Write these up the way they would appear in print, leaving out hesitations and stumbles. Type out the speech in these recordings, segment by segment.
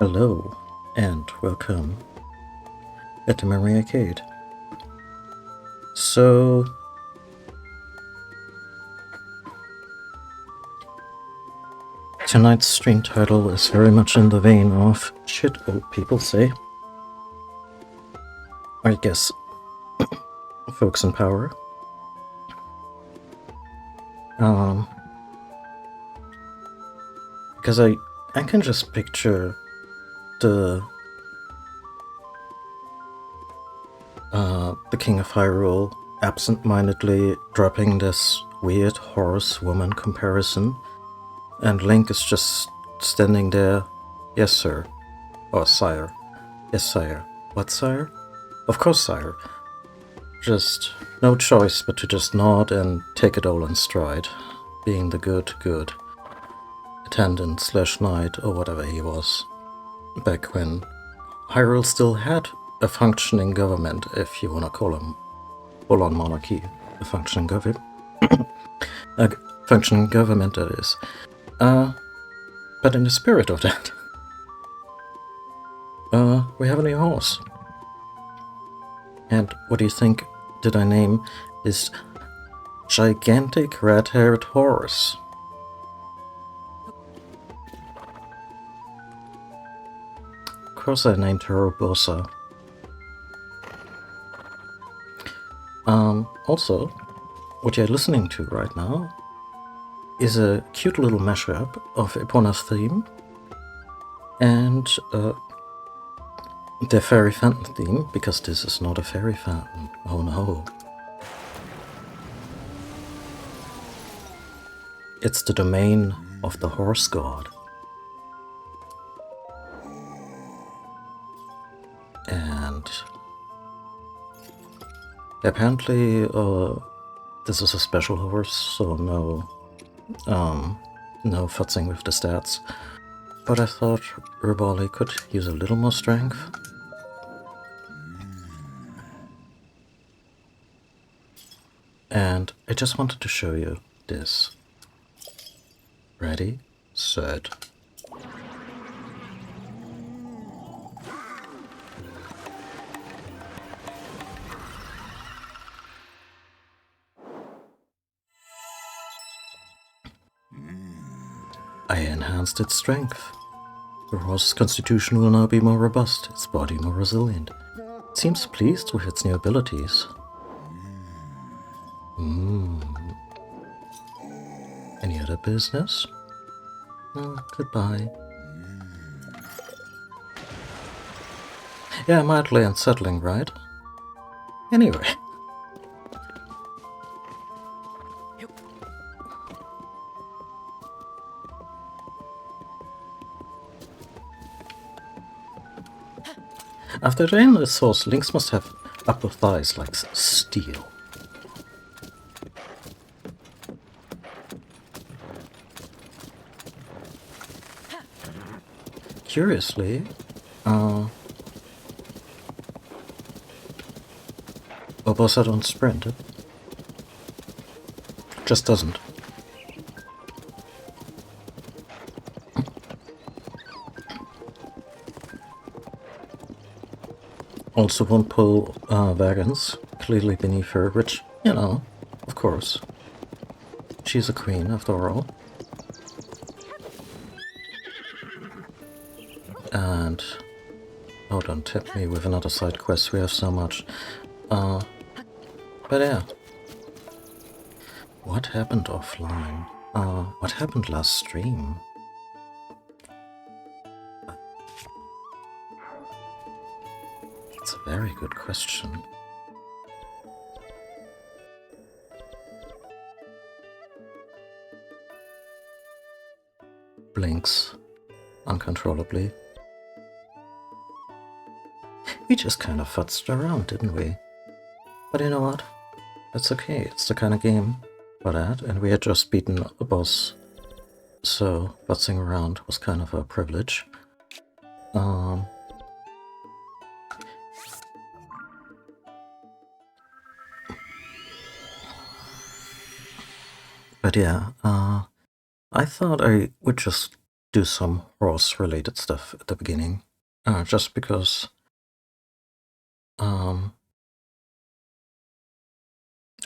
Hello, and welcome at the Memory Arcade. So, tonight's stream title is very much in the vein of shit old people say. I guess folks in power. Because I can just picture the King of Hyrule absent-mindedly dropping this weird horse-woman comparison, and Link is just standing there. Yes, sir. Or sire. Yes, sire. What, sire? Of course, sire. Just no choice but to just nod and take it all in stride, being the good attendant / knight or whatever he was, back when Hyrule still had a functioning government, if you wanna call him full-on monarchy, a functioning government. A functioning government, that is. But in the spirit of that, we have a new horse. And what do you think did I name this gigantic red-haired horse? Of course I named her Robosa. Also, what you're listening to right now is a cute little mashup of Epona's theme and the Fairy Fountain theme, because this is not a fairy fountain. Oh no. It's the domain of the horse god. And apparently this is a special horse, so no futzing with the stats. But I thought Rubali could use a little more strength. And I just wanted to show you this. Ready, set. I enhanced its strength. The horse's constitution will now be more robust, its body more resilient. It seems pleased with its new abilities. Any other business? Goodbye. Yeah, mildly unsettling, right? Anyway. After draining the source, Lynx must have upper thighs like steel. Curiously, Obosa don't sprint. Just doesn't. Also won't pull wagons, clearly beneath her, which, you know, of course. She's a queen, after all. And... oh, don't tempt me with another side quest, we have so much. But yeah. What happened offline? What happened last stream? It's a very good question. Blinks uncontrollably. We just kind of futzed around, didn't we? But you know what? That's okay, it's the kind of game for that, and we had just beaten a boss, so futzing around was kind of a privilege. But yeah, I thought I would just do some horse-related stuff at the beginning, just because I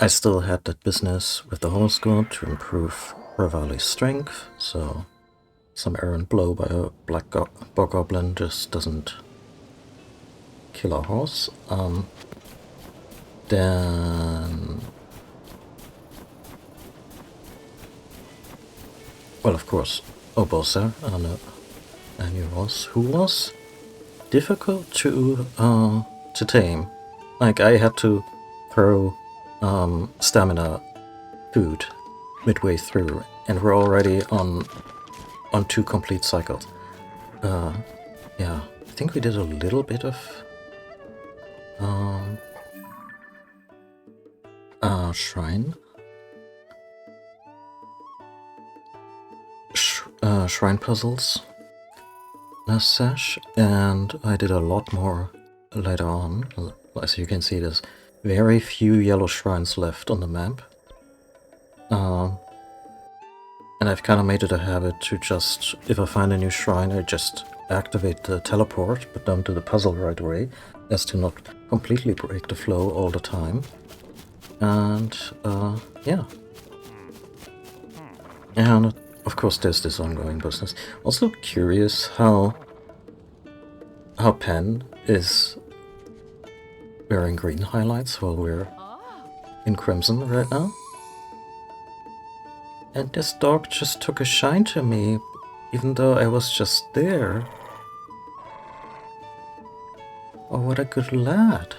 still had that business with the horse god to improve Revali's strength, so some errant blow by a black bogoblin just doesn't kill our horse. Then... well, of course, Oboser, a new horse, who was difficult to tame. Like, I had to throw stamina food midway through, and we're already on 2 complete cycles. Yeah, I think we did a little bit of shrine puzzles last sesh, and I did a lot more later on. As you can see, there's very few yellow shrines left on the map. And I've kind of made it a habit to just, if I find a new shrine, I just activate the teleport, but don't do the puzzle right away, as to not completely break the flow all the time. And, yeah. And, of course, there's this ongoing business. Also curious how Pen is wearing green highlights while we're in Crimson right now. And this dog just took a shine to me, even though I was just there. Oh, what a good lad.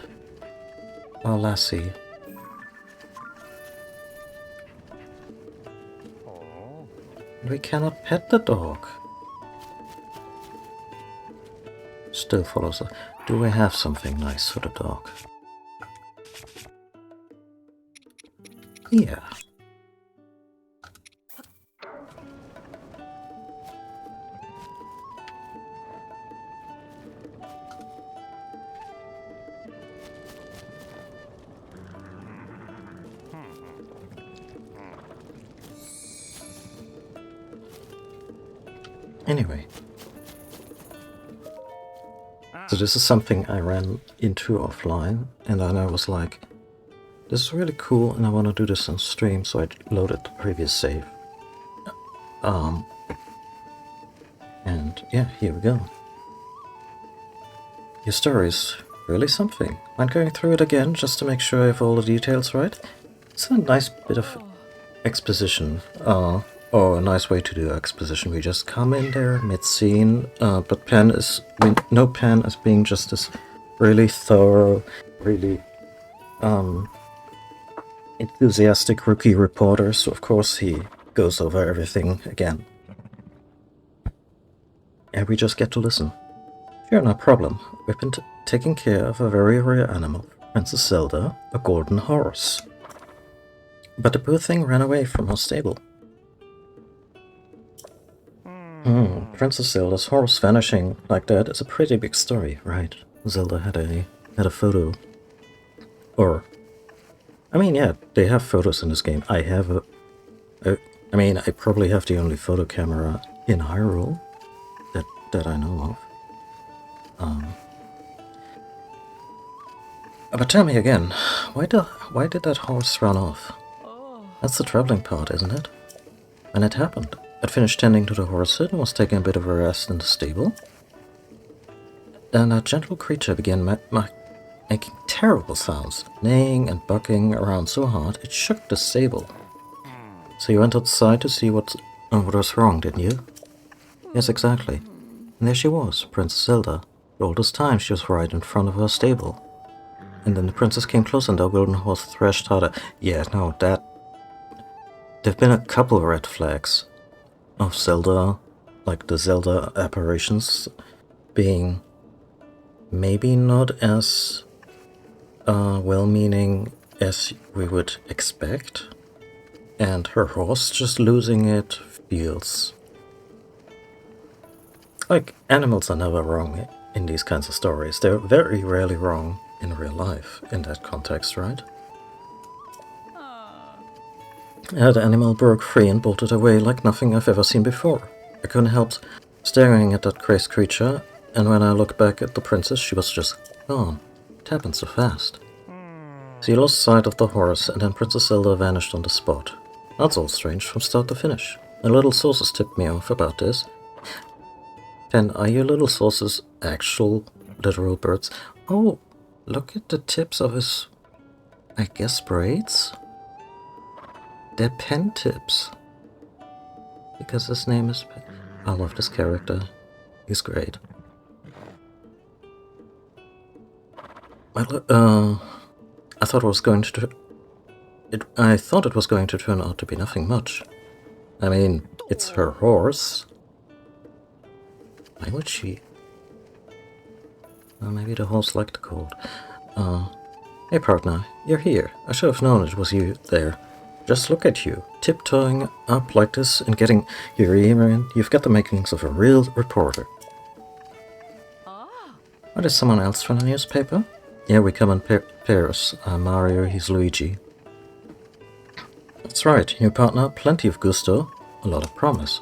Oh, lassie. We cannot pet the dog. Still follows us. Do we have something nice for the dog? Yeah. Anyway. So this is something I ran into offline, and then I was like, this is really cool and I want to do this on stream, so I loaded the previous save. And yeah, here we go. Your story is really something. I'm going through it again just to make sure I have all the details right. It's a nice bit of exposition, or a nice way to do exposition. We just come in there mid-scene, but we know Pen as being just this really thorough, really enthusiastic rookie reporter, so of course he goes over everything again. And we just get to listen. Sure, no problem. We've been taking care of a very rare animal, Princess Zelda, a golden horse. But the poor thing ran away from her stable. Princess Zelda's horse vanishing like that is a pretty big story, right? Zelda had a photo. Or, I mean, yeah, they have photos in this game. I have I mean, I probably have the only photo camera in Hyrule that I know of. But tell me again, why did that horse run off? That's the troubling part, isn't it? When it happened, I'd finished tending to the horse and was taking a bit of a rest in the stable. Then a gentle creature began making terrible sounds, neighing and bucking around so hard it shook the stable. So you went outside to see what was wrong, didn't you? Yes, exactly. And there she was, Princess Zelda. But all this time she was right in front of her stable. And then the princess came close and the golden horse thrashed harder. Yeah, no, there've been a couple of red flags of Zelda, like the Zelda apparitions, being maybe not as well-meaning as we would expect. And her horse just losing it feels like animals are never wrong in these kinds of stories. They're very rarely wrong in real life in that context, right? The animal broke free and bolted away like nothing I've ever seen before. I couldn't help staring at that crazed creature, and when I looked back at the princess, she was just gone. It happened so fast. She lost sight of the horse, and then Princess Zelda vanished on the spot. That's all strange from start to finish. The little sources tipped me off about this. Ken, are your little sources actual literal birds? Oh, look at the tips of his, I guess, braids? They're pen tips. Because his name is Pen. I love this character. He's great. Well, I thought it was going to I thought it was going to turn out to be nothing much. I mean, it's her horse. Why would she? Well, maybe the horse liked the cold. Hey partner, you're here. I should have known it was you there. Just look at you, tiptoeing up like this and getting your ear in. You've got the makings of a real reporter. What, is someone else from the newspaper? Yeah, we come in pairs. Mario, he's Luigi. That's right, new partner, plenty of gusto, a lot of promise.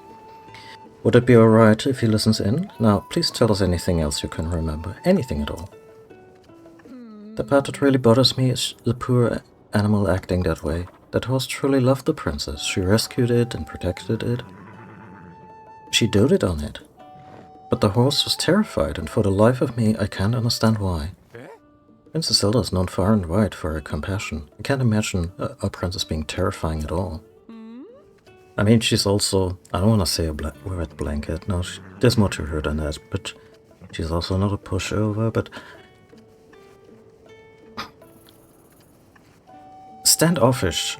Would it be alright if he listens in? Now, please tell us anything else you can remember, anything at all. The part that really bothers me is the poor animal acting that way. That horse truly loved the princess. She rescued it and protected it. She doted on it. But the horse was terrified, and for the life of me, I can't understand why. Princess Zelda is known far and wide for her compassion. I can't imagine a princess being terrifying at all. I mean, she's also, I don't want to say a wet blanket, no, there's more to her than that, but she's also not a pushover, but standoffish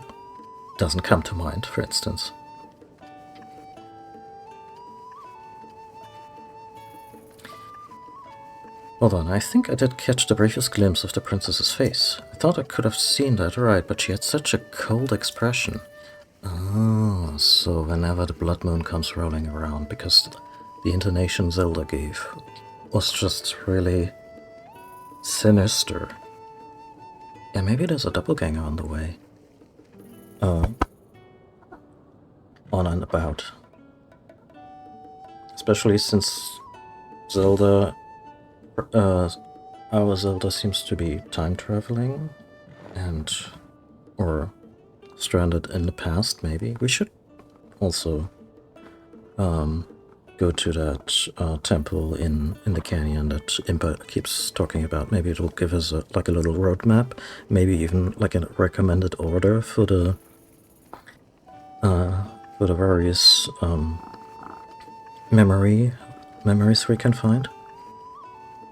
doesn't come to mind, for instance. Hold on, I think I did catch the briefest glimpse of the princess's face. I thought I could have seen that right, but she had such a cold expression. Oh, so whenever the blood moon comes rolling around, because the intonation Zelda gave was just really sinister. Yeah, maybe there's a doppelganger on the way. On and about. Especially since Zelda, our Zelda seems to be time traveling, or stranded in the past, maybe. We should also go to that temple in the canyon that Impa keeps talking about. Maybe it'll give us a little roadmap, maybe even like a recommended order for the various memories we can find.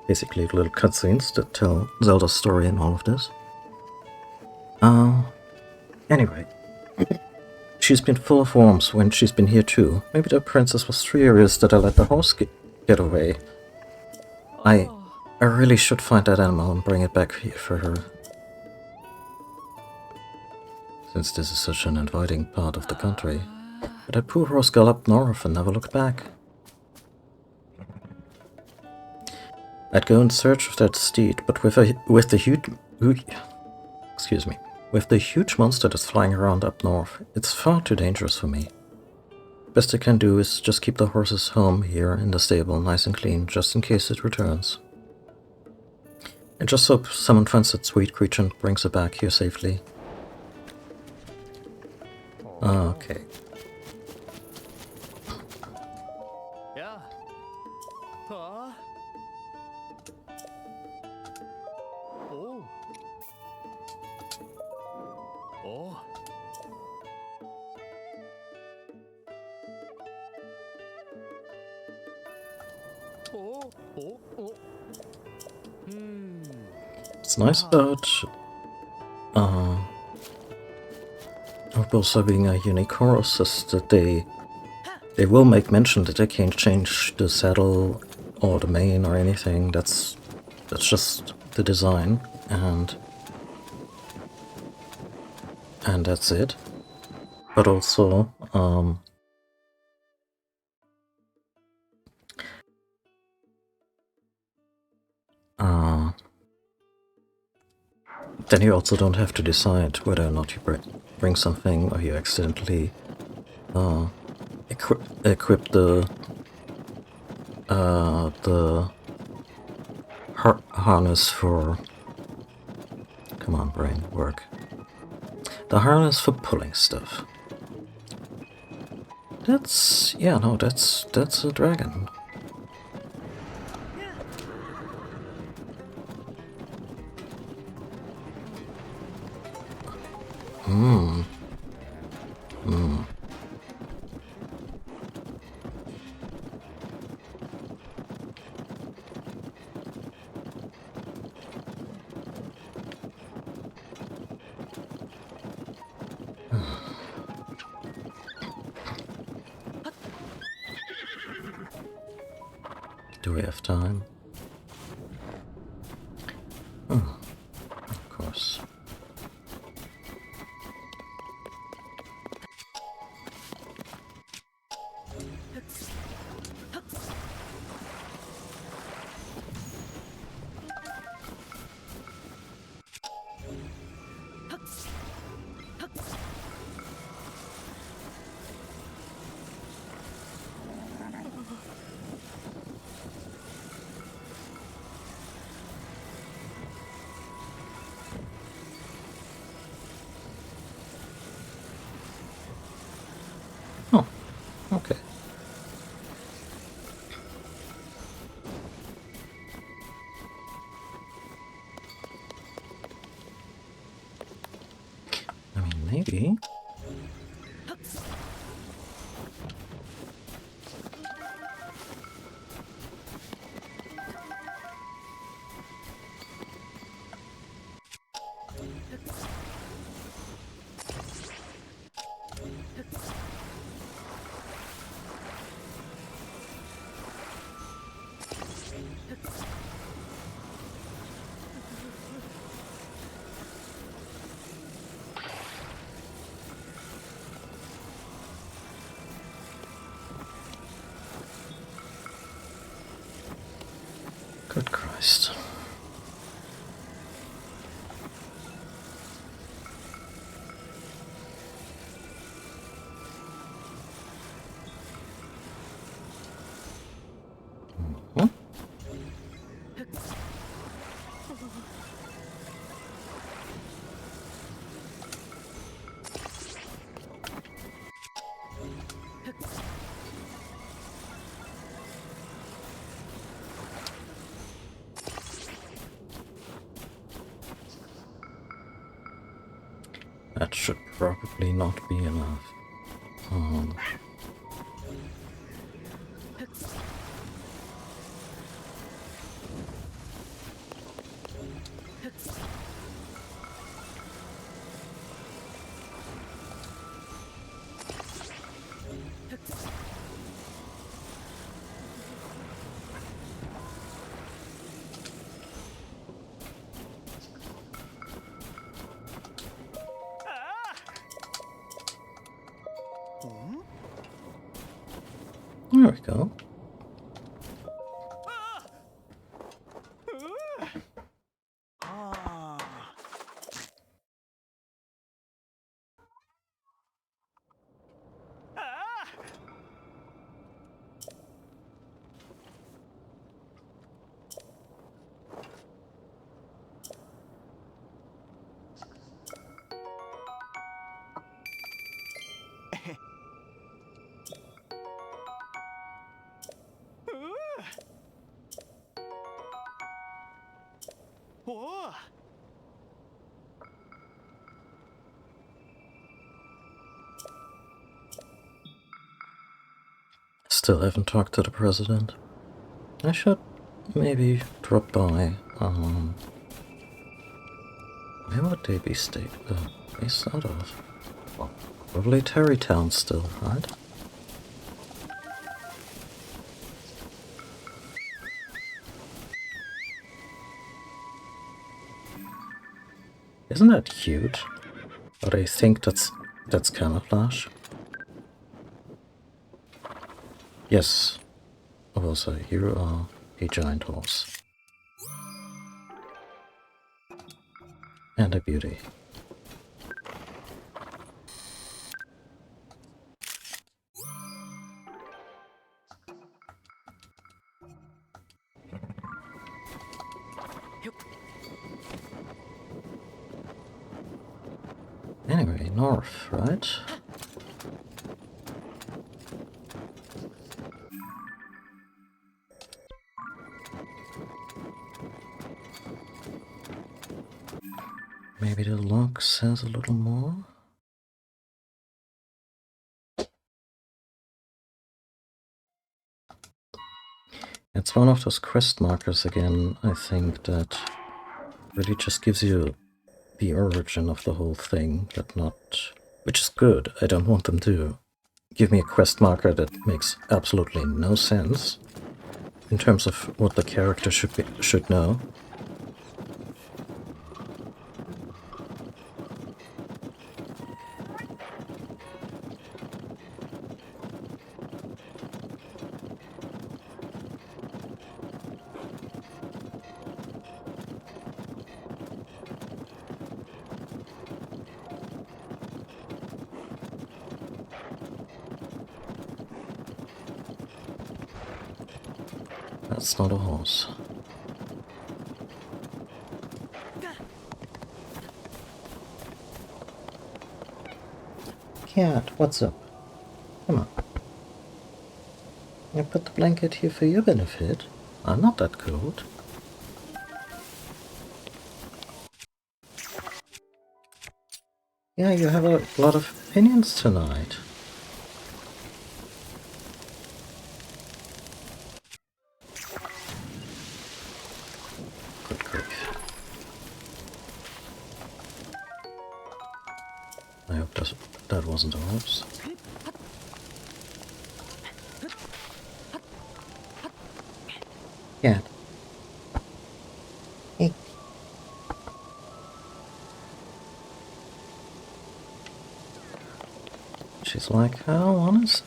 Basically little cutscenes that tell Zelda's story in all of this. Anyway, she's been full of worms when she's been here too. Maybe the princess was furious that I let the horse get away. I really should find that animal and bring it back here for her. Since this is such an inviting part of the country. But that poor horse got up north and never looked back. I'd go in search of that steed, but with the huge monster that's flying around up north, it's far too dangerous for me. Best I can do is just keep the horses home here in the stable, nice and clean, just in case it returns. And just hope someone finds that sweet creature and brings it back here safely. Okay. Yeah. Oh. Oh. Oh. Oh. Oh. It's nice about also being a unique horse is that they will make mention that they can't change the saddle or the mane or anything. That's just the design, and that's it. But also then you also don't have to decide whether or not you bring something or you accidentally equip the the harness for... Come on, brain, work. The harness for pulling stuff. That's... yeah, no, that's a dragon. Hmm. Hmm. Do we have time? Oh, of course. Oh, okay. I mean, maybe. Good Christ. Hmm? That should probably not be enough. Um, there we go. Still haven't talked to the president. I should maybe drop by. Where would they be based out of? Well, probably Terrytown still, right? Isn't that cute? But I think that's camouflage. Yes. Also, you are a giant horse. And a beauty. Anyway, north, right? Maybe the log says a little more? It's one of those quest markers again, I think, that really just gives you the origin of the whole thing, but not... which is good. I don't want them to give me a quest marker that makes absolutely no sense in terms of what the character should know. That's not a horse. Cat, what's up? Come on. I put the blanket here for your benefit. I'm not that cold. Yeah, you have a lot of opinions tonight. Good grief. I hope that wasn't a horse. Cat. Hey. She's like, how honest?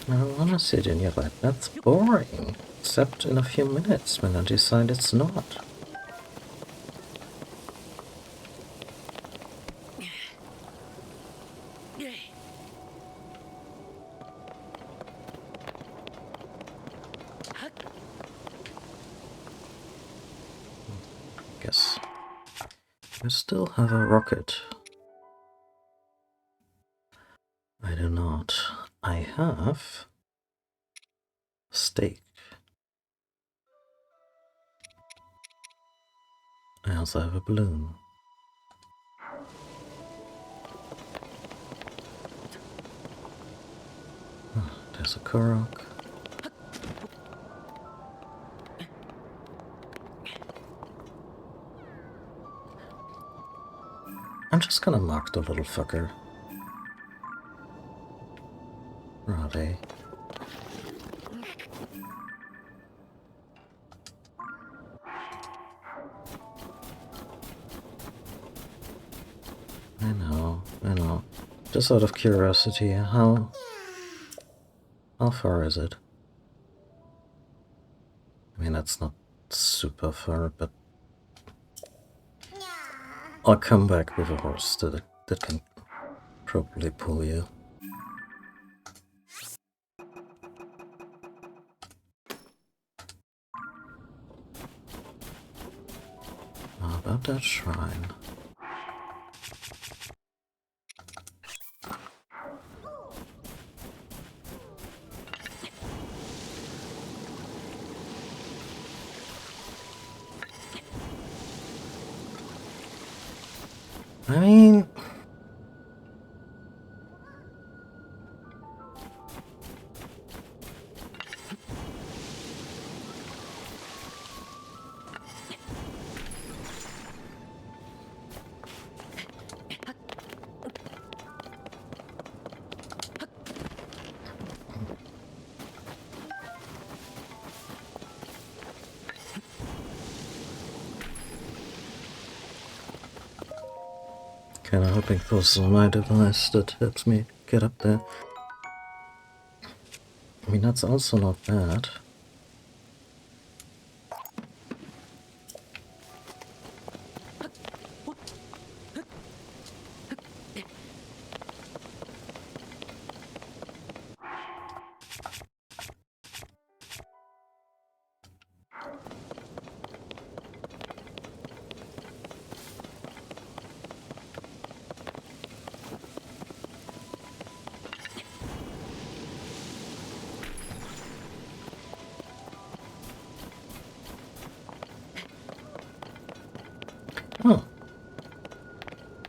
I wanna sit in your lap. That's boring. Except in a few minutes when I decide it's not. Guess. I still have a rocket. I do not. I have steak. I also have a balloon. Oh, there's a Korok. I'm just gonna mark the little fucker. Where are they? I know. Just out of curiosity, how far is it? I mean, that's not super far, but I'll come back with a horse that can probably pull you. How about that shrine? I mean... kinda hoping for my device that helps me get up there. I mean, that's also not bad.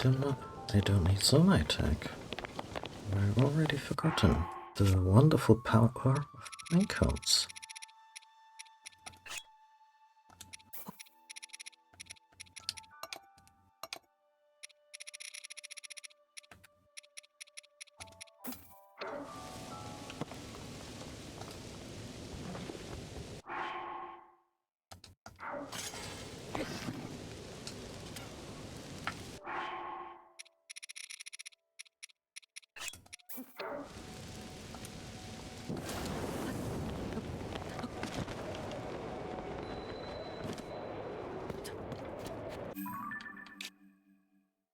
them up. I don't need Zonite tag. I've already forgotten the wonderful power of pine cones.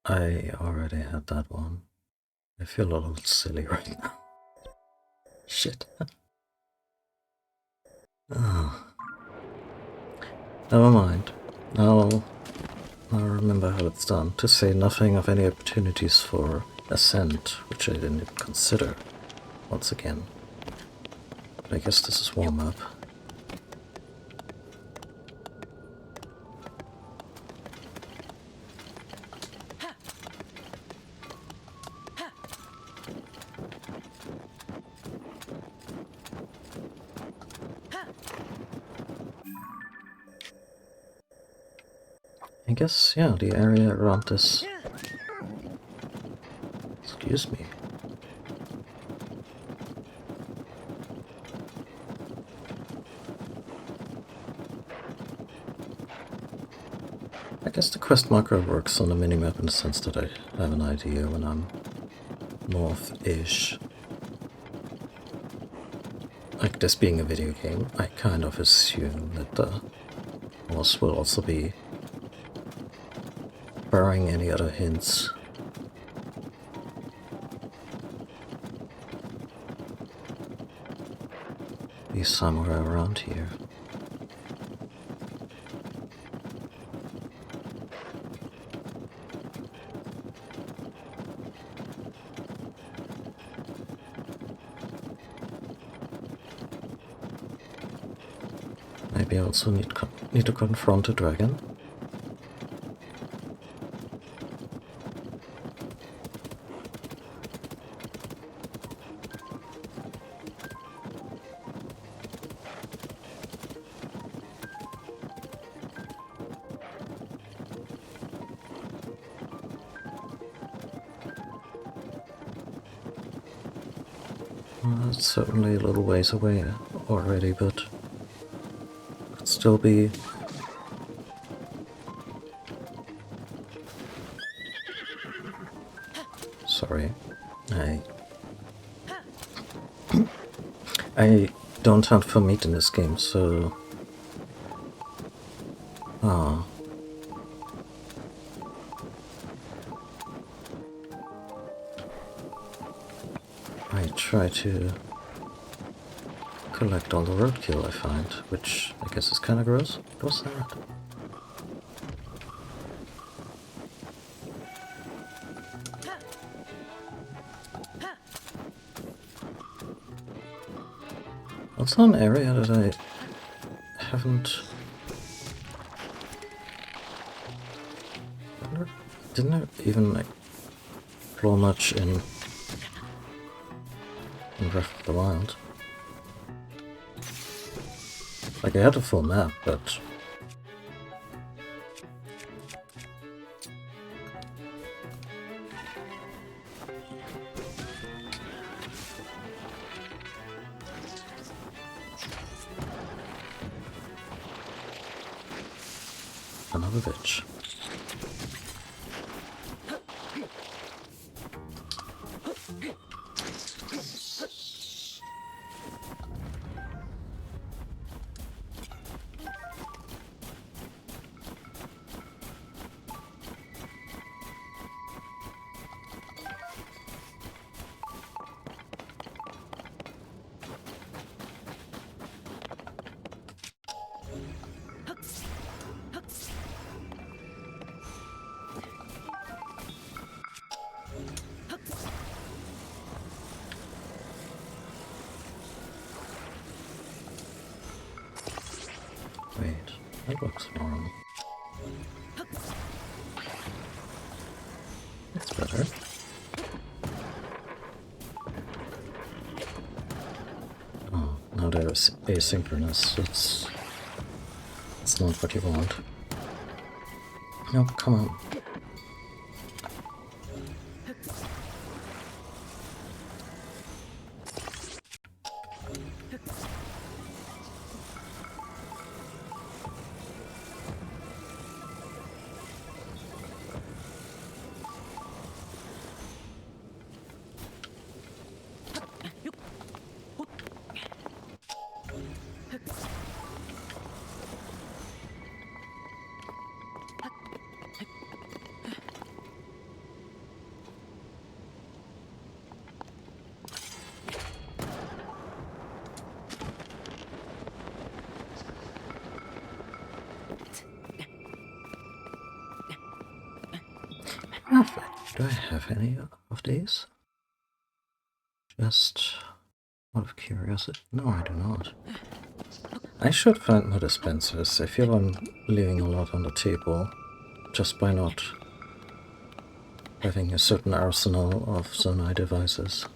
I already had that one. I feel a little silly right now. Shit. Oh. Never mind. I'll remember how it's done, to say nothing of any opportunities for ascent, which I didn't even consider, once again. But I guess this is warm-up. I guess, yeah, the area around this... Excuse me. I guess the quest marker works on the minimap in the sense that I have an idea when I'm north-ish. Like this being a video game, I kind of assume that the boss will also be barring any other hints. Be somewhere around here. Maybe I also need to confront a dragon. Well, that's certainly a little ways away already, but could still be. Sorry, I don't hunt for meat in this game, so I try to collect all the roadkill I find, which I guess is kind of gross. What was that? Also an area that I haven't... Didn't even explore much in Breath of the Wild. Like, I had a full map, but... Another bitch. Wait, that looks normal. That's better. Oh, now there's asynchronous. It's not what you want. No, come on. Perfect. Do I have any of these? Just out of curiosity. No, I do not. I should find more dispensers. I feel I'm leaving a lot on the table just by not having a certain arsenal of Zonai devices.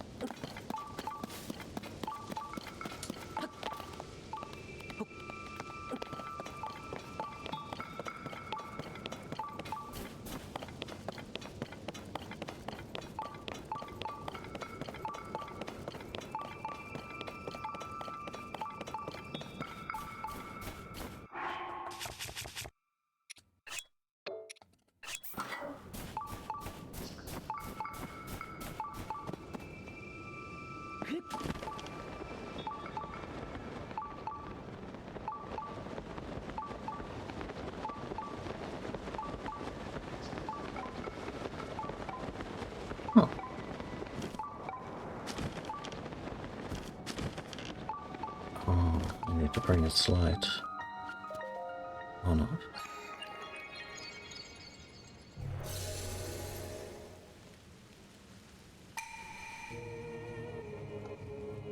Oh. Oh, I need to bring its light on off.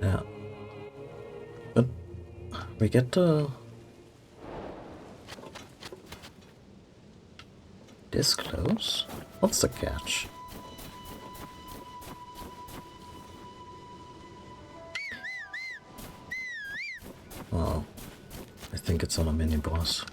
Yeah. But we get this close? What's the catch? Oh, I think it's on a mini boss.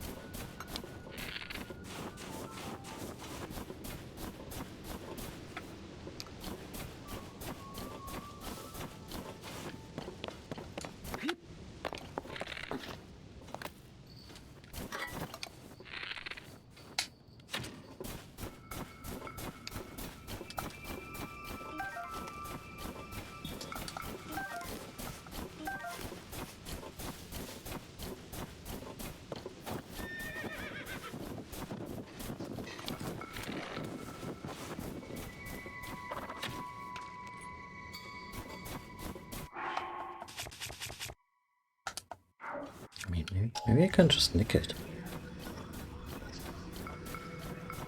I mean, maybe I can just nick it.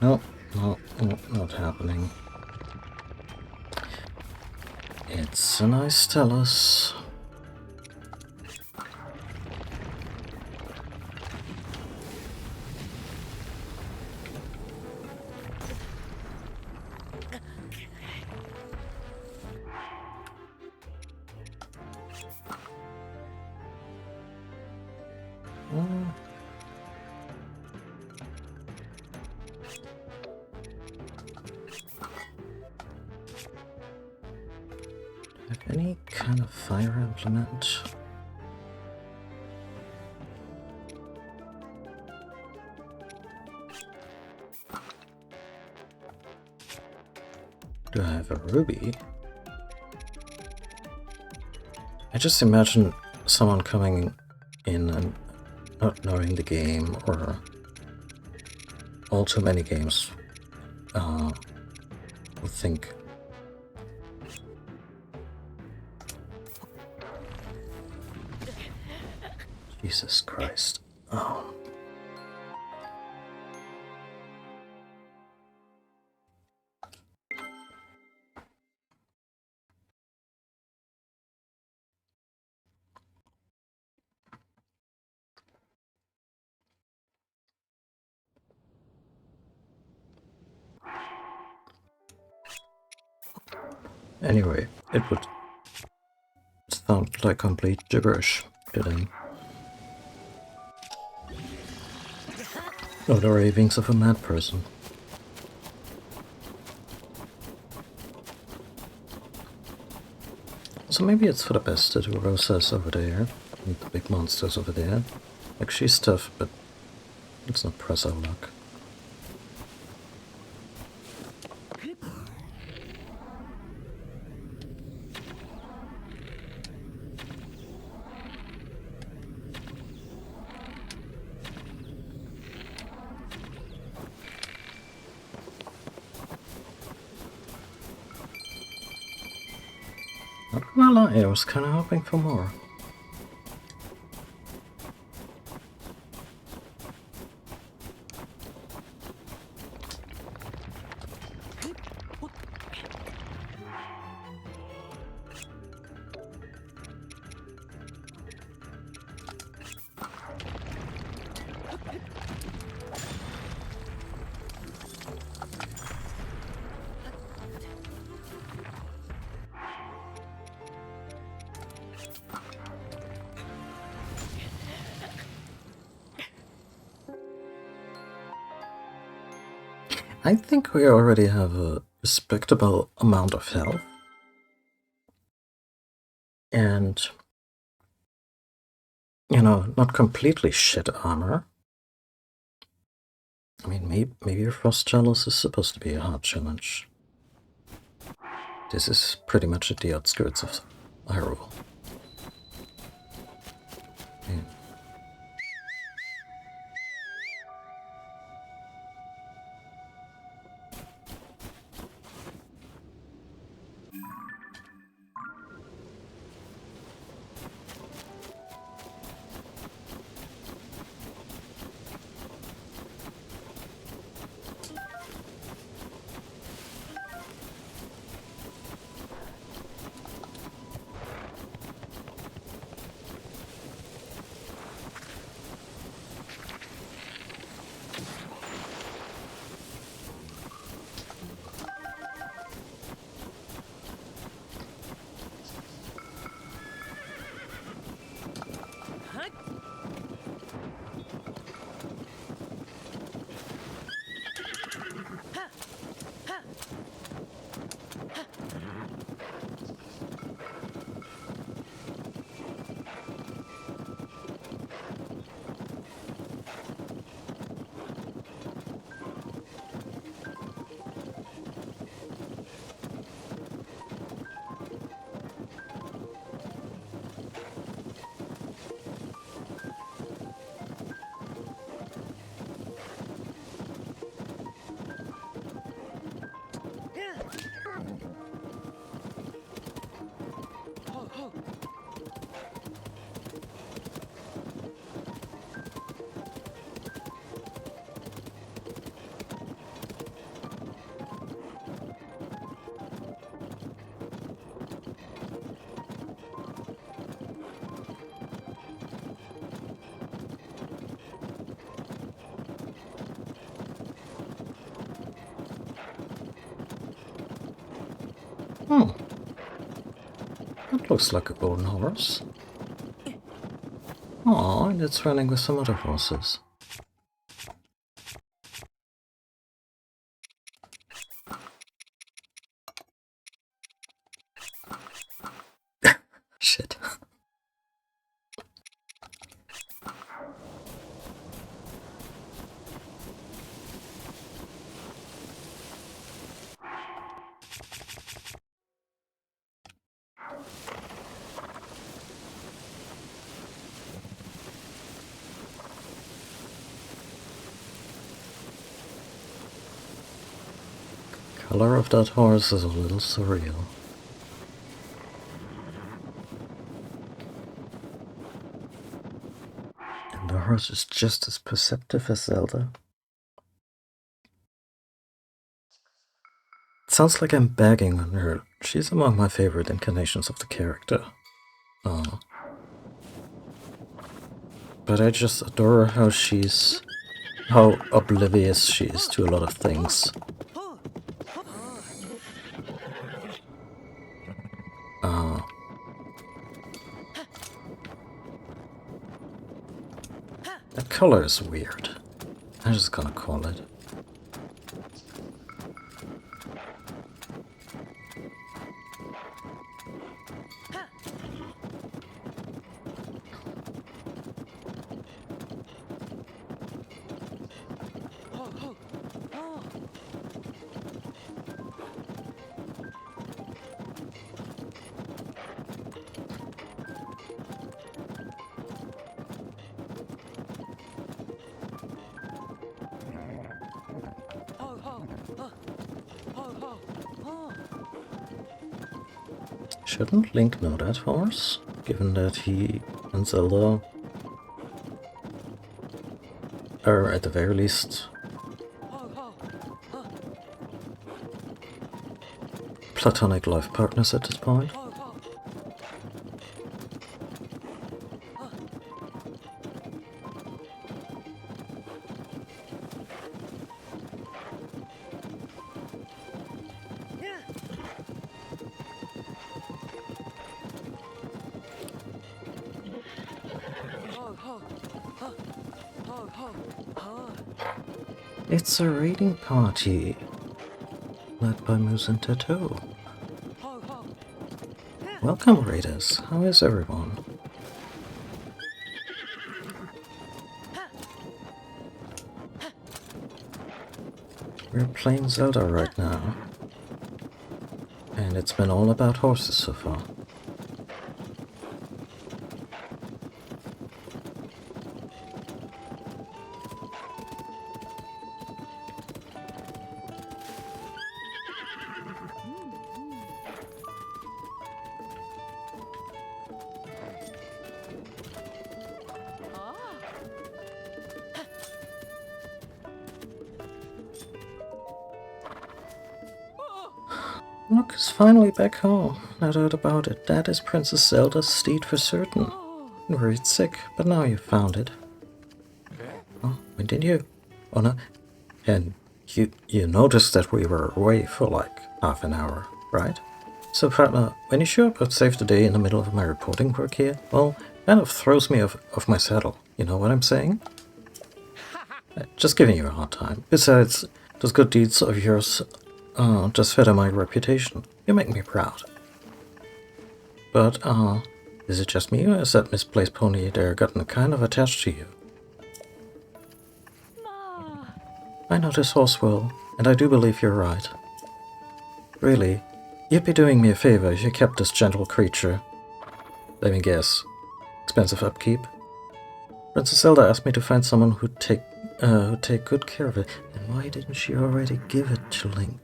No, no, no, not happening. It's a nice Tellus. Have any kind of fire implement? Do I have a ruby? I just imagine someone coming in and not knowing the game, or all too many games, would think. Jesus Christ. Oh. Anyway, it would sound like complete gibberish, didn't? Or the ravings of a mad person. So maybe it's for the best that Rosa's over there, and the big monsters over there. Like, she's tough, but let's not press our luck. Not gonna lie, I was kinda hoping for more. I think we already have a respectable amount of health. And, you know, not completely shit armor. I mean, maybe Frost Chalice is supposed to be a hard challenge. This is pretty much at the outskirts of Hyrule. Yeah. Hmm. That looks like a golden horse. Aw, and it's running with some other horses. Shit. Color of that horse is a little surreal. And the horse is just as perceptive as Zelda. It sounds like I'm bagging on her. She's among my favorite incarnations of the character. But I just adore how how oblivious she is to a lot of things. color is weird. I'm just gonna call it. Shouldn't Link know that horse, given that he and Zelda are at the very least platonic life partners at this point? It's a raiding party, led by Moose and Tattoo. Welcome, raiders. How is everyone? We're playing Zelda right now, and it's been all about horses so far. Look, is finally back home. No doubt about it. That is Princess Zelda's steed for certain. You worried sick, but now you've found it. Oh, when did you? Oh no. And you noticed that we were away for like half an hour, right? So partner, when you show up at Save the Day in the middle of my reporting work here, well, kind of throws me off my saddle. You know what I'm saying? Just giving you a hard time. Besides, those good deeds of yours just feather my reputation. You make me proud. But, is it just me, or is that misplaced pony there gotten kind of attached to you? I know this horse well, and I do believe you're right. Really, you'd be doing me a favor if you kept this gentle creature. Let me guess. Expensive upkeep? Princess Zelda asked me to find someone who'd take good care of it. And why didn't she already give it to Link?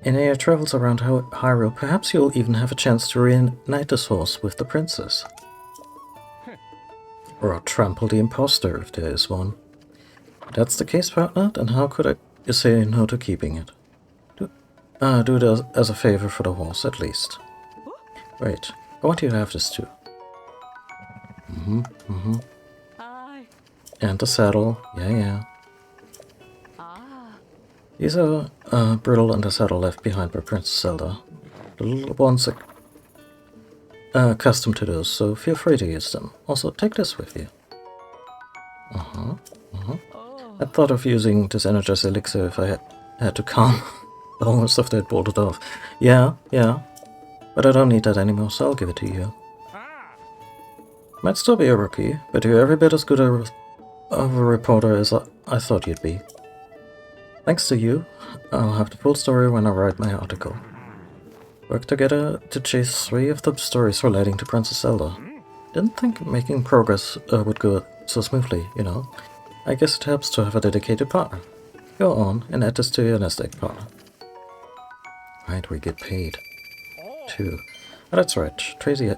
In your travels around Hyrule, perhaps you'll even have a chance to reunite this horse with the princess. Or trample the imposter, if there is one. If that's the case, partner, then how could you say no to keeping it? Do it as a favor for the horse, at least. Wait, I want you to have this too. And the saddle, yeah. These are brittle and the saddle left behind by Princess Zelda. The little ones are accustomed to those, so feel free to use them. Also, take this with you. I thought of using this energized elixir if I had to calm the horse after it bolted off. Yeah, but I don't need that anymore, so I'll give it to you. Might still be a rookie, but you're every bit as good of a reporter as I thought you'd be. Thanks to you, I'll have the full story when I write my article. Worked together to chase 3 of the stories relating to Princess Zelda. Didn't think making progress would go so smoothly, you know. I guess it helps to have a dedicated partner. Go on and add this to your nest egg, partner. Right, we get paid. Too. Oh, that's right, Tracy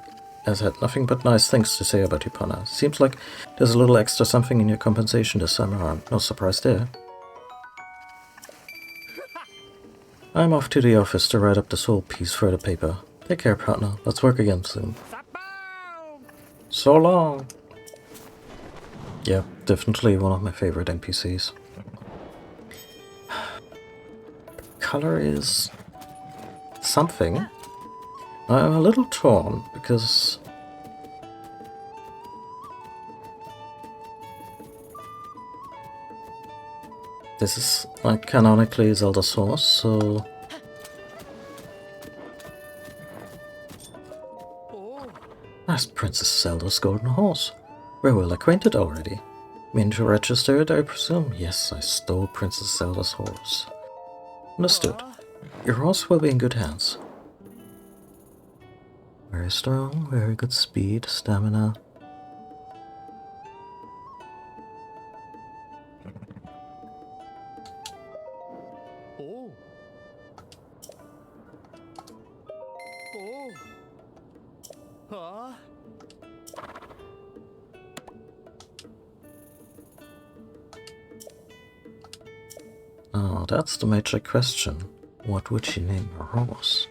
has had nothing but nice things to say about you, partner. Seems like there's a little extra something in your compensation this time around. No surprise there. I'm off to the office to write up this whole piece for the paper. Take care, partner. Let's work again soon. So long! Yeah, definitely one of my favorite NPCs. Color is something. I'm a little torn because this is like canonically Zelda's horse, so Oh. that's Princess Zelda's golden horse. We're well acquainted already. Mean to register it, I presume? Yes, I stole Princess Zelda's horse. Understood. Your horse will be in good hands. Very strong, very good speed, stamina. Oh. Oh. Huh? Oh, that's the major question. What would she name her horse?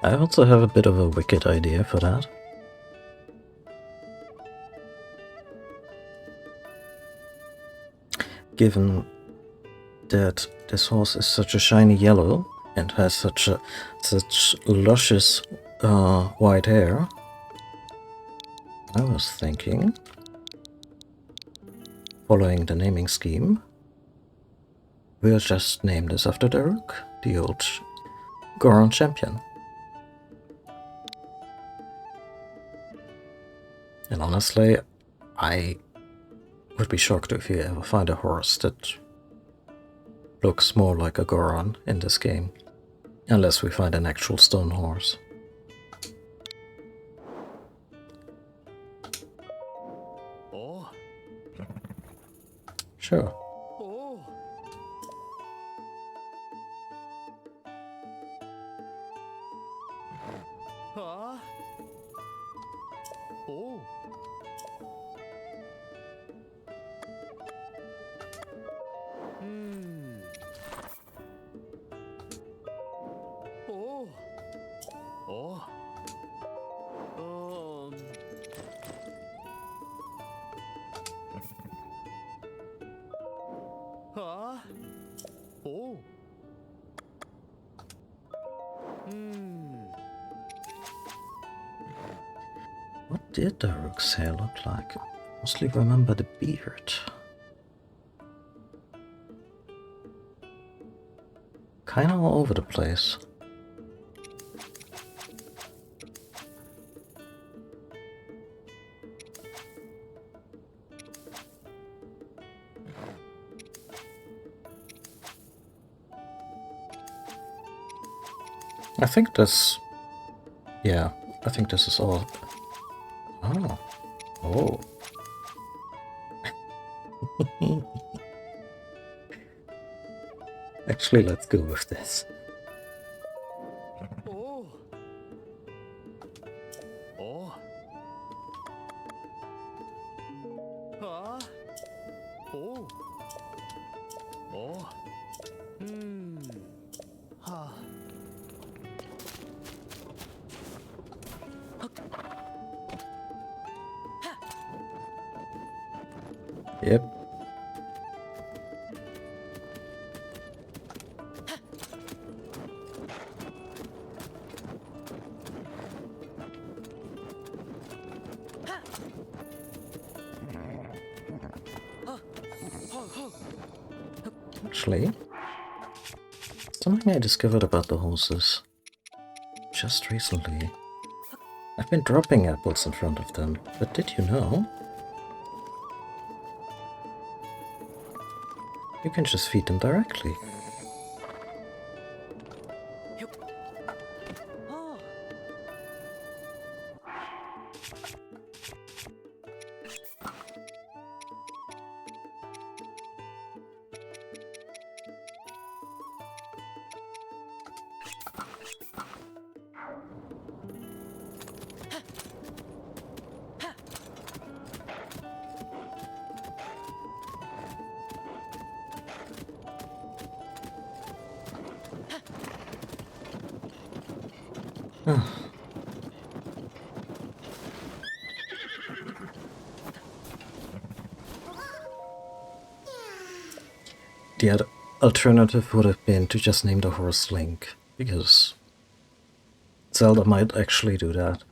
I also have a bit of a wicked idea for that. Given that this horse is such a shiny yellow and has such luscious white hair, I was thinking, following the naming scheme, we'll just name this after Daruk, the old Goron champion. And honestly, I would be shocked if you ever find a horse that looks more like a Goron in this game. Unless we find an actual stone horse. Oh. Sure. Oh. Huh? Oh. Hmm. Oh. Oh. Huh? Oh. Hmm. What did Daruk's hair look like? Mostly remember the beard. Kinda all over the place. I think this... Yeah, I think this is all... Oh. Oh. Actually, let's go with this. Oh. Oh. Huh? Oh. Oh. Hmm. Huh. Yep. Actually, something I discovered about the horses just recently. I've been dropping apples in front of them, but did you know? You can just feed them directly. Oh. The alternative would have been to just name the horse Link. because Zelda might actually do that.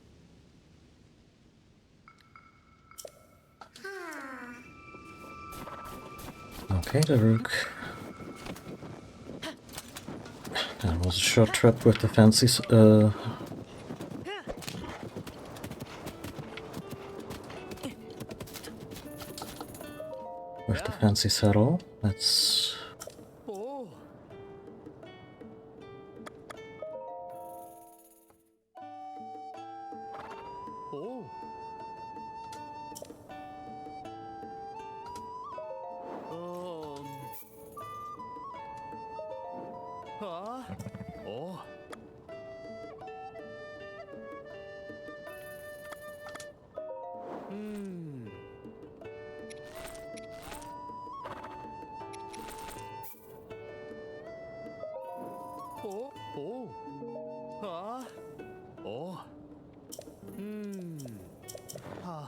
Okay, the rook. That was a short trap with the fancy saddle. Let's... Oh. Oh. Huh? Oh. Hmm. Oh. Oh. Huh? Oh. Hmm. Huh.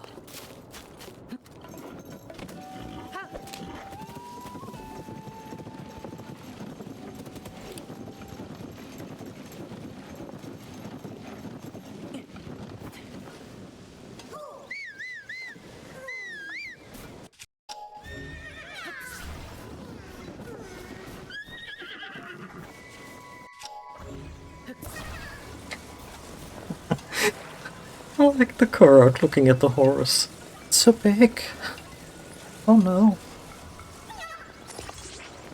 I like the Korok looking at the horse. It's so big. Oh no.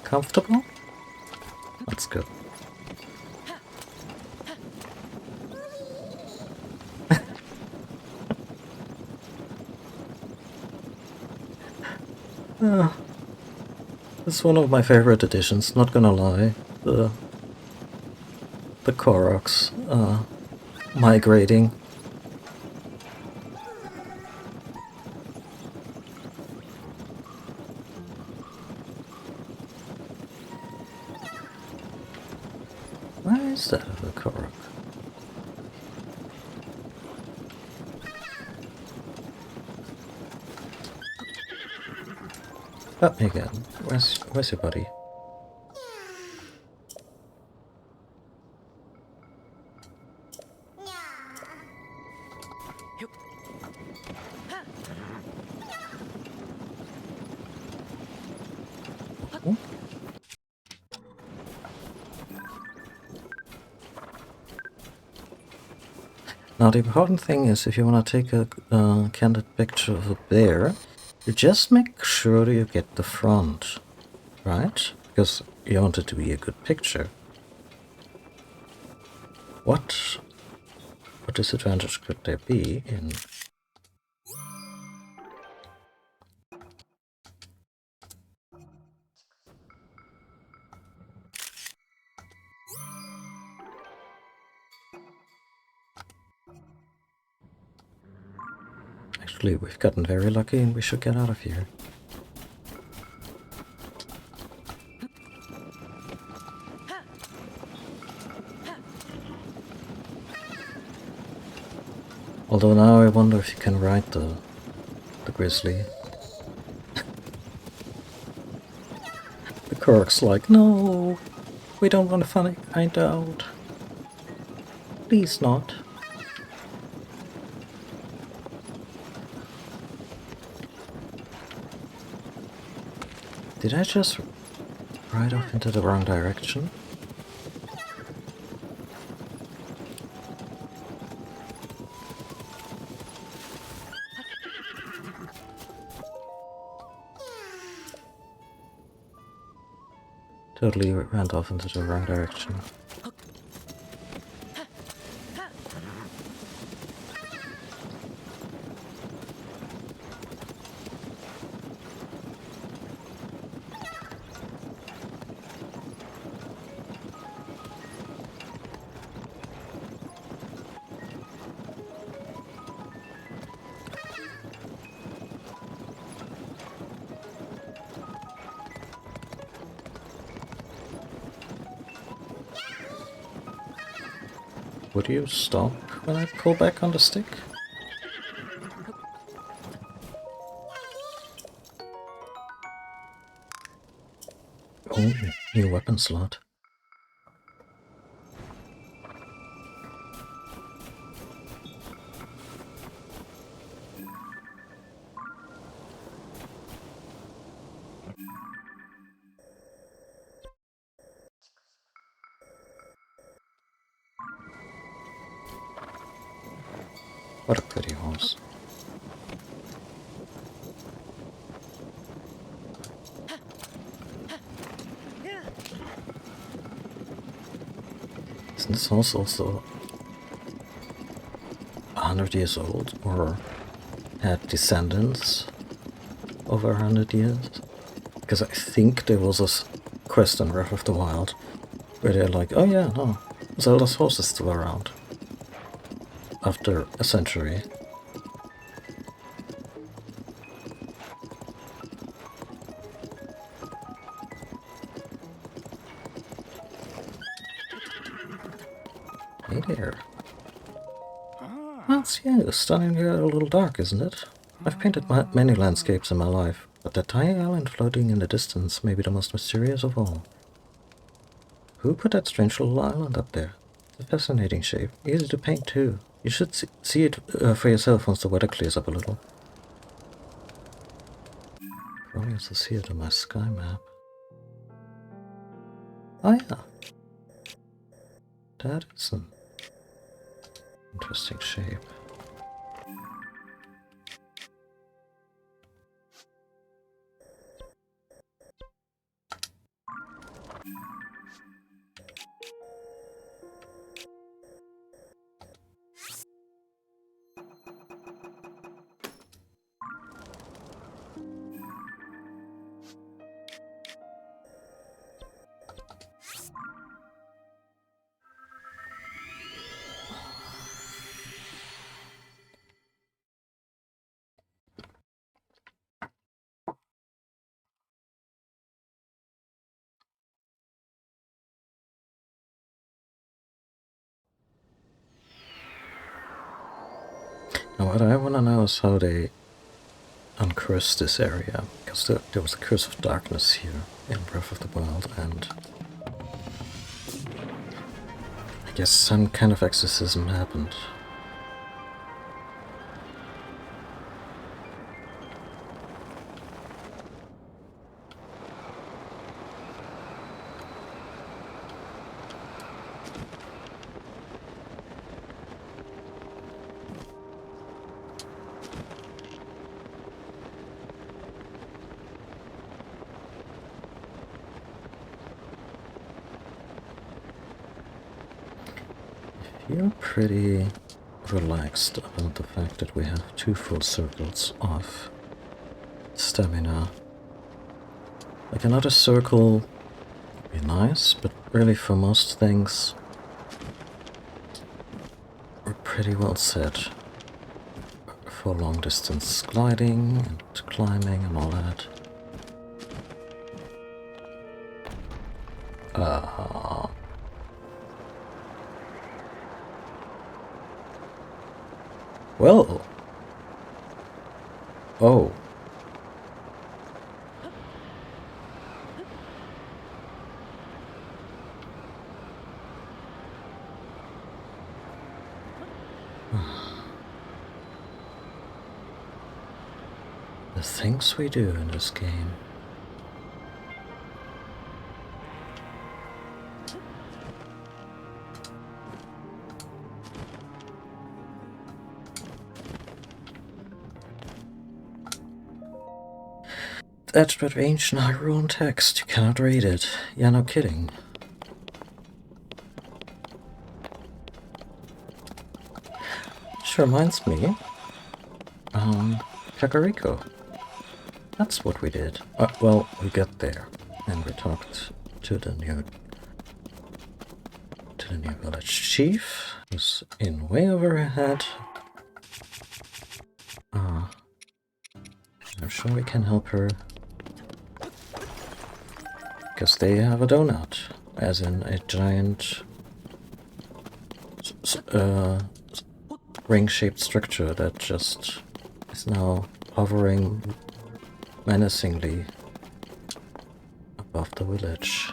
Comfortable? That's good. It's one of my favorite additions, not gonna lie. The Koroks migrating. Where is that other Korok? Oh, again. Where's your buddy? Oh. Now the important thing is, if you want to take a candid picture of a bear, you just make sure you get the front, right? Because you want it to be a good picture. What disadvantage could there be in... Actually, we've gotten very lucky and we should get out of here. Although now I wonder if you can ride the grizzly. The Korok's like, no, we don't want to find out. Please not. Did I just ride off into the wrong direction? Totally went off into the wrong direction. Would you stop when I pull back on the stick? Oh, new weapon slot. What a pretty horse. Isn't this horse also 100 years old, or had descendants over 100 years? Because I think there was a quest in Breath of the Wild where they're like, oh yeah, no, Zelda's horse is still around after a century. Hey there. That's you, stunning here a little dark, isn't it? I've painted many landscapes in my life, but that tiny island floating in the distance may be the most mysterious of all. Who put that strange little island up there? It's a fascinating shape, easy to paint too. You should see it for yourself once the weather clears up a little. Probably also see it on my sky map. Oh yeah. That is an interesting shape. Now what I want to know is how they uncursed this area, because there was a curse of darkness here in Breath of the Wild, and I guess some kind of exorcism happened. You're pretty relaxed about the fact that we have 2 full circles of stamina. Like another circle would be nice, but really for most things we're pretty well set for long distance gliding and climbing and all that. Well. Oh. The things we do in this game. That's but ancient Hyrule text. You cannot read it. Yeah, no kidding. Which reminds me, Kakariko. That's what we did. Well, we got there, and we talked to the new village chief, who's in way over her head. I'm sure we can help her, because they have a donut, as in a giant ring-shaped structure that just is now hovering menacingly above the village.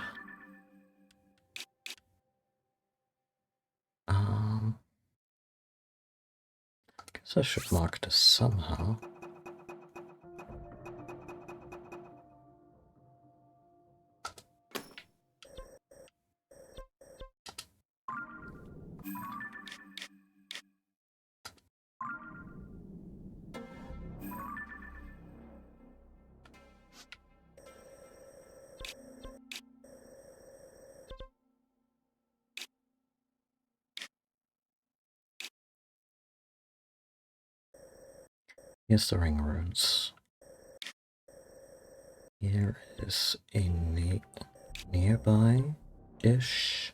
Guess I should mark this somehow. Here's the ring runes. Here is a nearby-ish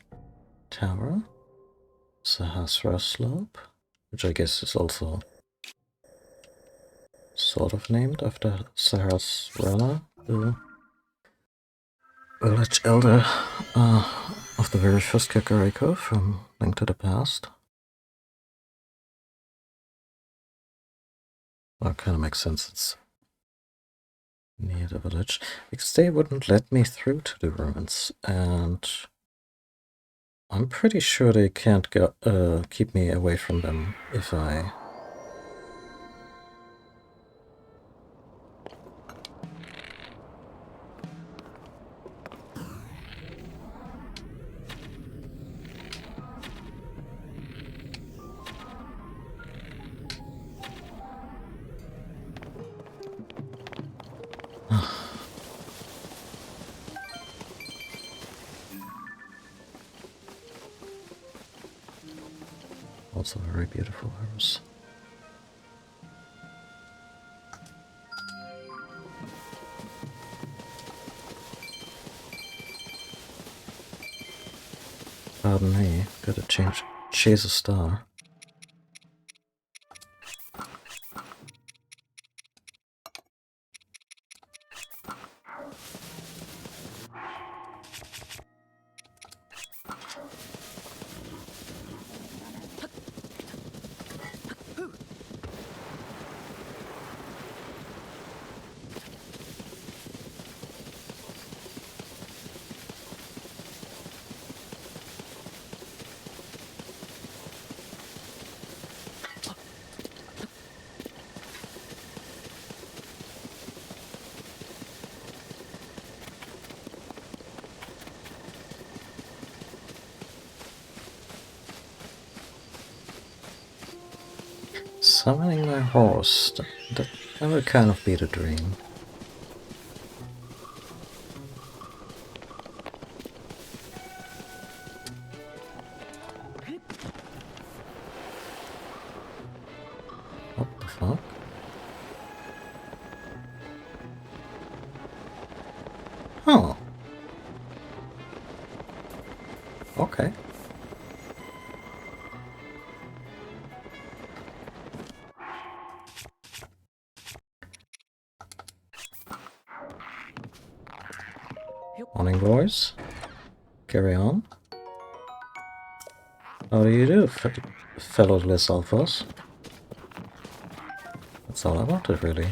tower. Sahasra Slope, which I guess is also sort of named after Sahasrara, the village elder of the very first Kakariko from Link to the Past. Well, it kind of makes sense, it's near the village, because they wouldn't let me through to the ruins, and I'm pretty sure they can't keep me away from them if I... Also a very beautiful house. Pardon me, gotta chase a star. Summoning my horse, that would kind of be the dream. What the fuck? Oh. Okay. Morning, boys. Carry on. How do you do, fellow Les Alphas? That's all I wanted, really.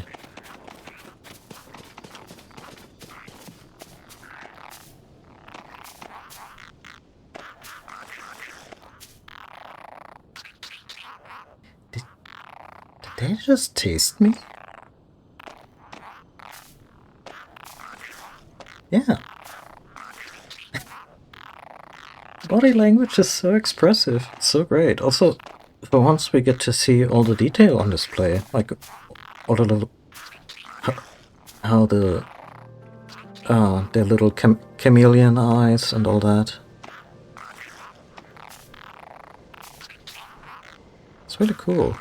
Did they just taste me? Yeah. Body language is so expressive. It's so great. Also, for once we get to see all the detail on display. Like, all the little... How their little chameleon eyes and all that. It's really cool.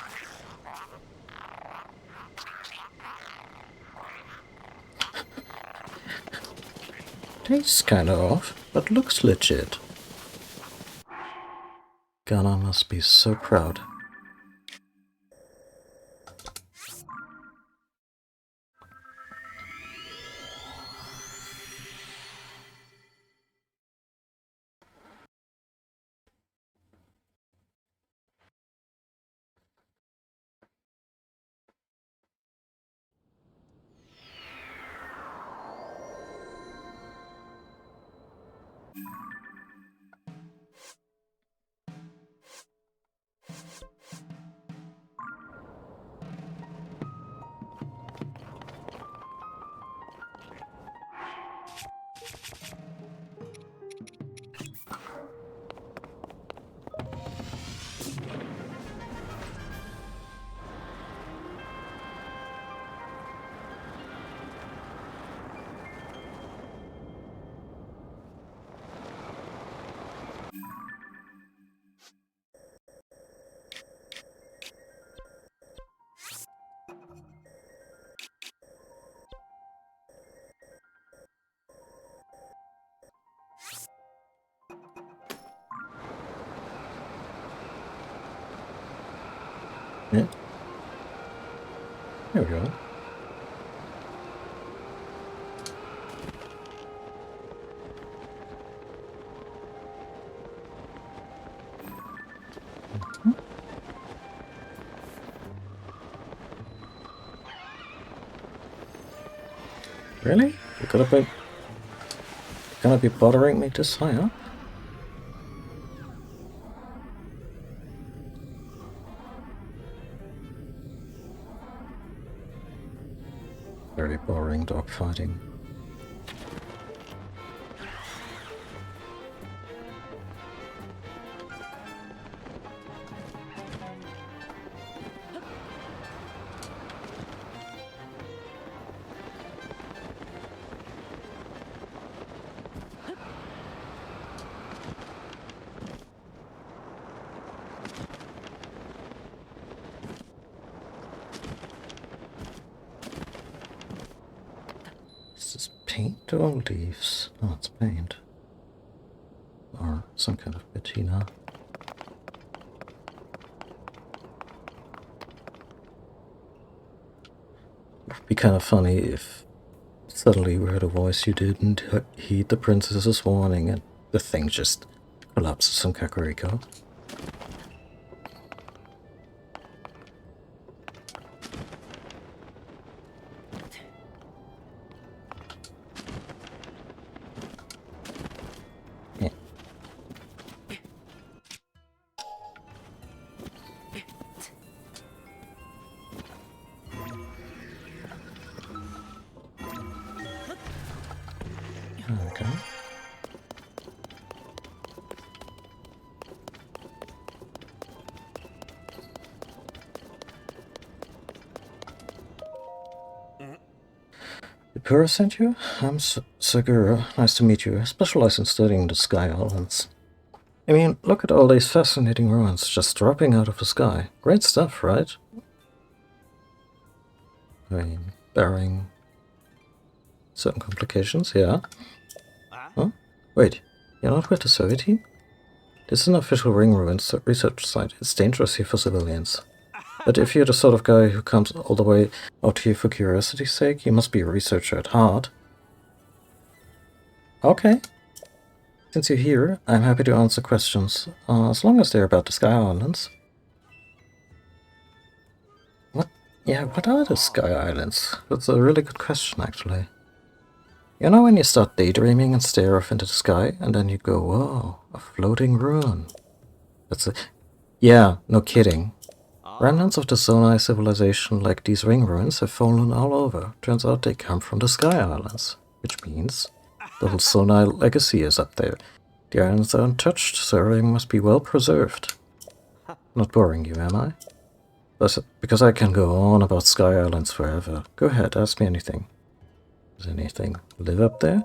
Tastes kinda off, but looks legit. Ghana must be so proud. Yeah. There we go. Really? You're gonna be bothering me this high up? Very boring dogfighting. Is this paint or leaves? Oh, it's paint. Or some kind of patina. It would be kind of funny if suddenly we heard a voice you didn't heed the princess's warning and the thing just collapses on Kakariko. Yeah. Okay. Pura sent you? I'm Sagura. Nice to meet you. I specialize in studying the Sky Islands. I mean, look at all these fascinating ruins just dropping out of the sky. Great stuff, right? I mean, barring certain complications, yeah. Huh? Wait, you're not with the survey team? This is an official ring ruins research site. It's dangerous here for civilians. But if you're the sort of guy who comes all the way out here for curiosity's sake, you must be a researcher at heart. Okay. Since you're here, I'm happy to answer questions, as long as they're about the Sky Islands. What? Yeah, what are the Sky Islands? That's a really good question, actually. You know when you start daydreaming and stare off into the sky, and then you go, whoa, a floating ruin. That's a... Yeah, no kidding. Remnants of the Zonai civilization like these ring ruins have fallen all over. Turns out they come from the Sky Islands, which means the whole Zonai legacy is up there. The islands are untouched, so everything must be well preserved. Not boring you, am I? Because I can go on about Sky Islands forever. Go ahead, ask me anything. Does anything live up there?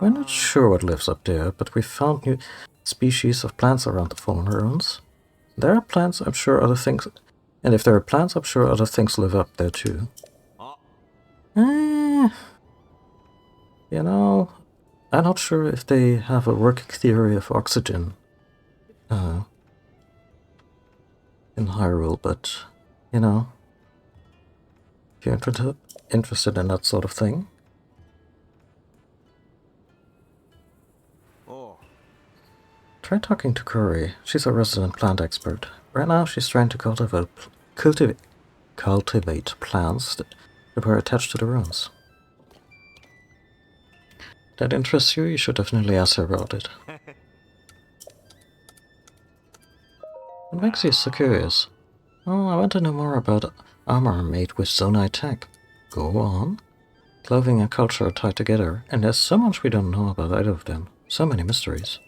We're not sure what lives up there, but we found new species of plants around the fallen ruins. There are plants, I'm sure other things... And if there are plants, I'm sure other things live up there too. You know, I'm not sure if they have a working theory of oxygen in Hyrule, but, you know, if you're interested in that sort of thing. Try talking to Curry. She's a resident plant expert. Right now she's trying to cultivate plants that were attached to the ruins. That interests you? You should definitely ask her about it. What makes you so curious? Oh, I want to know more about armor made with Zonai tech. Go on. Clothing and culture are tied together, and there's so much we don't know about either of them. So many mysteries.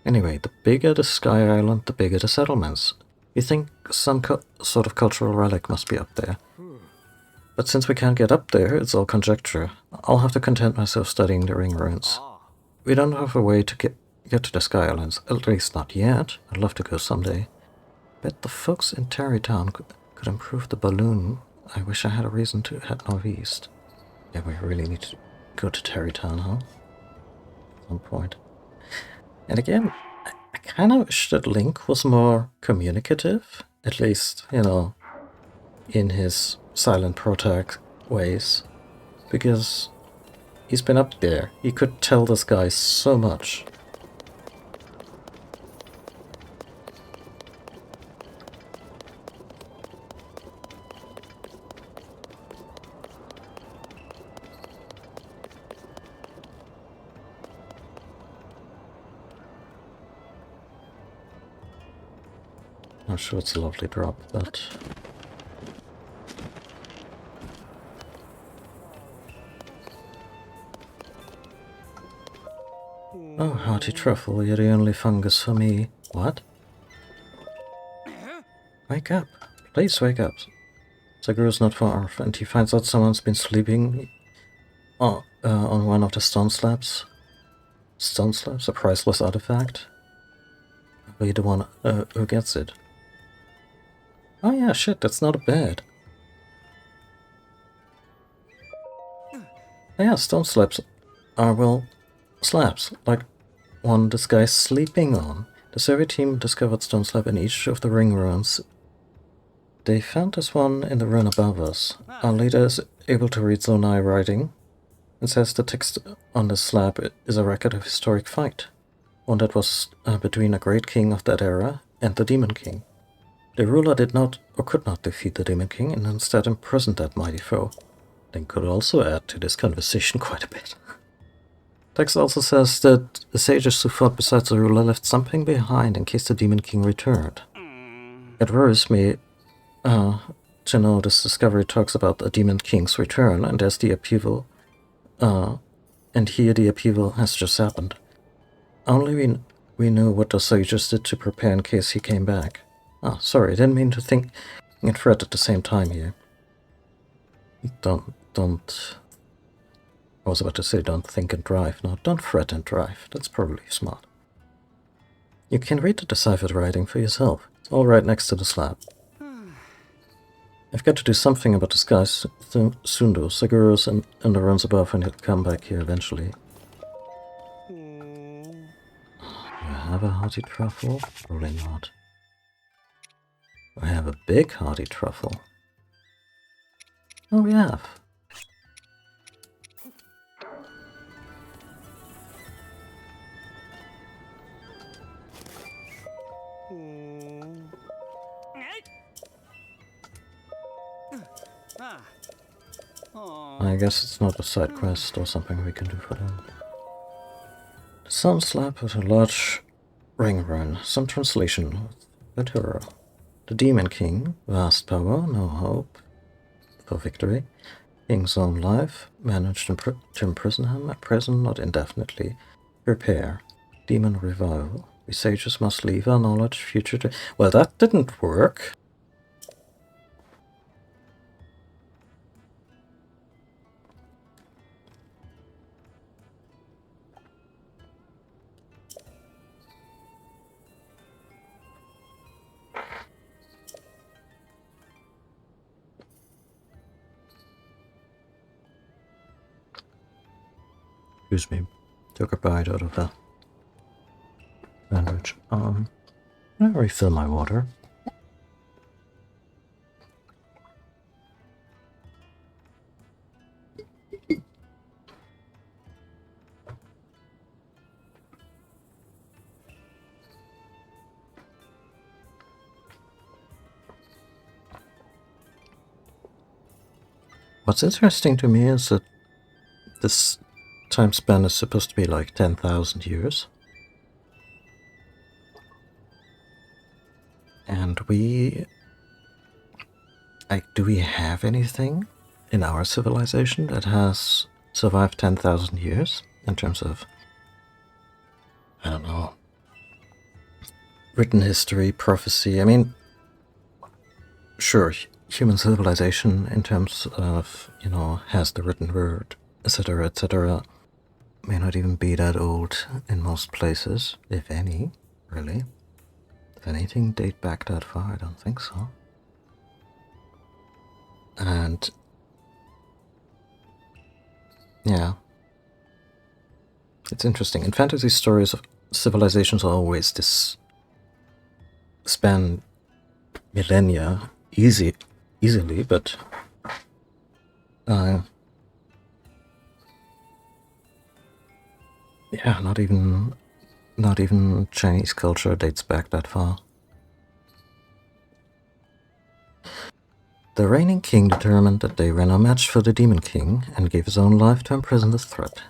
Anyway, the bigger the Sky Island, the bigger the settlements. You think some sort of cultural relic must be up there. But since we can't get up there, it's all conjecture. I'll have to content myself studying the ring ruins. We don't have a way to get to the Sky Islands, at least not yet. I'd love to go someday. Bet the folks in Tarrytown could improve the balloon. I wish I had a reason to head northeast. Yeah, we really need to go to Tarrytown, huh? At some point. And again, I kind of wish that Link was more communicative. At least, you know, in his silent protag ways, because he's been up there. He could tell this guy so much. I'm sure it's a lovely drop, but... Oh, hearty truffle, you're the only fungus for me. What? Wake up. Please wake up. Saguru's not far off, and he finds out someone's been sleeping on one of the stone slabs. Stone slabs? A priceless artifact? Are you the one who gets it? Oh yeah, shit, that's not bad. Yeah, stone slabs are, well, slabs, like one this guy's sleeping on. The survey team discovered stone slab in each of the ring ruins. They found this one in the ruin above us. Our leader is able to read Zonai writing, and says the text on the slab is a record of historic fight. One that was between a great king of that era and the Demon King. The ruler did not or could not defeat the Demon King and instead imprisoned that mighty foe. Then could also add to this conversation quite a bit. Text also says that the sages who fought beside the ruler left something behind in case the Demon King returned. It worries me to know this discovery talks about the Demon King's return, and there's the upheaval. And here the upheaval has just happened. Only we know what the sages did to prepare in case he came back. Ah, sorry, I didn't mean to think and fret at the same time here. Don't... I was about to say don't think and drive. No, don't fret and drive. That's probably smart. You can read the deciphered writing for yourself. It's all right next to the slab. I've got to do something about this guy soon though. Saguru's and the runs above and he'll come back here eventually. You have a hearty truffle? Probably not. I have a big hearty truffle. Oh, we have. I guess it's not a side quest or something we can do for them. The sun slab with a large ring run. Some translation with Ventura. The Demon King, vast power, no hope for victory. King's own life, managed to imprison him, at present not indefinitely. Repair. Demon revival. We sages must leave our knowledge, future to... Well, that didn't work. Excuse me. Took a bite out of that sandwich. Can I refill my water? What's interesting to me is that this time span is supposed to be like 10,000 years. And we... Like, do we have anything in our civilization that has survived 10,000 years? In terms of, I don't know, written history, prophecy. I mean, sure, human civilization in terms of, you know, has the written word, etc., may not even be that old in most places, if any, really. If anything date back that far, I don't think so. And yeah, it's interesting. In fantasy stories, civilizations are always this span millennia, easy easily, but yeah, not even Chinese culture dates back that far. The reigning king determined that they were no match for the demon king and gave his own life to imprison the threat.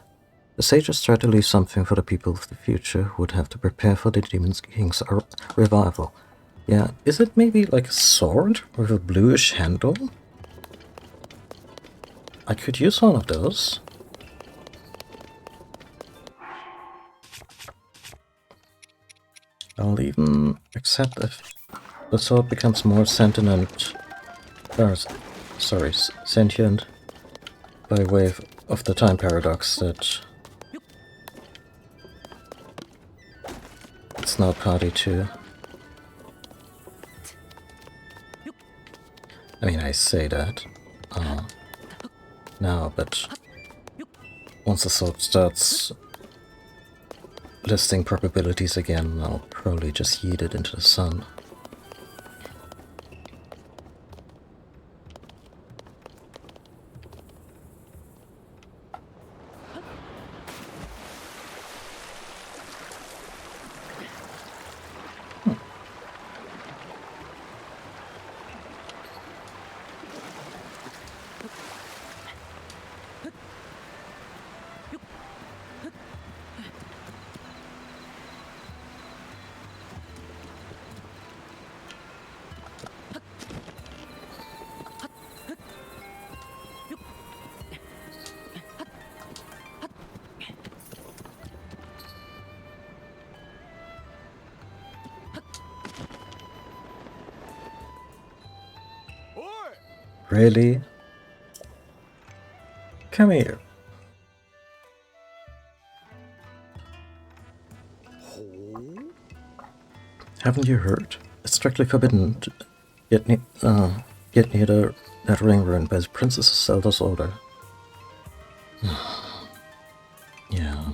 The sages tried to leave something for the people of the future who would have to prepare for the demon king's revival. Yeah, is it maybe like a sword with a bluish handle? I could use one of those. I'll even accept if the sword becomes more sentient, sentient by way of the time paradox that it's now party to. I mean, I say that now, but once the sword starts listing probabilities again, I'll probably just yeet it into the sun. Really? Come here. Haven't you heard? It's strictly forbidden to get near that ring ruined by Princess Zelda's order. Yeah.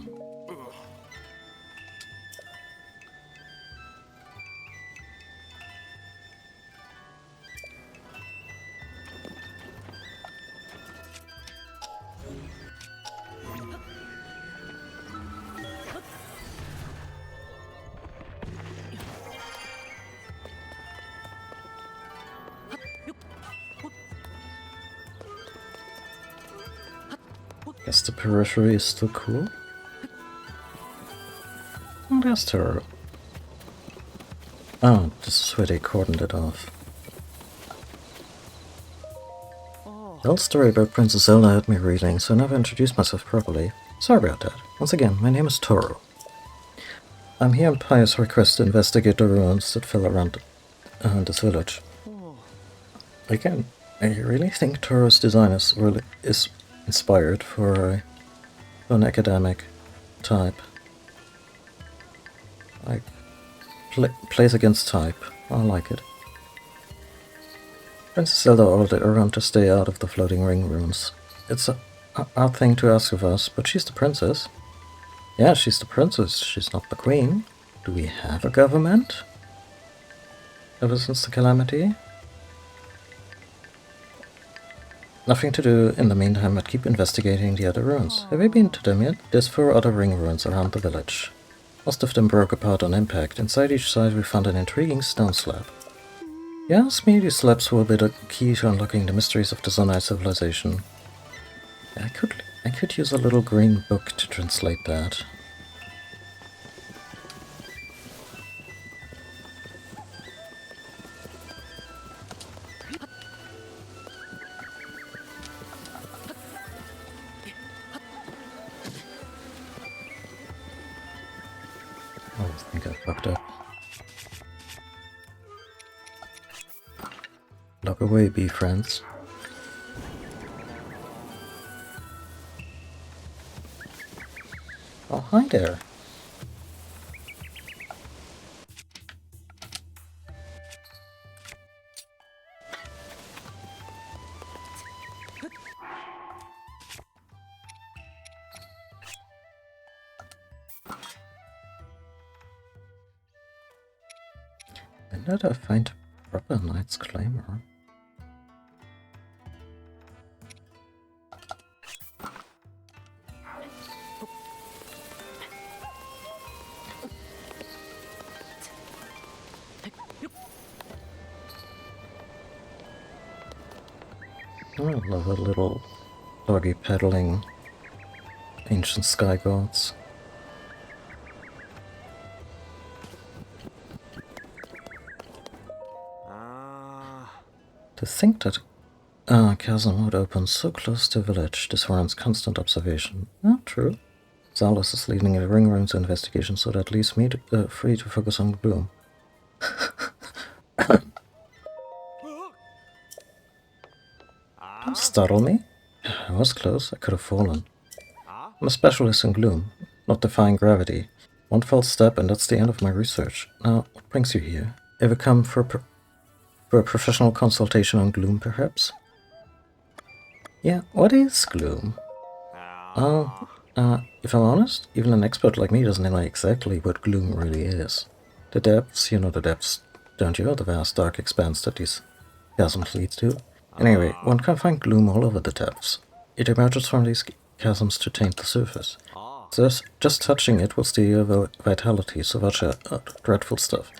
Guess the periphery is still cool. Oh, there's Taro. Oh, this is where they cordoned it off. The old story about Princess Zelda had me reeling, so I never introduced myself properly. Sorry about that. Once again, my name is Toro. I'm here on pious request to investigate the ruins that fell around this village. Again, I really think Toro's design is inspired for an academic type. Like, plays against type. I like it. Princess Zelda ordered everyone to stay out of the floating ring ruins. It's a odd thing to ask of us, but she's the princess. Yeah, she's the princess. She's not the queen. Do we have a government? Ever since the calamity? Nothing to do in the meantime but keep investigating the other ruins. Have you been to them yet? There's 4 other ring ruins around the village. Most of them broke apart on impact. Inside each side we found an intriguing stone slab. Yes, me, these slabs will be the key to unlocking the mysteries of the Zonai civilization. I could use a little green book to translate that. I think I fucked up. Lock away, be friends. Oh, hi there. When did I find a proper knight's claymore? I love a little doggy peddling ancient sky gods. To think that a chasm would open so close to the village, this warrants constant observation. Ah, true. Zalas is leading the ring room's investigation, so that leaves me free to focus on Gloom. Don't startle me. I was close, I could have fallen. I'm a specialist in Gloom, not defying gravity. One false step and that's the end of my research. Now, what brings you here? Ever come for a professional consultation on Gloom, perhaps? Yeah, what is Gloom? If I'm honest, even an expert like me doesn't know exactly what Gloom really is. The depths, you know the depths, don't you? The vast dark expanse that these chasms lead to. Anyway, one can find Gloom all over the depths. It emerges from these chasms to taint the surface. Just touching it will steal your vitality, so that's dreadful stuff.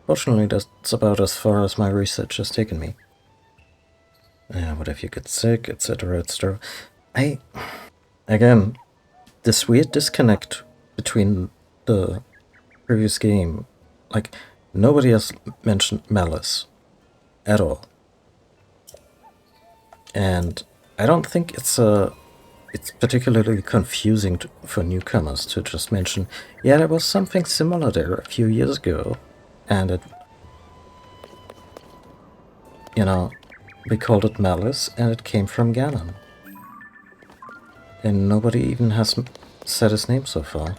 Fortunately, that's about as far as my research has taken me. What if you get sick, etc., etc. Again, this weird disconnect between the previous game, like, nobody has mentioned malice at all. And I don't think it's particularly confusing for newcomers to just mention, yeah, there was something similar there a few years ago, and it, you know, we called it malice, and it came from Ganon. And nobody even has said his name so far.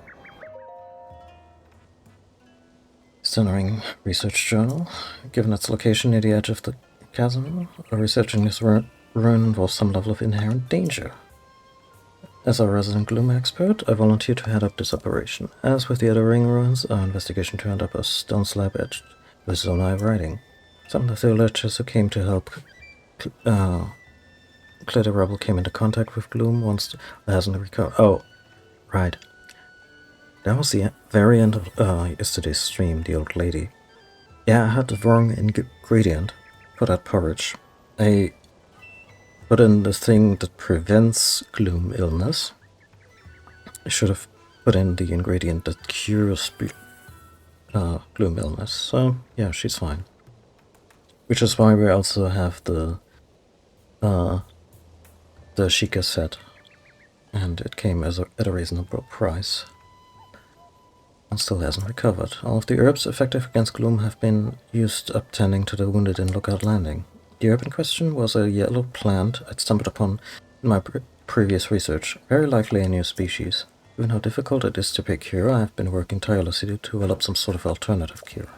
Stunning research journal. Given its location near the edge of the chasm, researching this ruin involves some level of inherent danger. As our resident Gloom expert, I volunteer to head up this operation. As with the other ring ruins, our investigation turned up a stone slab edged with Zonai writing. Some of the villagers who came to help clear the rubble came into contact with Gloom once it hasn't recovered. Oh, right. That was the very end of yesterday's stream, the old lady. Yeah, I had the wrong ingredient for that porridge. I put in the thing that prevents Gloom illness. I should have put in the ingredient that cures Gloom illness. So, yeah, she's fine. Which is why we also have the Sheikah set. And it came at a reasonable price. And still hasn't recovered. All of the herbs effective against Gloom have been used up tending to the wounded in Lookout Landing. The herb in question was a yellow plant I'd stumbled upon in my previous research, very likely a new species. Given how difficult it is to procure, I have been working tirelessly to develop some sort of alternative cure.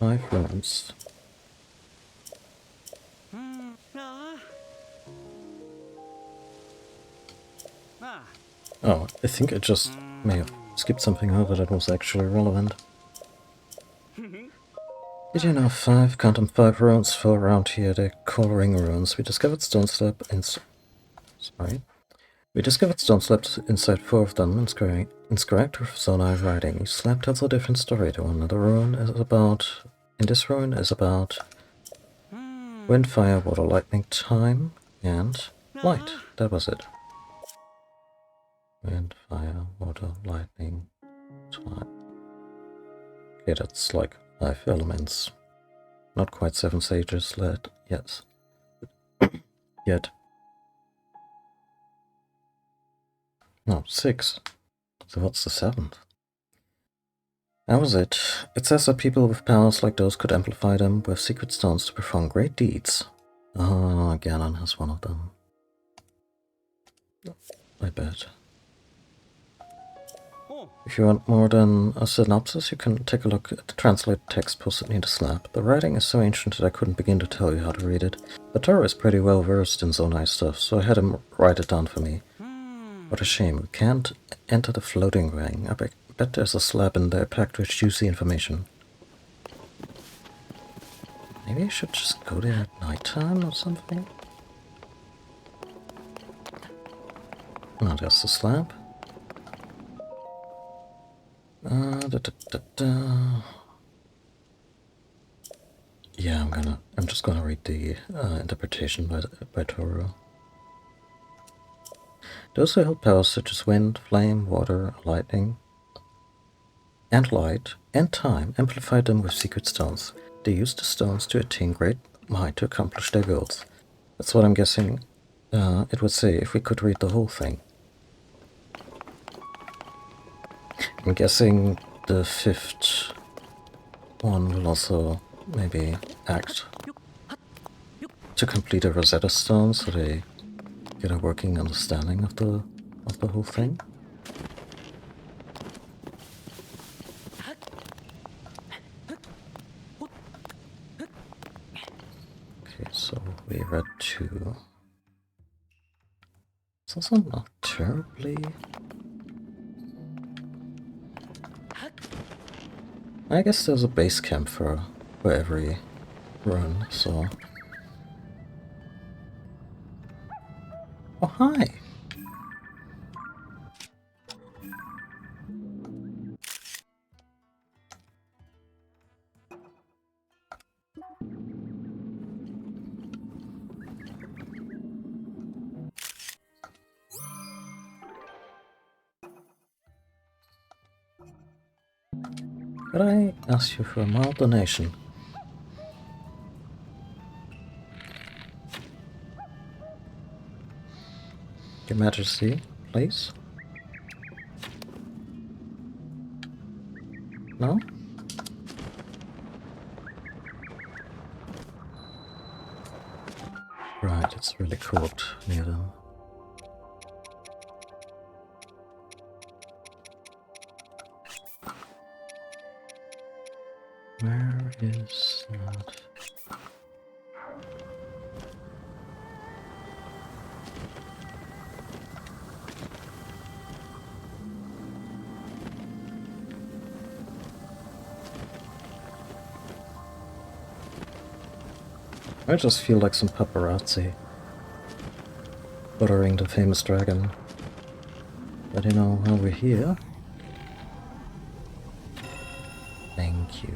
My friends. Oh, I think I just may have skipped something over that was actually relevant. Did you know 5, count them 5 ruins fell around here? They're called ring ruins. We discovered stone slabs inside 4 of them, inscribed with Zonai writing. Each slab tells a different story. The one in the ruin is about... In this ruin is about wind, fire, water, lightning, time, and light. That was it. Wind, fire, water, lightning, time. Okay, that's like 5 elements. Not quite 7 sages led, yes. Yet. No, 6. So what's the 7th? That was it. It says that people with powers like those could amplify them with secret stones to perform great deeds. Ah, Ganon has one of them. I bet. If you want more than a synopsis, you can take a look at the translated text posted near the slab. The writing is so ancient that I couldn't begin to tell you how to read it. But Taro is pretty well versed in Zonai stuff, so I had him write it down for me. What a shame. We can't enter the floating ring. I bet there's a slab in there packed with juicy information. Maybe I should just go there at nighttime or something? Oh, there's the slab. Yeah, I'm just gonna read the interpretation by Toro. Those who hold powers such as wind, flame, water, lightning, and light, and time amplified them with secret stones. They used the stones to attain great might to accomplish their goals. That's what I'm guessing it would say if we could read the whole thing. I'm guessing the fifth one will also maybe act to complete a Rosetta Stone so they get a working understanding of the whole thing. Okay, so we read 2. It's also not terribly... I guess there's a base camp for every run, so... Oh, hi! Could I ask you for a mild donation? Your Majesty, please? No? Right, it's really cold near them. Where is that? I just feel like some paparazzi buttering the famous dragon. But you know, while we're here... Thank you.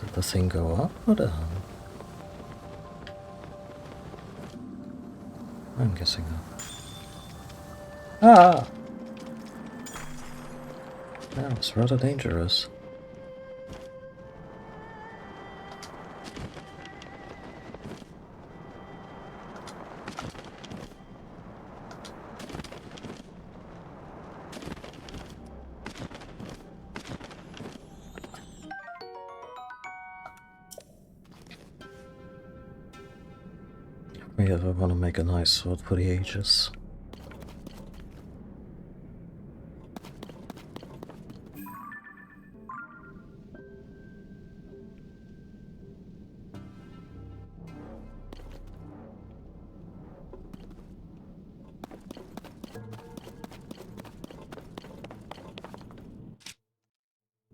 Did the thing go up or down? I'm guessing up. Ah! That was rather dangerous. We ever want to make a nice sword for the ages.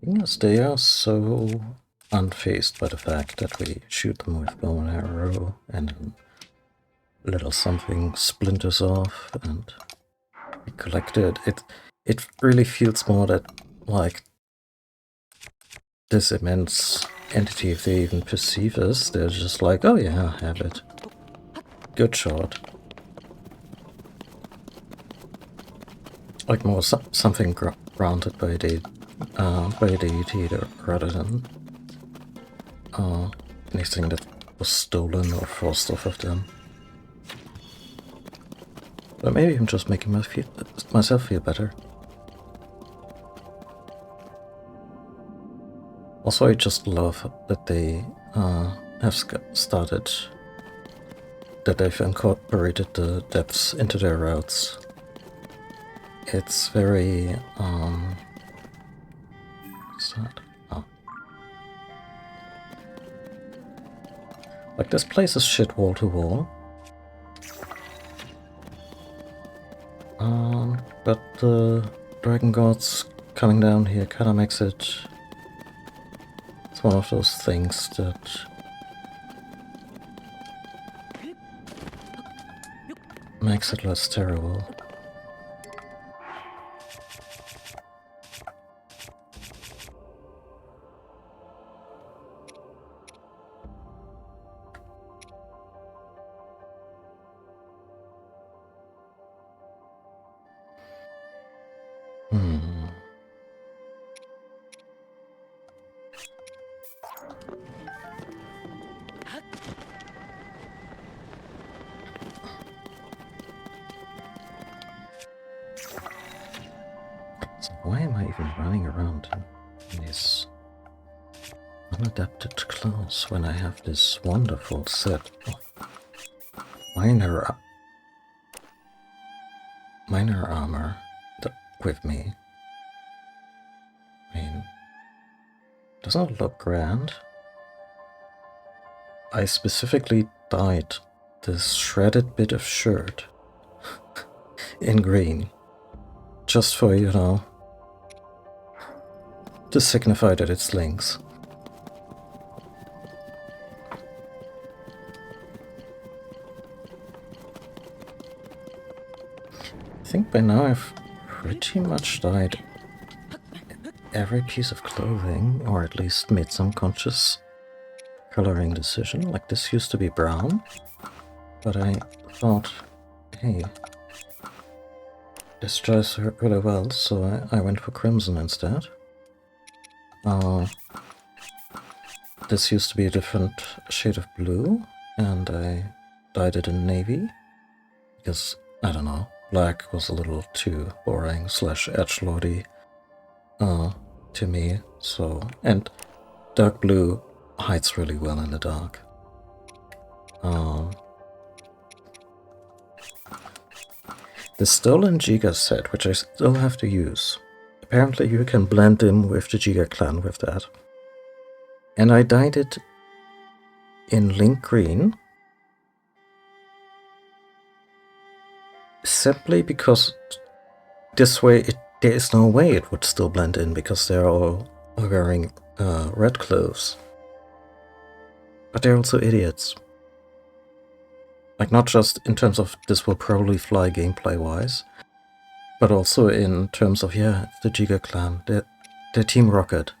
Yes, they are so unfazed by the fact that we shoot them with bow and arrow and little something splinters off and we collect it. It really feels more that like this immense entity, if they even perceive us, they're just like, oh yeah, have it. Good shot. Like more something granted by the deity rather than anything that was stolen or forced off of them. But maybe I'm just making myself feel better. Also, I just love that they have started, that they've incorporated the depths into their routes. It's very was that? Oh. Like, this place is shit wall to wall. But the dragon gods coming down here kind of makes it... It's one of those things that... makes it less terrible. So why am I even running around in these unadapted clothes when I have this wonderful set of minor armor with me? I mean, doesn't it look grand? I specifically dyed this shredded bit of shirt in green, just for, you know, to signify that it's Link's. I think by now I've pretty much dyed every piece of clothing, or at least made some conscious coloring decision. Like, this used to be brown, but I thought, hey, this dries really well, so I went for crimson instead. This used to be a different shade of blue, and I dyed it in navy, because, I don't know, black was a little too boring / edgelordy to me, so... And dark blue hides really well in the dark. The Stolen Giga set, which I still have to use. Apparently you can blend in with the Giga clan with that. And I dyed it in Link Green. Simply because this way there is no way it would still blend in, because they're all wearing red clothes. But they're also idiots. Like, not just in terms of this will probably fly gameplay-wise, but also in terms of, yeah, it's the Giga clan, they're Team Rocket.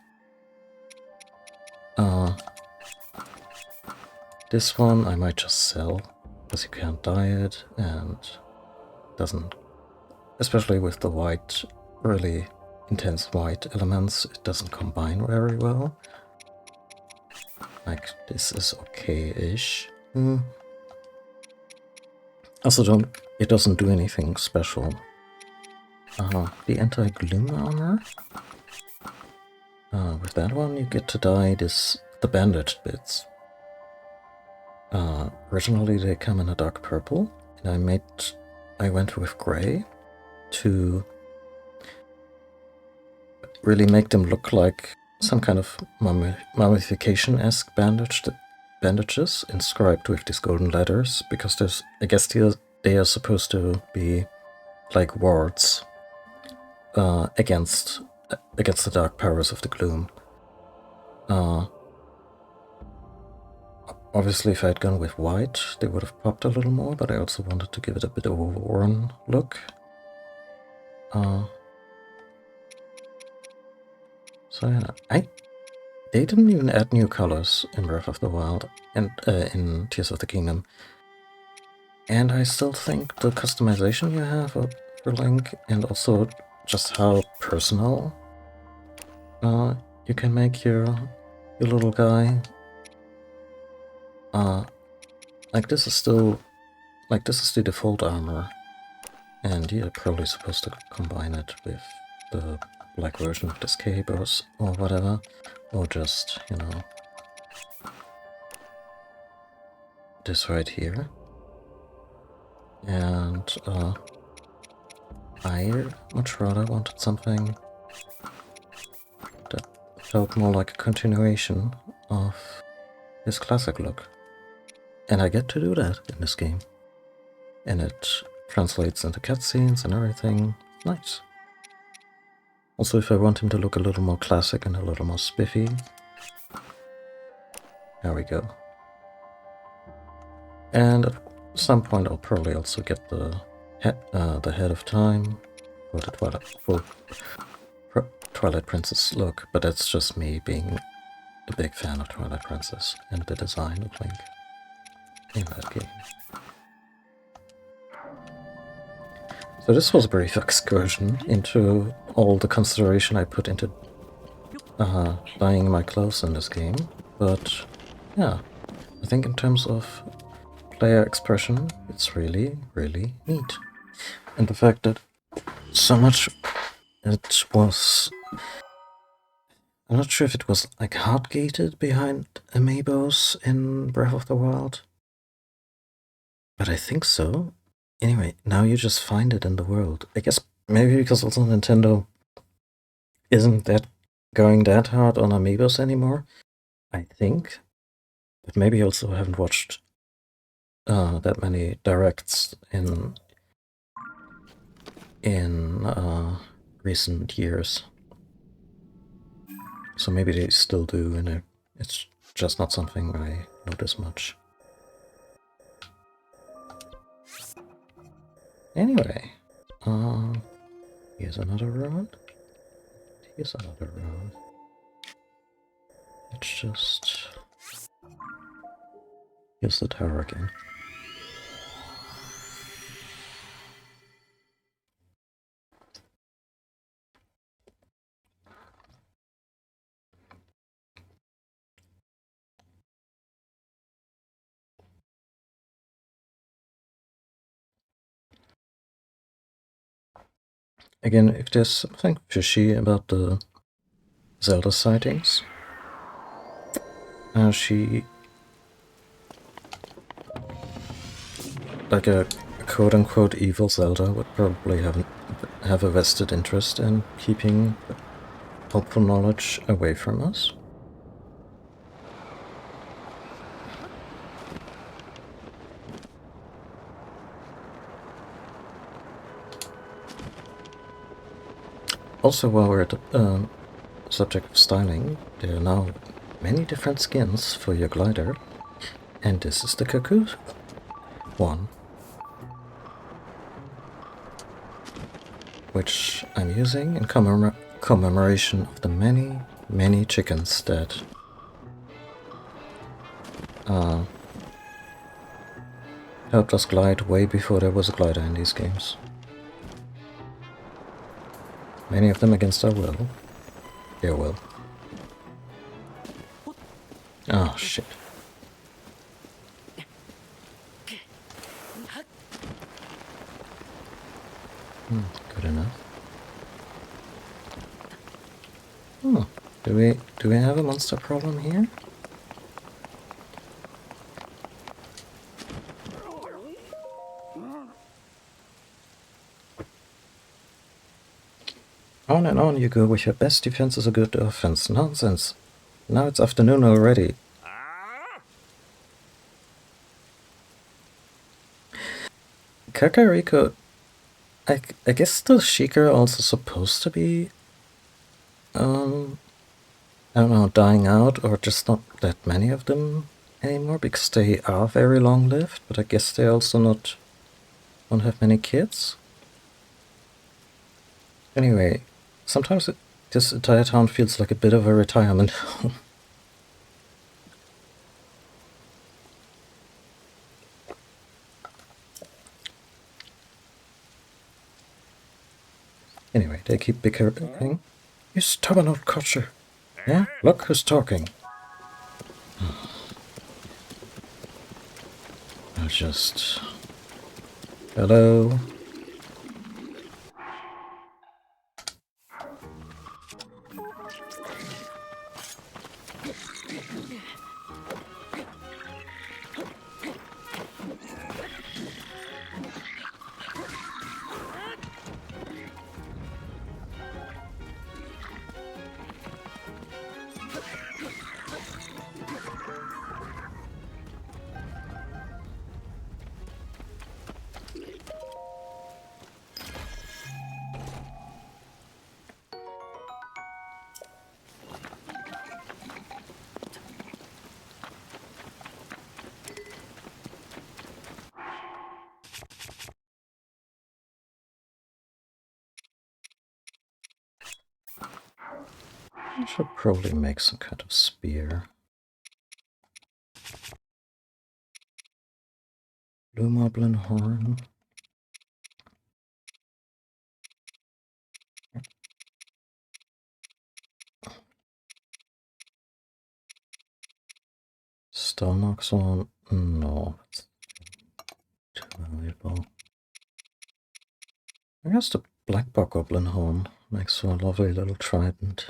This one I might just sell, because you can't dye it, and doesn't, especially with the white, really intense white elements, it doesn't combine very well. Like, this is okay-ish. Also, it doesn't do anything special. The anti-gloom armor. With that one, you get to dye the bandaged bits. Originally, they come in a dark purple, and I went with gray to really make them look like some kind of mummification-esque bandages inscribed with these golden letters, because I guess they are supposed to be like wards against the dark powers of the gloom. Obviously, if I had gone with white, they would have popped a little more, but I also wanted to give it a bit of a worn look. So yeah, they didn't even add new colors in Breath of the Wild and in Tears of the Kingdom. And I still think the customization you have for Link, and also just how personal you can make your little guy. Like, this is the default armor, and you're probably supposed to combine it with the black version of this cape or whatever, or just, you know, this right here. And I much rather wanted something that felt more like a continuation of his classic look. And I get to do that in this game. And it translates into cutscenes and everything. Nice. Also, if I want him to look a little more classic and a little more spiffy, there we go. And at some point I'll probably also get the Head of Time for the Twilight Princess look, but that's just me being a big fan of Twilight Princess and the design of Link in that game. So this was a brief excursion into all the consideration I put into dyeing my clothes in this game, but yeah, I think in terms of player expression, it's really, really neat. And the fact that so much it was... I'm not sure if it was like hard-gated behind amiibos in Breath of the Wild, but I think so. Anyway, now you just find it in the world. I guess maybe because also Nintendo isn't that going that hard on amiibos anymore, I think. But maybe you also haven't watched that many directs in recent years. So maybe they still do, and it's just not something I notice much. Anyway, here's another road. Here's another road. It's just... Here's the tower again. Again, if there's something fishy about the Zelda sightings, she... like a quote-unquote evil Zelda would probably have a vested interest in keeping helpful knowledge away from us. Also, while we're at the subject of styling, there are now many different skins for your glider, and this is the Cuckoo one, which I'm using in commemoration of the many, many chickens that helped us glide way before there was a glider in these games. Many of them against our will. Their will. Oh, shit. Good enough. Oh, do we have a monster problem here? On and on you go with your best defense is a good offense. Nonsense. Now it's afternoon already. Kakariko... I guess the Sheik are also supposed to be... I don't know, dying out, or just not that many of them anymore, because they are very long-lived, but I guess they also don't have many kids. Anyway, sometimes this entire town feels like a bit of a retirement home. Anyway, they keep bickering. You stubborn old cocher. Yeah? Look who's talking. I'll just... Hello? I should probably make some kind of spear. Blue Moblin Horn. Stone Oxon? No, that's too valuable. I guess the Black Buck Goblin Horn makes for a lovely little trident.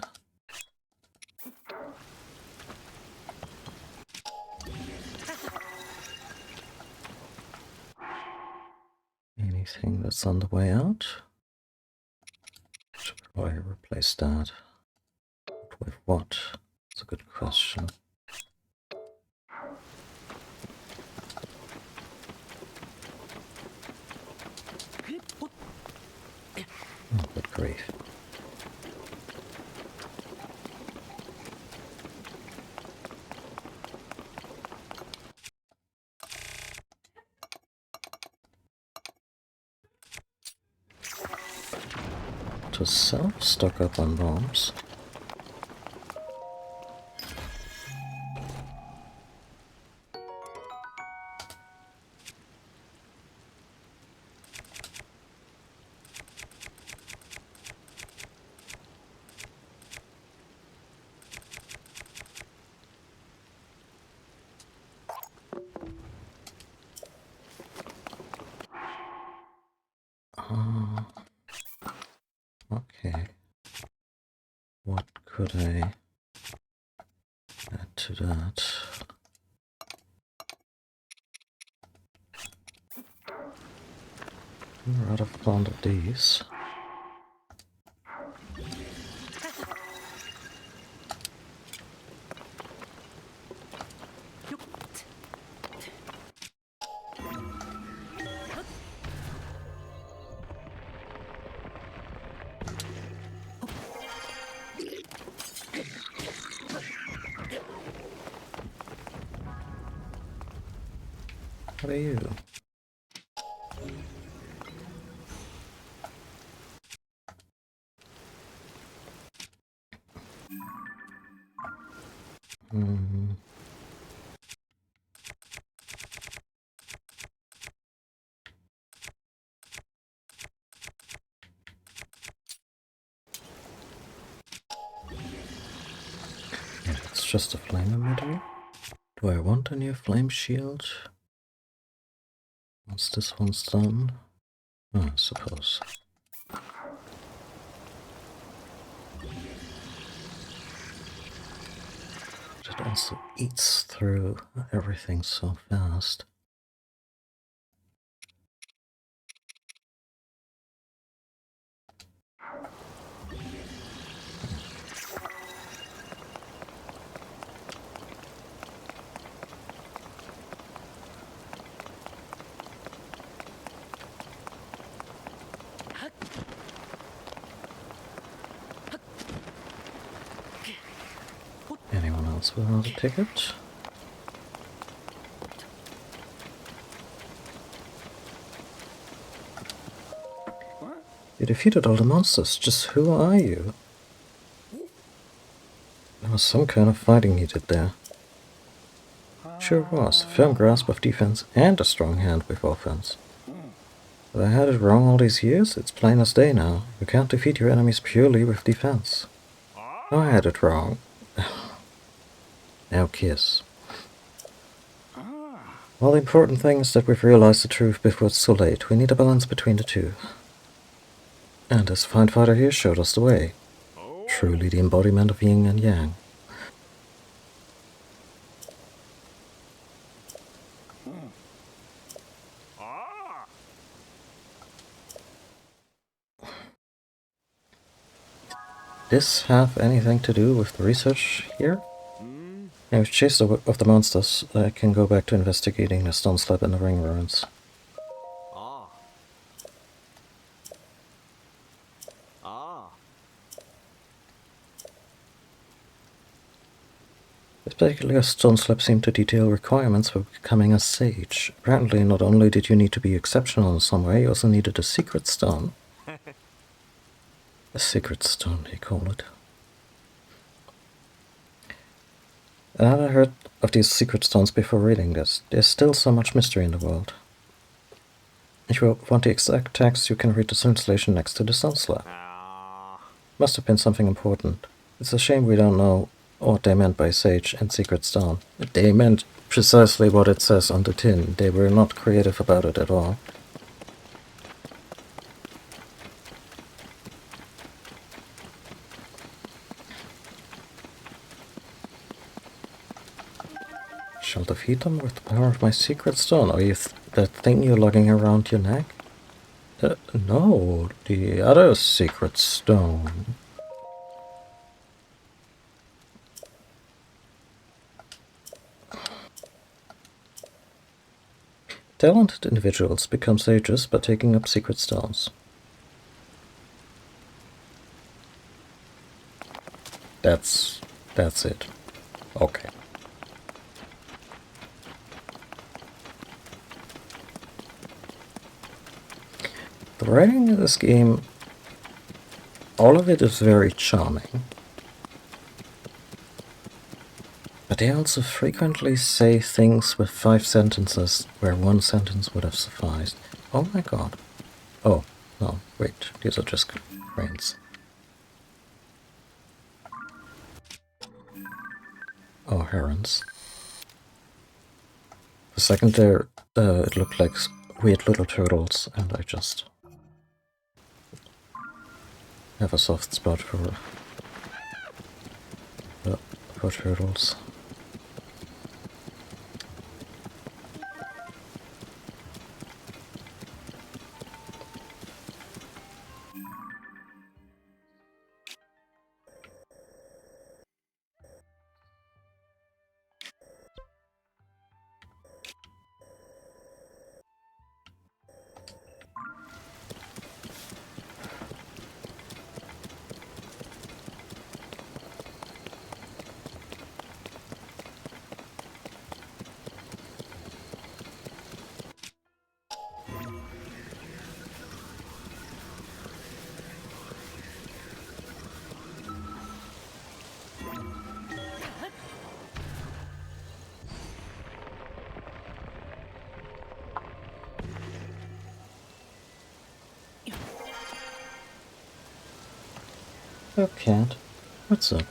Anything that's on the way out? Should probably replace that. With what? That's a good question. Oh, good grief. To sell, stock up on bombs. Okay. What could I add to that? I'd rather planted these. What are you? Yeah, it's just a flame emitter. Do I want a new flame shield? Once this one's done? Oh, I suppose. It also eats through everything so fast. Anyone else without a ticket? You defeated all the monsters. Just who are you? There was some kind of fighting you did there. Sure was. A firm grasp of defense and a strong hand with offense. But I had it wrong all these years? It's plain as day now. You can't defeat your enemies purely with defense. I had it wrong. Now kiss. Well, the important thing is that we've realized the truth before it's too late. We need a balance between the two. And this fine fighter here showed us the way. Truly the embodiment of yin and yang. This have anything to do with the research here? Now we've chased of the monsters. I can go back to investigating the stone slab and the ring ruins. This particular stone slab seemed to detail requirements for becoming a sage. Apparently, not only did you need to be exceptional in some way, you also needed a secret stone. A secret stone, they call it. I never heard of these secret stones before reading this. There's still so much mystery in the world. If you want the exact text, you can read the translation next to the stone slab. Must have been something important. It's a shame we don't know what they meant by sage and secret stone. They meant precisely what it says on the tin. They were not creative about it at all. Shall defeat them with the power of my secret stone. Are you that thing you're lugging around your neck? No, the other secret stone. Talented individuals become sages by taking up secret stones. That's it. Okay. The writing in this game, all of it is very charming. But they also frequently say things with 5 sentences where 1 sentence would have sufficed. Oh my god. Oh, no, wait, these are just cranes. Oh, herons. The second there, it looked like weird little turtles, and I just have a soft spot for turtles. Oh, cat. What's up?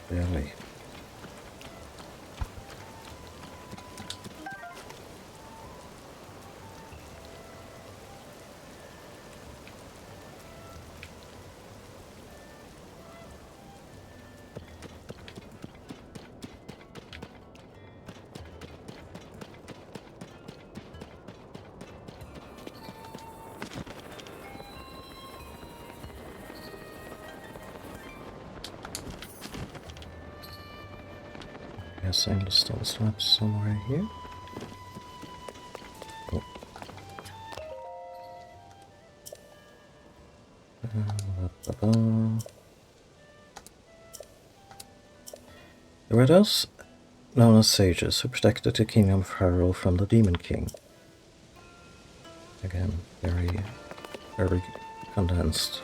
Really? Guessing the stone slab's somewhere here. Oh. There were those known as sages who protected the kingdom of Hyrule from the Demon King. Again, very, very condensed.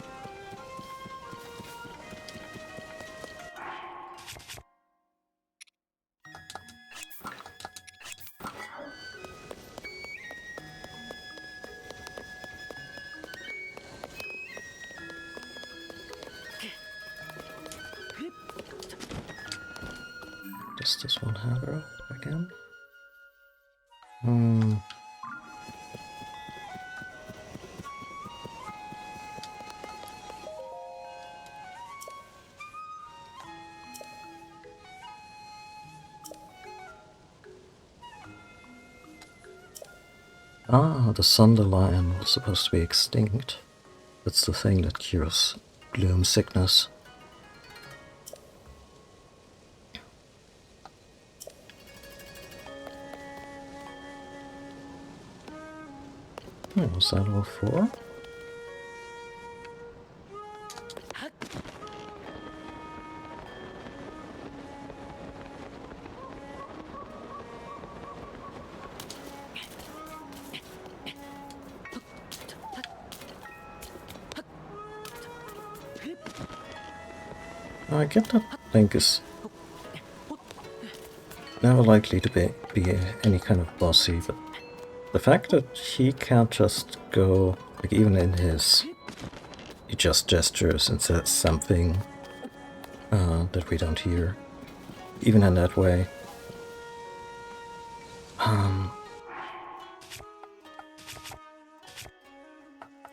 Does this one have her again? Ah, the Sunderlion was supposed to be extinct. That's the thing that cures gloom sickness. Oh, was that all 4? I get that Link is never likely to be any kind of bossy, but the fact that he can't just go, like even in his, he just gestures and says something that we don't hear, even in that way.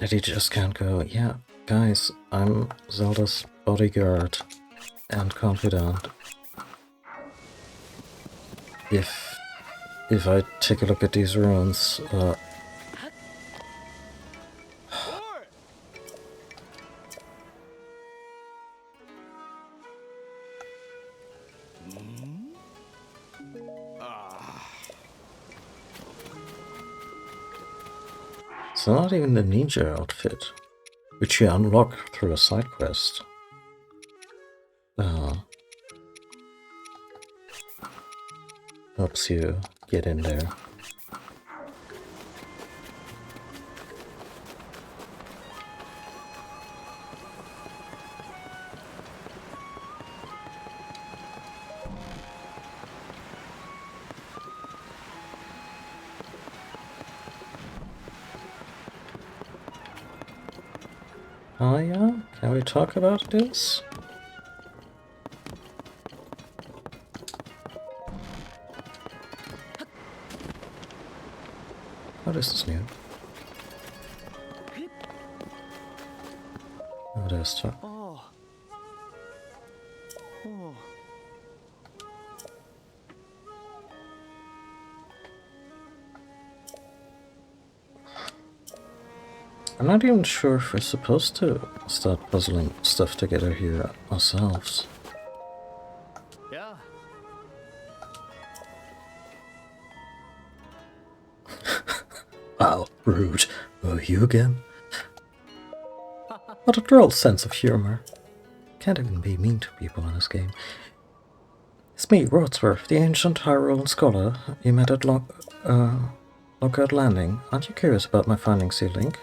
That he just can't go, yeah, guys, I'm Zelda's bodyguard and confidant. If I take a look at these ruins, it's not even the ninja outfit, which you unlock through a side quest. Helps you get in there. Oh yeah? Can we talk about this? What is this new? Oh, there's talk. Oh. Oh. I'm not even sure if we're supposed to start puzzling stuff together here ourselves. Yeah. Wow, rude. Oh, you again? What a droll sense of humor. Can't even be mean to people in this game. It's me, Wordsworth, the ancient Hyrulean scholar you met at Lockhart Landing. Aren't you curious about my findings here, Link?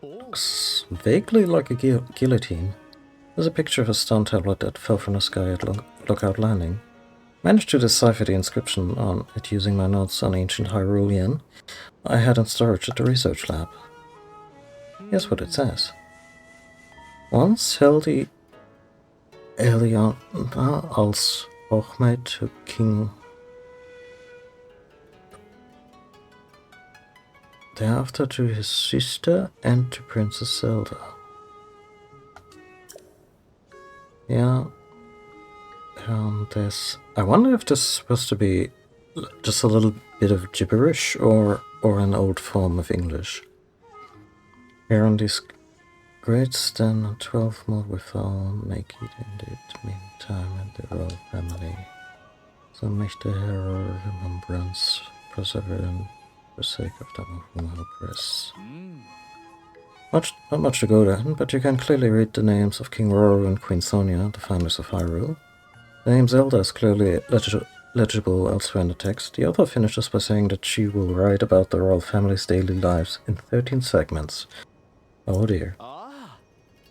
Looks vaguely like a guillotine. There's a picture of a stone tablet that fell from the sky at Lookout Landing. Managed to decipher the inscription on it using my notes on ancient Hyrulean I had in storage at the research lab. Here's what it says. Once held the Eliana als hoogmeid to King. Thereafter to his sister and to Princess Zelda. Yeah. I wonder if this is supposed to be just a little bit of gibberish or an old form of English. Here on this great stand 12 more withal make it indeed meantime and the royal family. So make the hero remembrance perseverant for sake of them whom I oppress. Not much to go then, but you can clearly read the names of King Rhoam and Queen Sonia, the founders of Hyrule. The name Zelda is clearly legible elsewhere in the text. The author finishes by saying that she will write about the royal family's daily lives in 13 segments. Oh dear.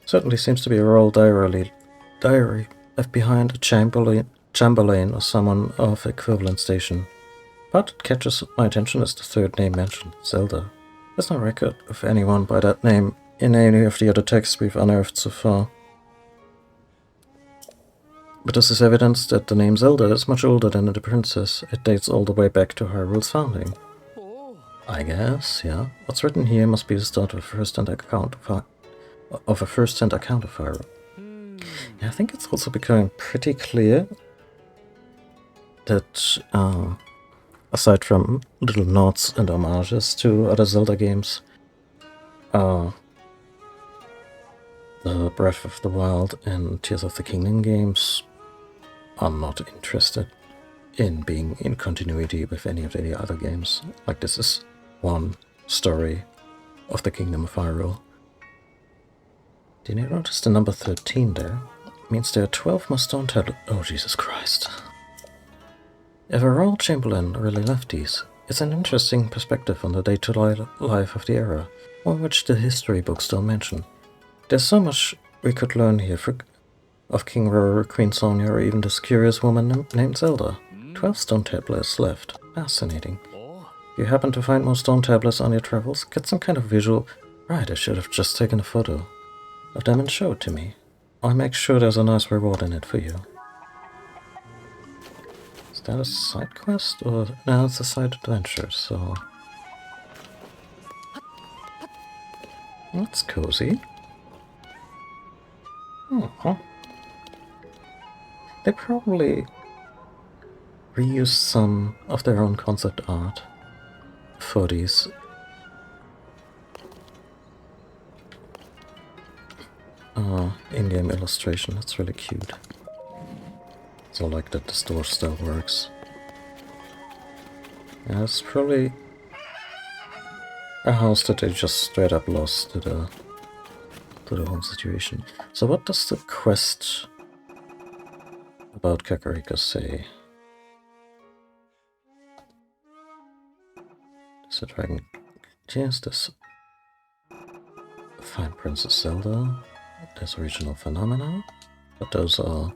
Certainly seems to be a royal diary left behind a chamberlain or someone of equivalent station. But what catches my attention is the third name mentioned, Zelda. There's no record of anyone by that name in any of the other texts we've unearthed so far. But this is evidence that the name Zelda is much older than the princess. It dates all the way back to Hyrule's founding. I guess, yeah. What's written here must be the start of a first-hand account of Hyrule. Yeah, I think it's also becoming pretty clear that, aside from little nods and homages to other Zelda games, the Breath of the Wild and Tears of the Kingdom games are not interested in being in continuity with any of the other games. Like, this is one story of the Kingdom of Hyrule. Did you notice the number 13 there? It means there are 12 more stone tablets. Oh, Jesus Christ. If a royal chamberlain really left these, it's an interesting perspective on the day-to-day life of the era, one which the history books don't mention. There's so much we could learn here of King Rhoam, Queen Sonia, or even this curious woman named Zelda. 12 stone tablets left. Fascinating. If you happen to find more stone tablets on your travels, get some kind of visual. Right, I should have just taken a photo of them and show it to me. I'll make sure there's a nice reward in it for you. Is that a side quest? Or no, it's a side adventure, so... That's cozy. Oh. They probably reused some of their own concept art for these in-game illustration. That's really cute. So I like that the store still works. Yeah, it's probably a house that they just straight up lost to the whole situation. So what does the quest about Kakariko say? Does it dragon? Yes, this find Princess Zelda. There's regional phenomena, but those are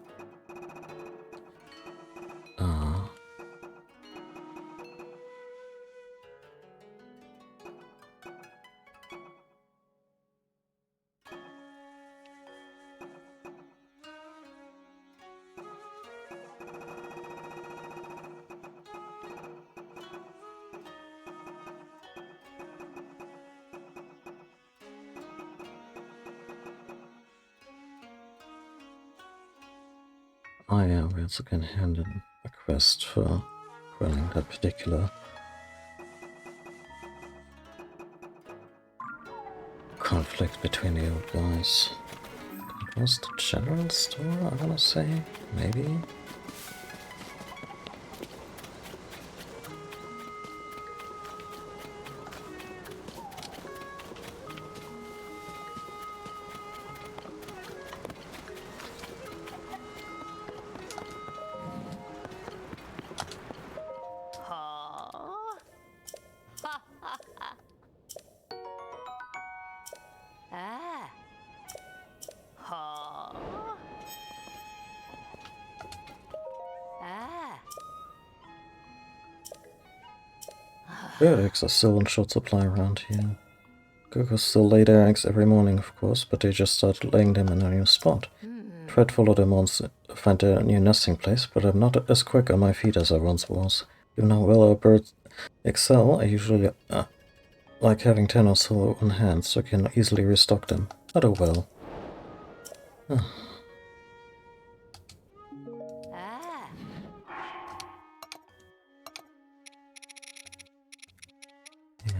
yeah, we also can hand in a quest for quelling that particular conflict between the old guys. That was the general store, I wanna say? Maybe? Bird eggs are still in short supply around here. Cuckoos still lay their eggs every morning, of course, but they just started laying them in a new spot. Try to follow them once to find their new nesting place, but I'm not as quick on my feet as I once was. Even though well our birds excel, I usually like having 10 or so on hand, so I can easily restock them. But oh well. Yeah,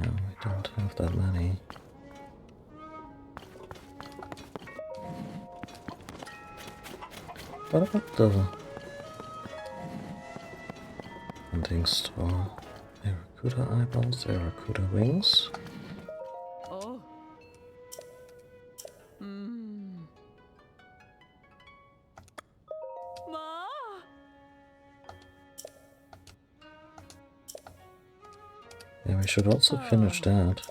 we don't have that many. What about the hunting store? Aracuda eyeballs, Aracuda wings. Oh. Ma. Yeah, we should also finish that.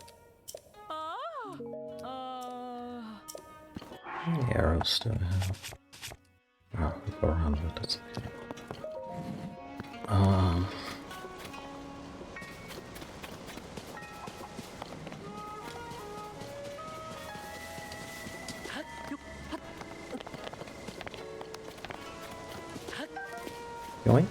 How many arrows do I have? Oh, 400, that's okay. Yoink.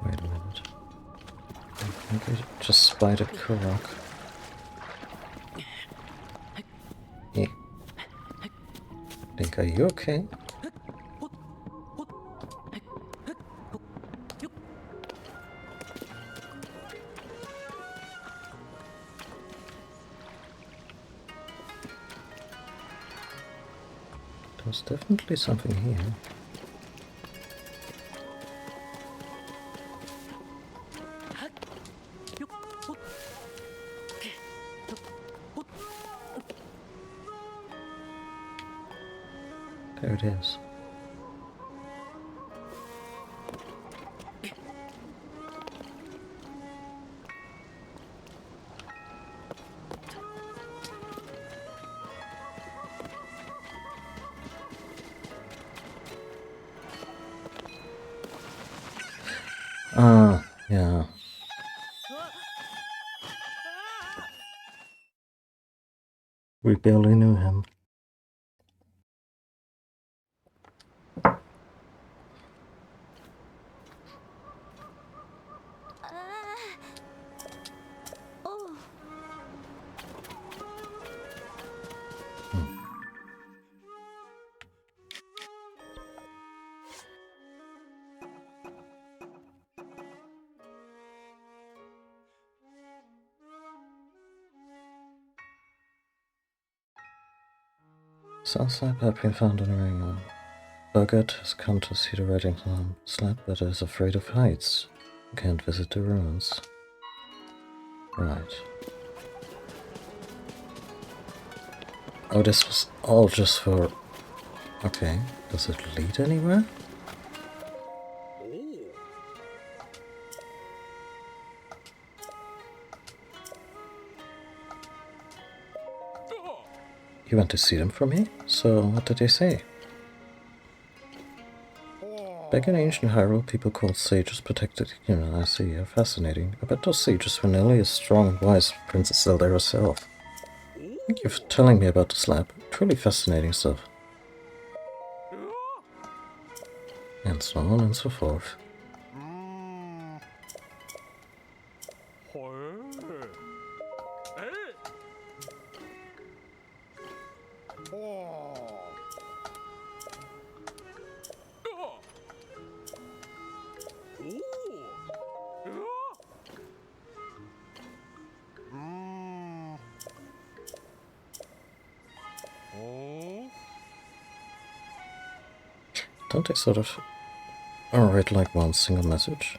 Wait a minute. I think I just spied a Korok. Yeah. Link, are you okay? There's definitely something here. There it is. Ah, yeah. We barely knew him. Sounds like I've been found in a ring. Bugget has come to see the writing on slab, but is afraid of heights. Can't visit the ruins. Right. Oh, this was all just for... Okay. Does it lead anywhere? You went to see them for me? So, what did they say? Back in ancient Hyrule, people called sages protected human. I see. Fascinating. I bet those sages were nearly as strong and wise as Princess Zelda herself. Thank you for telling me about the slab. Truly fascinating stuff. And so on and so forth. Don't they sort of write like one single message?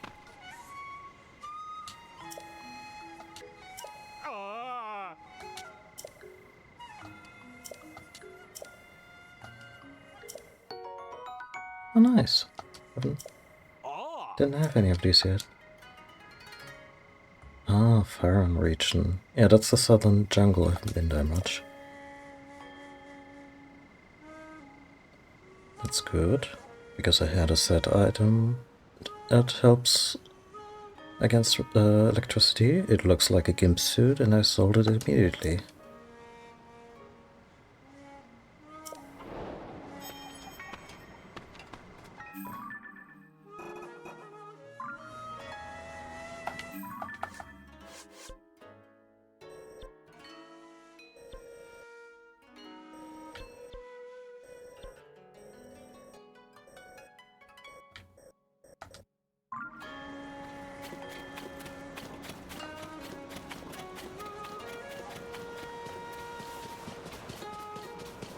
Oh, nice. Didn't have any of these yet. Ah, Faron region. Yeah, that's the southern jungle. I haven't been there much. That's good, because I had a set item that helps against electricity. It looks like a gimp suit, and I sold it immediately.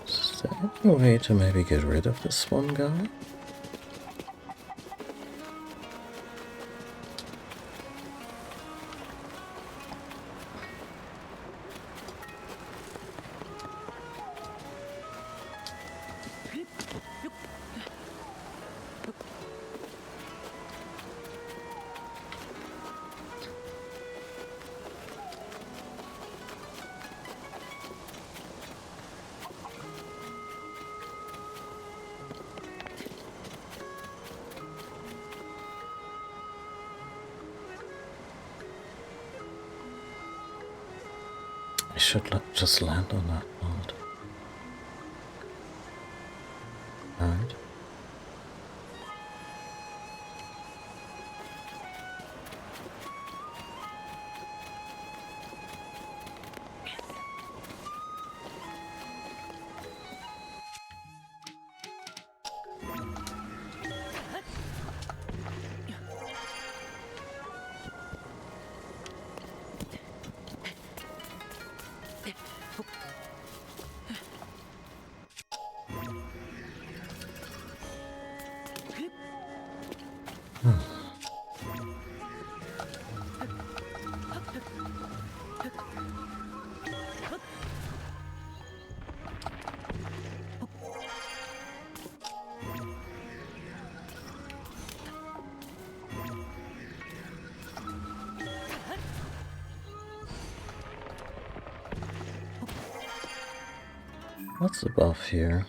Is there any way to maybe get rid of this one guy? I should just land on that part. Right. What's above here?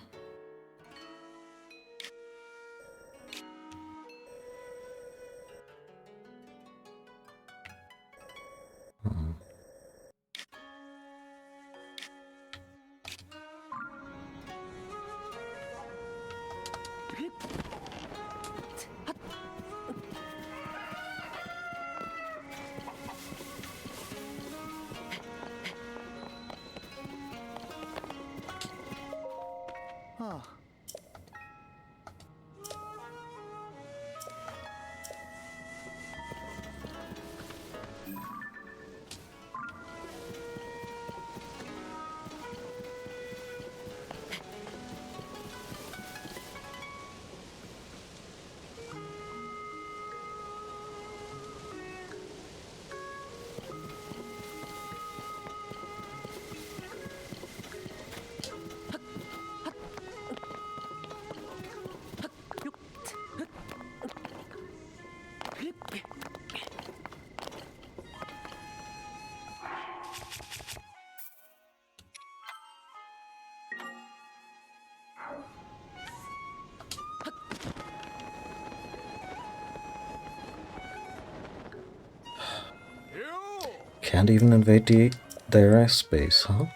Hmm. Can't even invade their airspace, huh?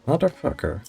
Motherfucker.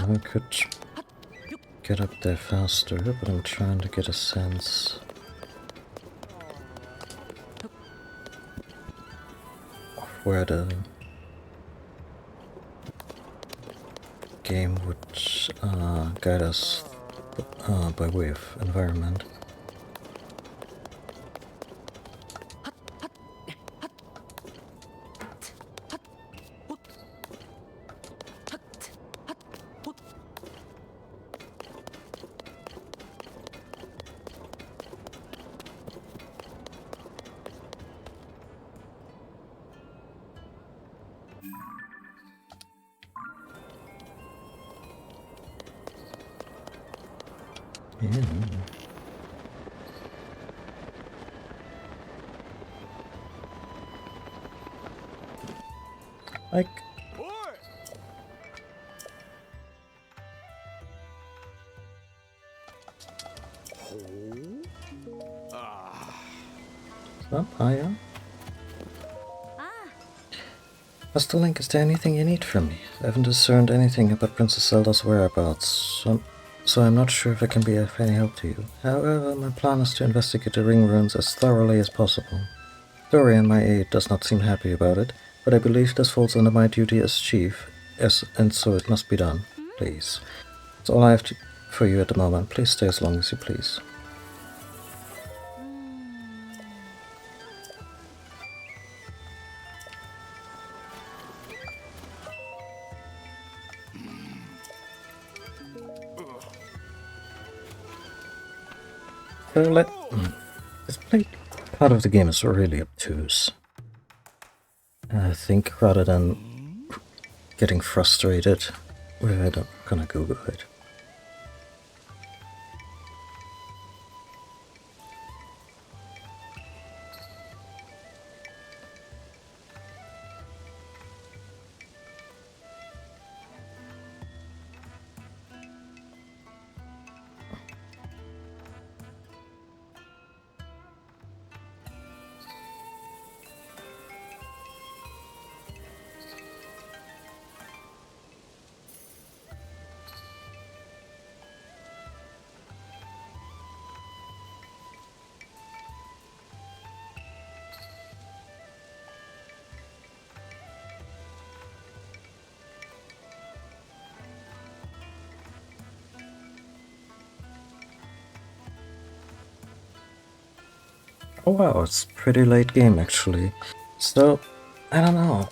I could get up there faster, but I'm trying to get a sense of where the game would guide us by way of environment. Yeah. Like, Vampire? Ah. Master Link, is there anything you need from me? I haven't discerned anything about Princess Zelda's whereabouts, so I'm not sure if I can be of any help to you. However, my plan is to investigate the ring ruins as thoroughly as possible. Dorian, my aide, does not seem happy about it, but I believe this falls under my duty as chief, and so it must be done. Please. That's all I have for you at the moment. Please stay as long as you please. So this part of the game is really obtuse. I think rather than getting frustrated, we're gonna Google it. Oh wow, it's a pretty late game actually. So, I don't know.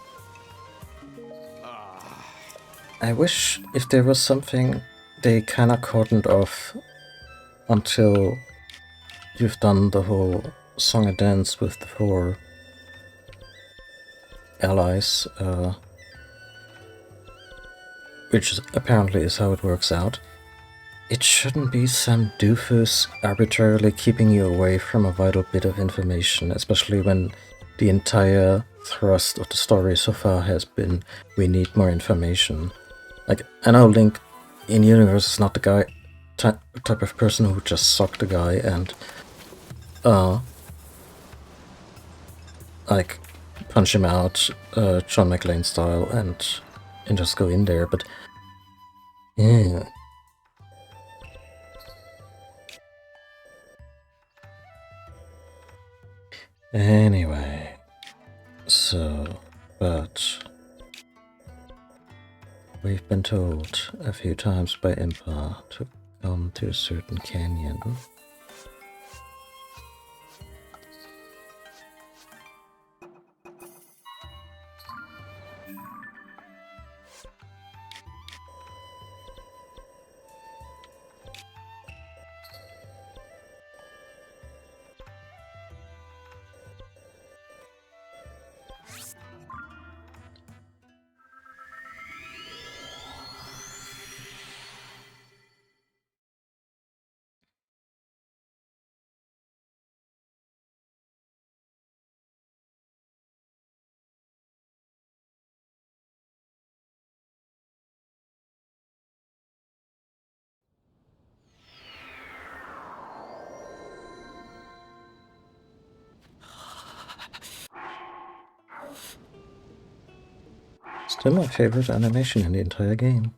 I wish if there was something they kinda cordoned off until you've done the whole song and dance with the 4 allies, which apparently is how it works out. It shouldn't be some doofus arbitrarily keeping you away from a vital bit of information, especially when the entire thrust of the story so far has been, we need more information. Like, I know Link in universe is not the guy type of person who just socked the guy and like punch him out, John McClane style, and just go in there, but yeah. Anyway, but we've been told a few times by Impa to come to a certain canyon. Still my favorite animation in the entire game.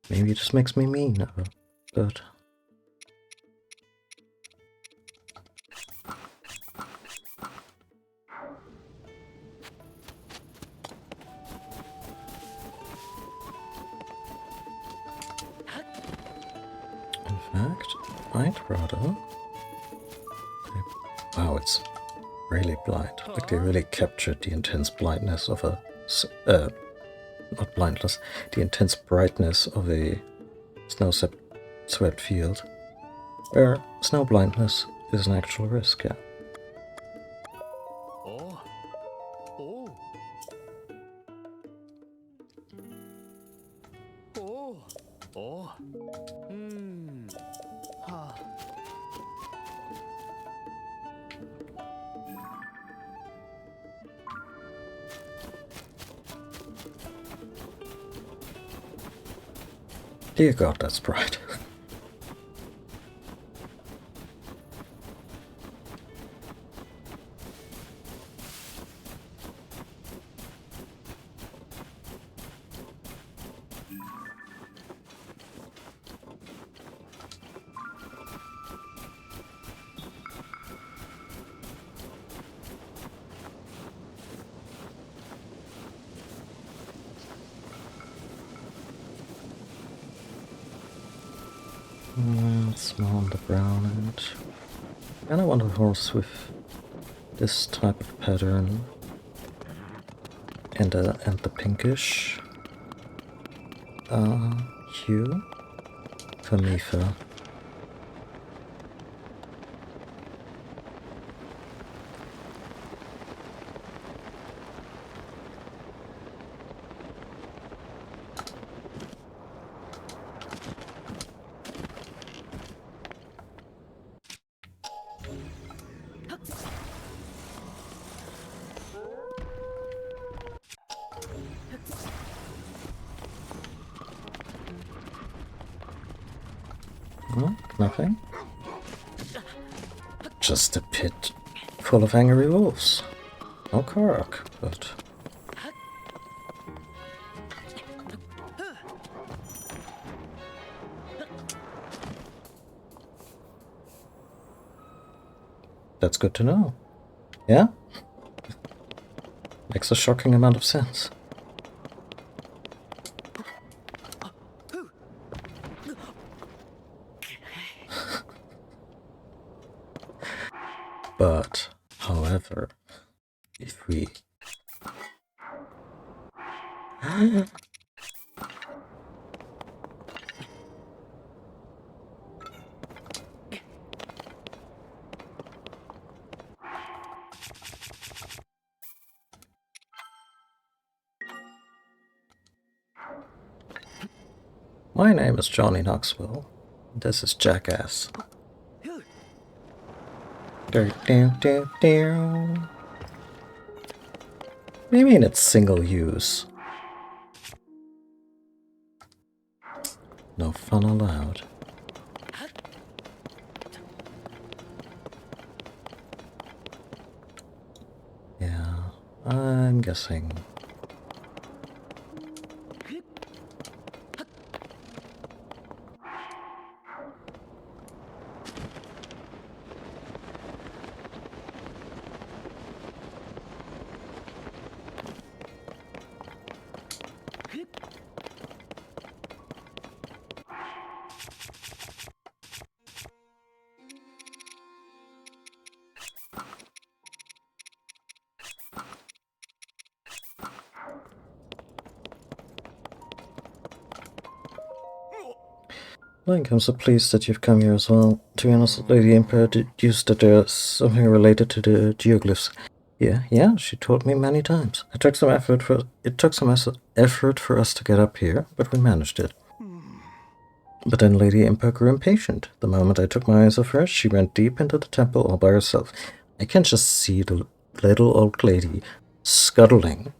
Maybe it just makes me mean, but... In fact, I'd rather... Wow, it's really blind. Like they really captured the intense blindness of a... not blindness, the intense brightness of a snow-swept field, where snow blindness is an actual risk, yeah. Oh. Oh. Dear God, that's bright. Small on the brown end. And I want a horse with this type of pattern and the pinkish hue for Mifa. Nothing. Just a pit full of angry wolves. No Korok, but... That's good to know. Yeah? Makes a shocking amount of sense. But, however, if we... My name is Johnny Knoxville. This is Jackass. What do you mean it's single use? No fun allowed. Yeah, I'm guessing. I'm so pleased that you've come here as well. To be honest, Lady Emperor deduced that there's something related to the geoglyphs. Yeah, she told me many times. It took some effort for us to get up here, but we managed it. But then Lady Emperor grew impatient. The moment I took my eyes off her, she went deep into the temple all by herself. I can just see the little old lady scuttling.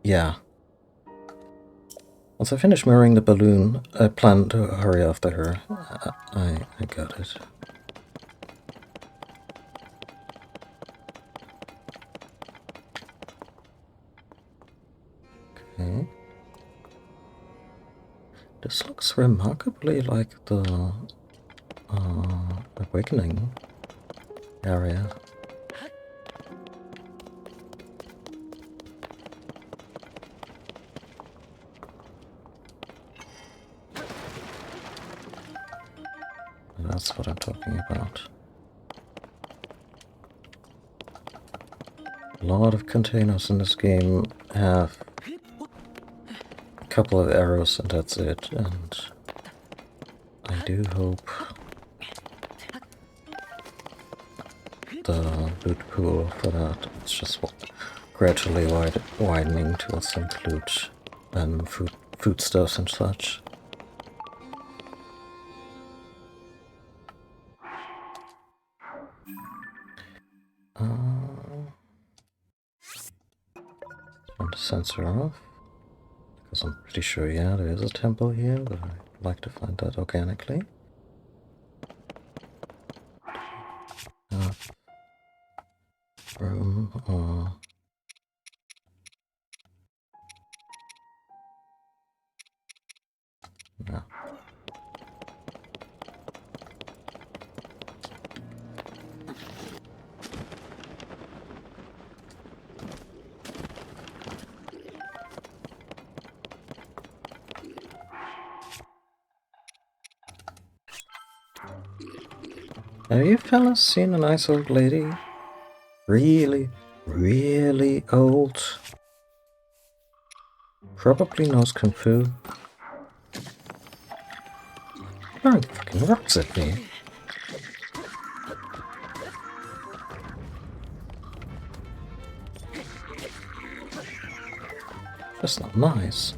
Yeah. Once I finish mirroring the balloon, I plan to hurry after her. I got it. Okay. This looks remarkably like the awakening area. That's what I'm talking about. A lot of containers in this game have a couple of arrows and that's it, and I do hope the loot pool for that. It's just gradually widening towards include foodstuffs and such. Turn the sensor off. Because I'm pretty sure, yeah, there is a temple here, but I'd like to find that organically. Room or... No. Have you fellas seen a nice old lady? Really, really old? Probably knows Kung Fu. Throwing fucking rocks at me. That's not nice.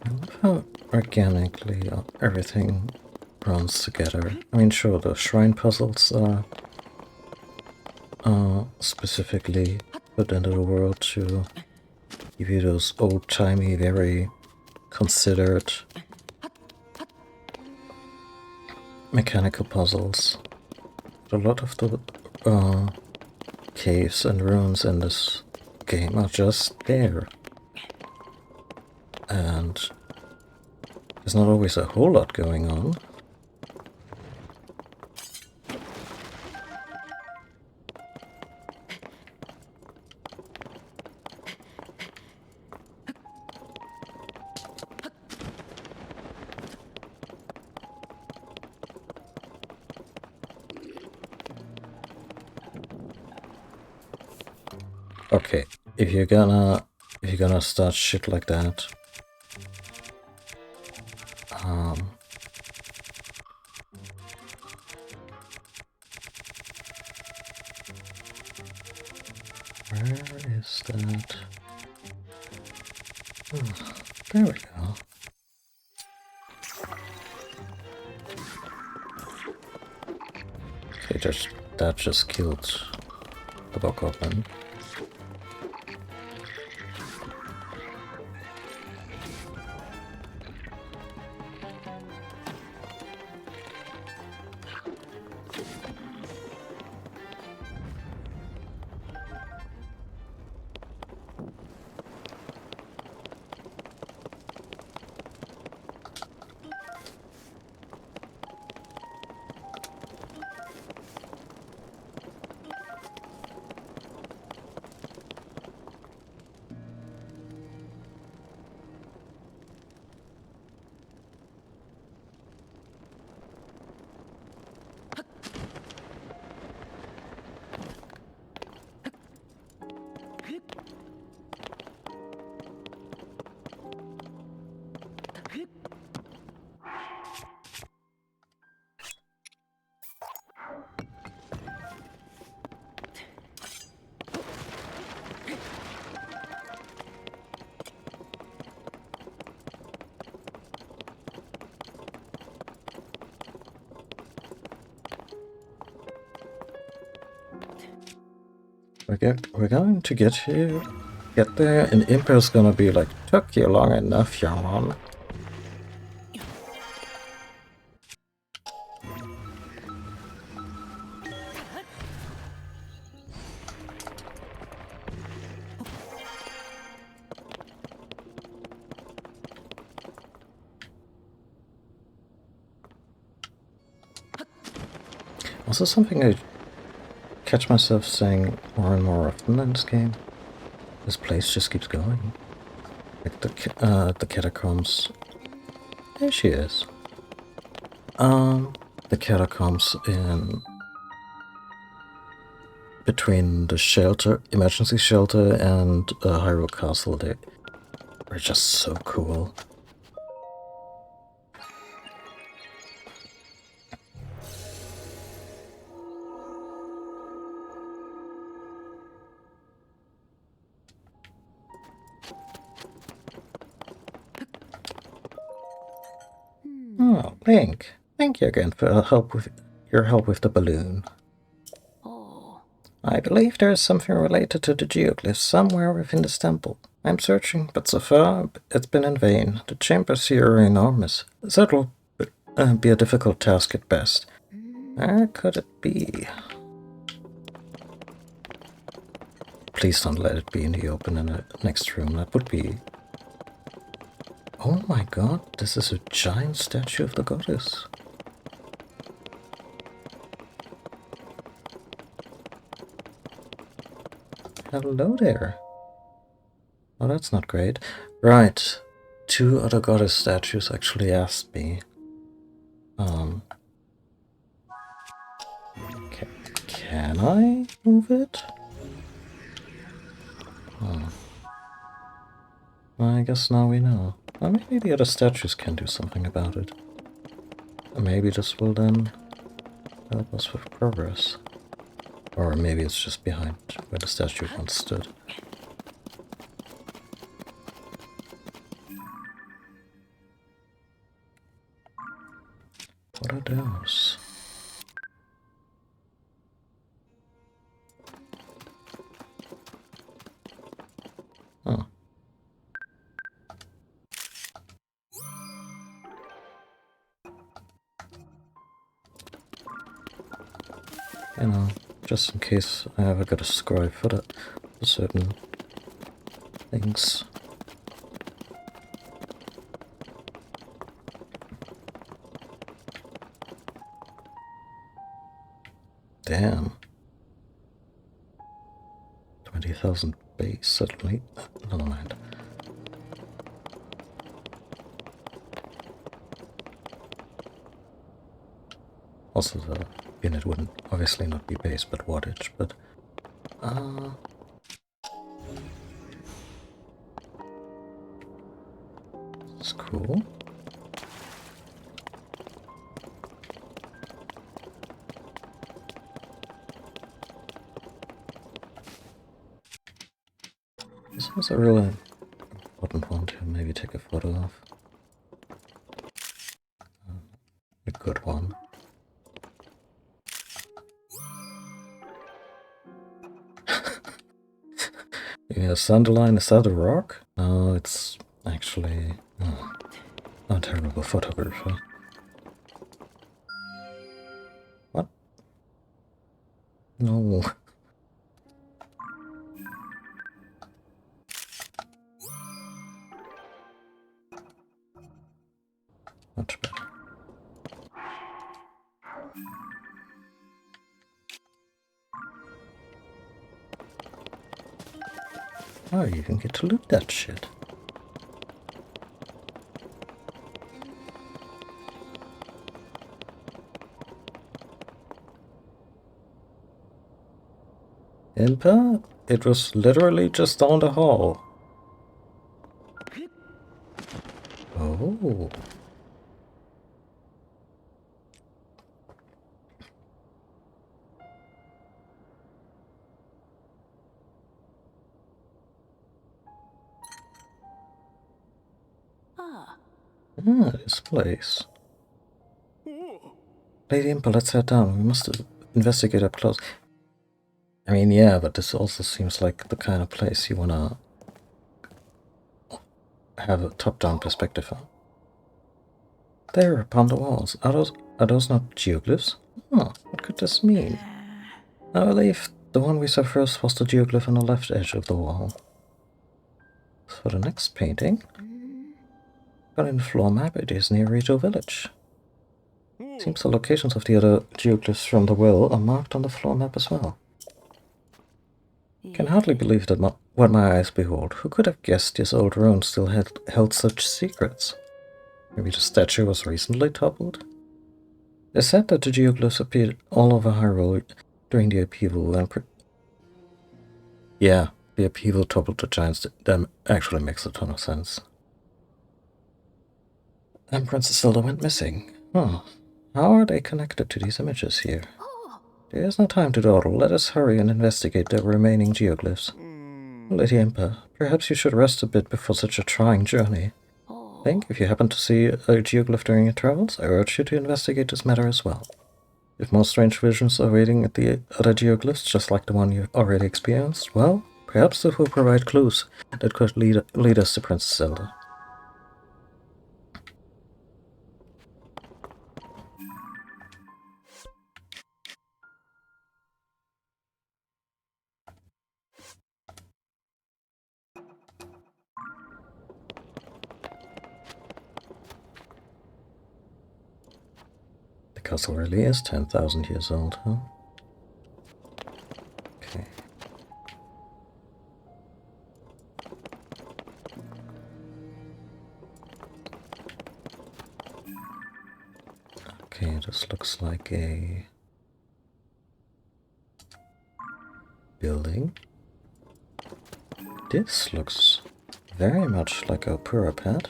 I love how organically everything runs together. I mean, sure, the shrine puzzles are specifically put into the world to give you those old-timey, very considered mechanical puzzles. But a lot of the caves and ruins in this game are just there. And there's not always a whole lot going on. Okay, if you're gonna start shit like that, where is that? Oh, there we go. Okay, that just killed the bokoblin. we're going to get there, and Imper's gonna be like, took you long enough, young one. Also, something I catch myself saying more and more often in this game. This place just keeps going. Like the catacombs. There she is. The catacombs in between the shelter, emergency shelter, and Hyrule Castle. They are just so cool. Oh, Link, thank you again for your help with the balloon. Oh. I believe there is something related to the geoglyphs somewhere within this temple. I'm searching, but so far it's been in vain. The chambers here are enormous, so it'll be a difficult task at best. Where could it be? Please don't let it be in the open in the next room. That would be... Oh my god, this is a giant statue of the goddess. Hello there. Oh, that's not great. Right. 2 other goddess statues actually asked me. Can I move it? Oh. Well, I guess now we know. Well, maybe the other statues can do something about it. Maybe this will then help us with progress. Or maybe it's just behind where the statue once stood. What are those? Oh. You know, just in case I ever got a scribe for that, for certain things. Damn. 20,000 base suddenly. Never mind. Also, the unit wouldn't obviously not be base, but wattage, but... It's cool. This was a really important one to maybe take a photo of. A good one. Yeah, Sunderline, is that a rock? No, it's actually... Oh, a terrible photographer. What? No. Much better. Oh, you can get to loot that shit. Impa? It was literally just down the hall. Oh. Ah. Ah, this place. Lady Impa, let's head down. We must investigate up close. I mean, yeah, but this also seems like the kind of place you wanna have a top-down perspective on. There, upon the walls. Are those not geoglyphs? Huh, what could this mean? I believe the one we saw first was the geoglyph on the left edge of the wall. For the next painting, but in the floor map it is near Rito village. Seems the locations of the other geoglyphs from the well are marked on the floor map as well. Can hardly believe that what my eyes behold. Who could have guessed this old ruin still held such secrets? Maybe the statue was recently toppled? They said that the geoglyphs appeared all over Hyrule during the upheaval and yeah, the upheaval toppled the giants. That actually makes a ton of sense. And Princess Zelda went missing. Huh. How are they connected to these images here? There is no time to dawdle. Let us hurry and investigate the remaining geoglyphs. Lady Impa, perhaps you should rest a bit before such a trying journey. Think, if you happen to see a geoglyph during your travels, I urge you to investigate this matter as well. If more strange visions are waiting at the other geoglyphs, just like the one you already experienced, well, perhaps this will provide clues that could lead us to Princess Zelda. The castle really is 10,000 years old, huh? Okay. Okay, this looks like a building. This looks very much like a parapet.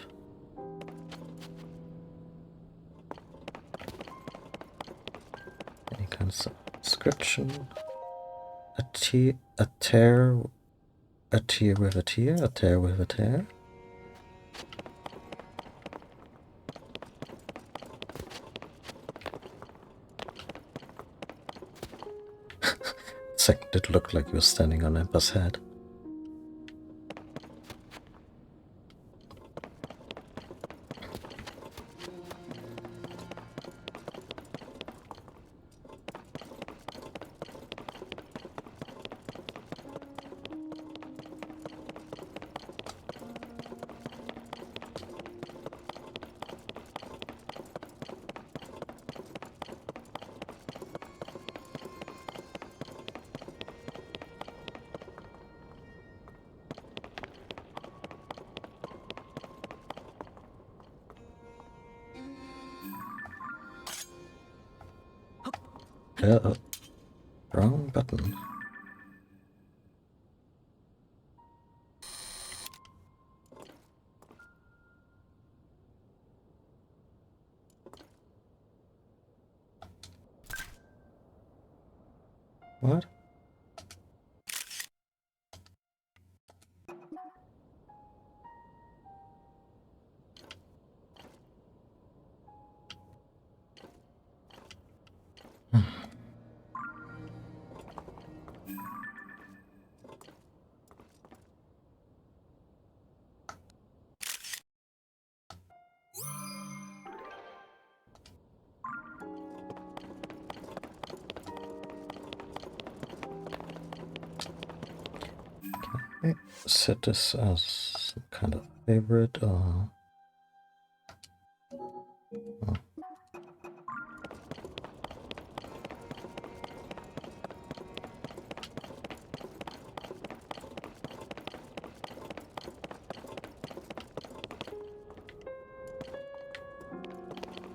Any kind of inscription? A tear with a tear with a tear. Second, it looked like he was standing on Impa's head. Wrong button. What? Set this as some kind of favorite. Oh.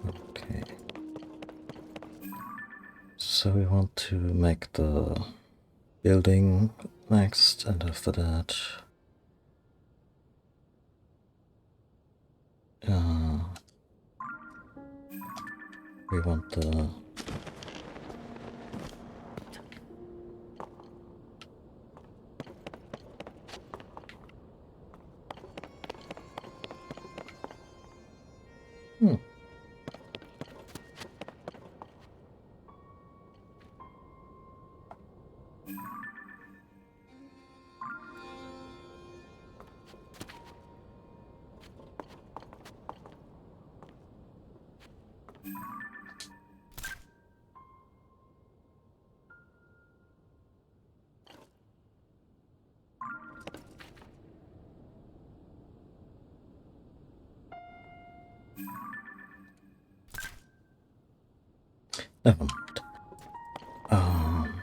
Okay. So we want to make the building next, and after that, we want the Never mind. Um,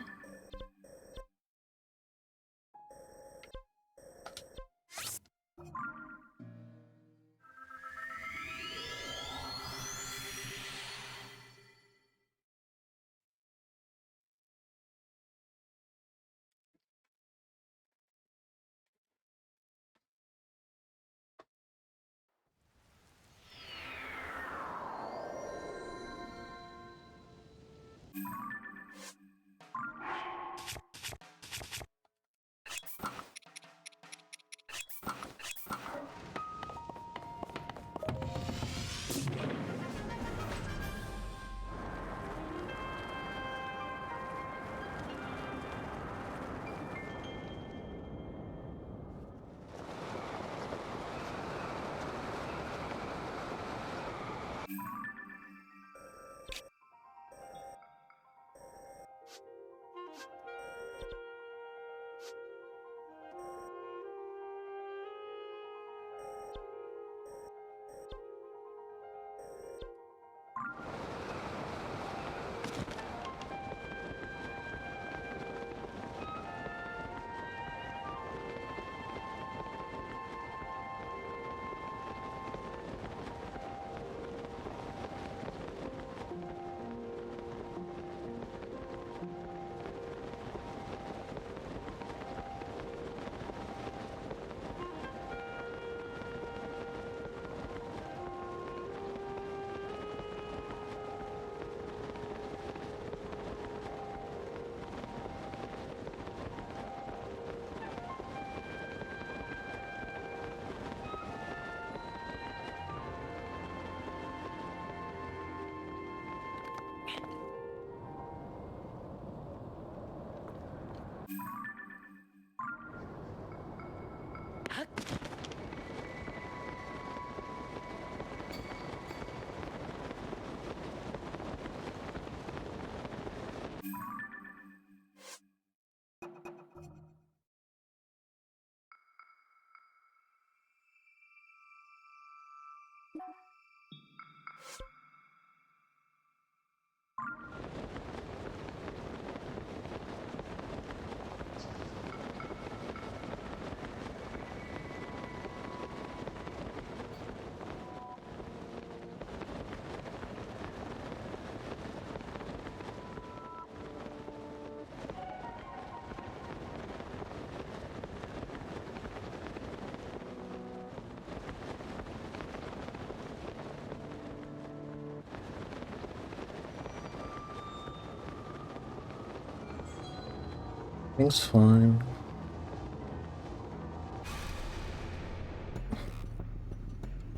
Everything's fine.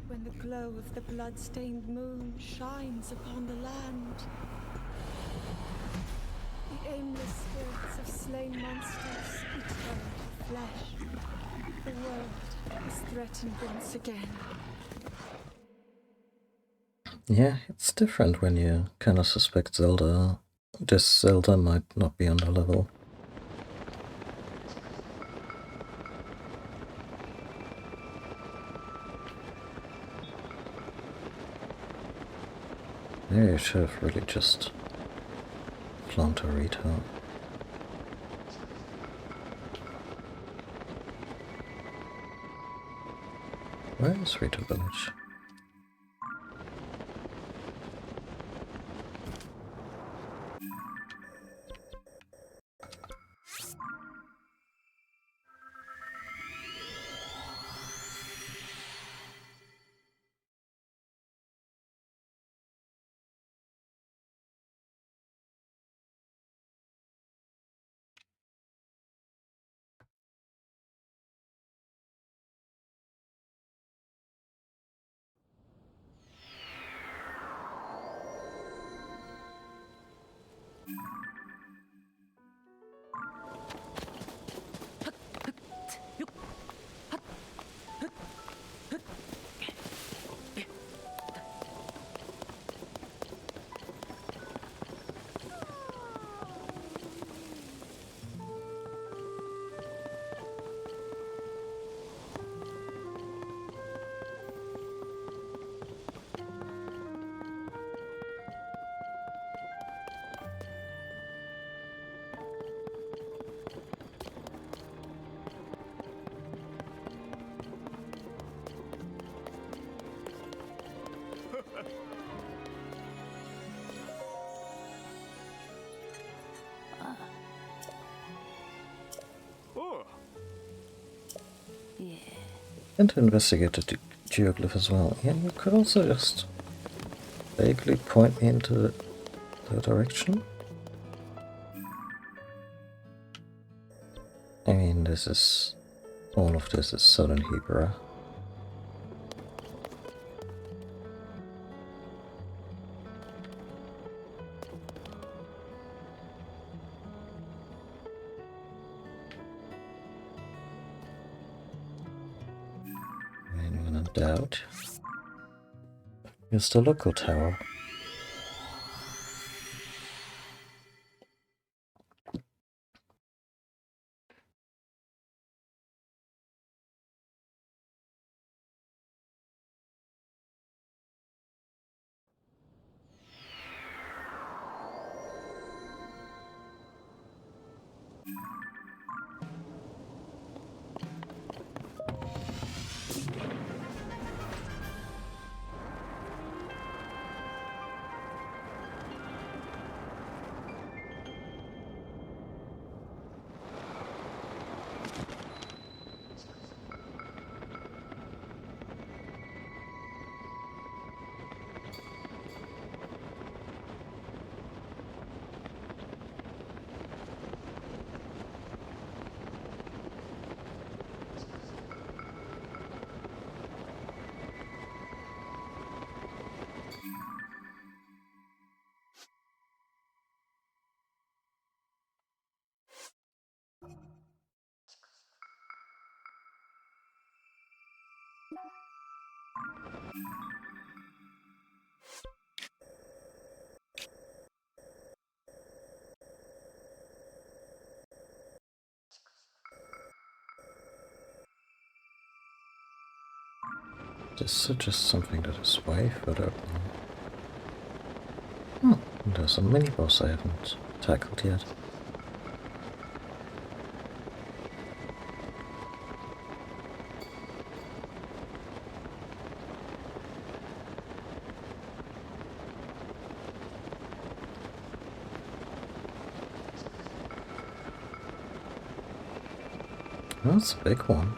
When the glow of the blood-stained moon shines upon the land, the aimless spirits of slain monsters return to flesh. The world is threatened once again. Yeah, it's different when you kind of suspect Zelda. This Zelda might not be on the level. Maybe I should have really just flown to Rito. Where is Rito Village? And to investigate the geoglyph as well. Yeah, you could also just vaguely point me into the direction. I mean, this is... all of this is Southern Hebrew. And when in doubt, use the local tower. This suggests something that is way further up now. There's a mini-boss I haven't tackled yet. That's a big one.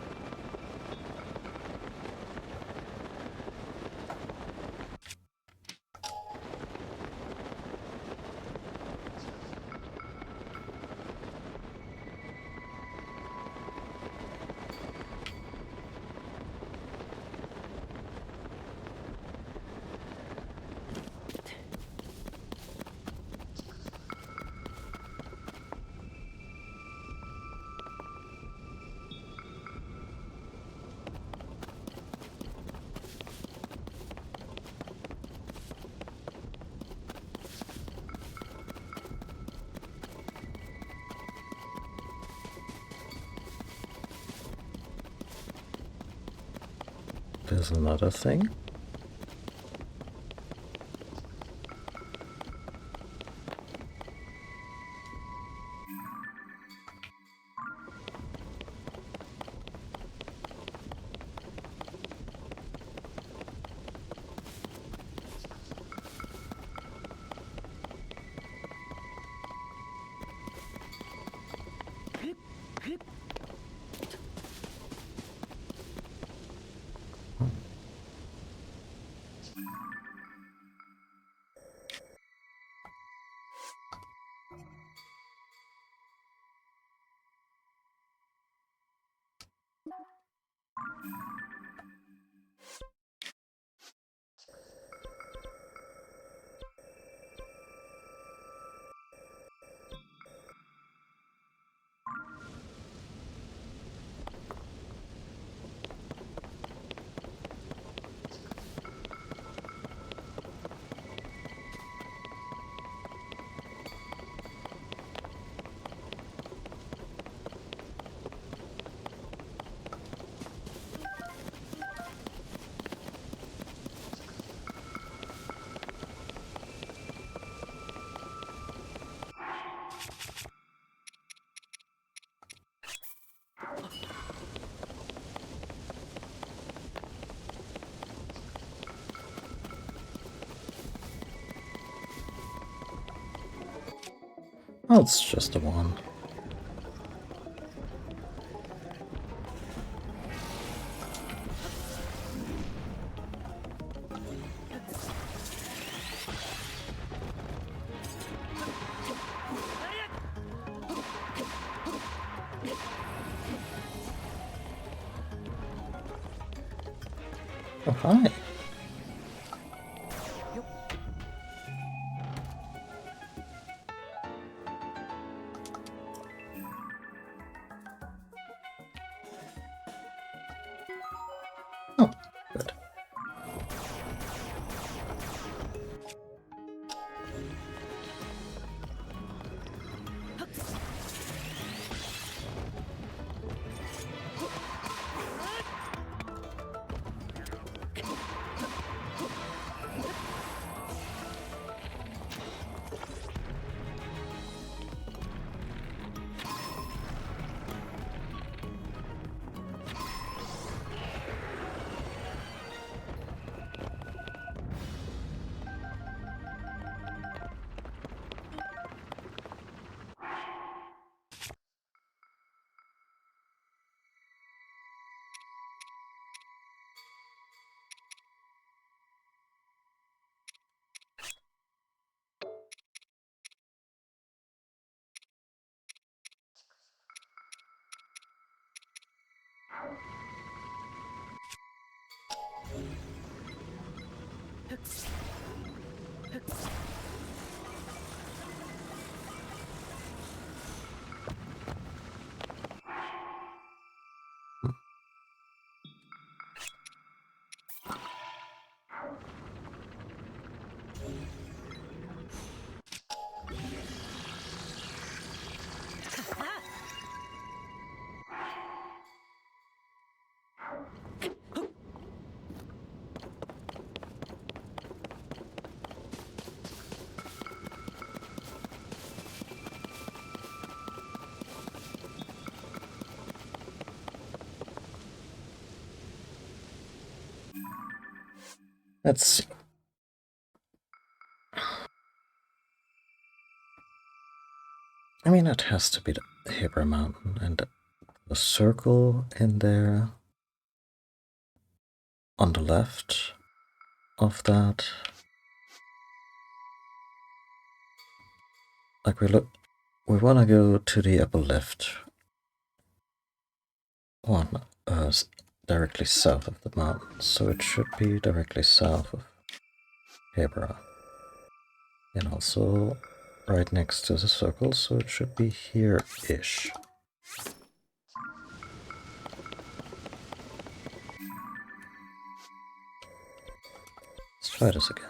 There's another thing. Oh, it's just a one. Oh, hi. Oh, good. Let's see. I mean, it has to be the Hebra Mountain and the circle in there on the left of that. Like we want to go to the upper left one, directly south of the mountain, so it should be directly south of Hebra. And also right next to the circle, so it should be here-ish. Let's try this again.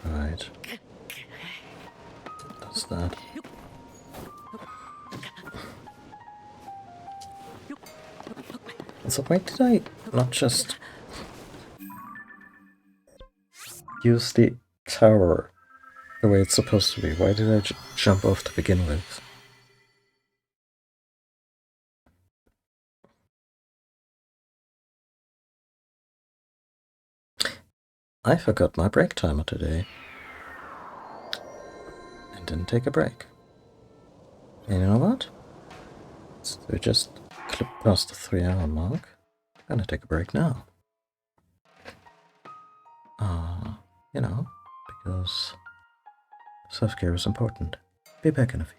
Right. That's that. So why did I not just use the tower the way it's supposed to be? Why did I jump off to begin with? I forgot my break timer today. And didn't take a break. And you know what? So we just clip past the 3-hour mark. I'm gonna take a break now. You know, because self-care is important. Be back in a few.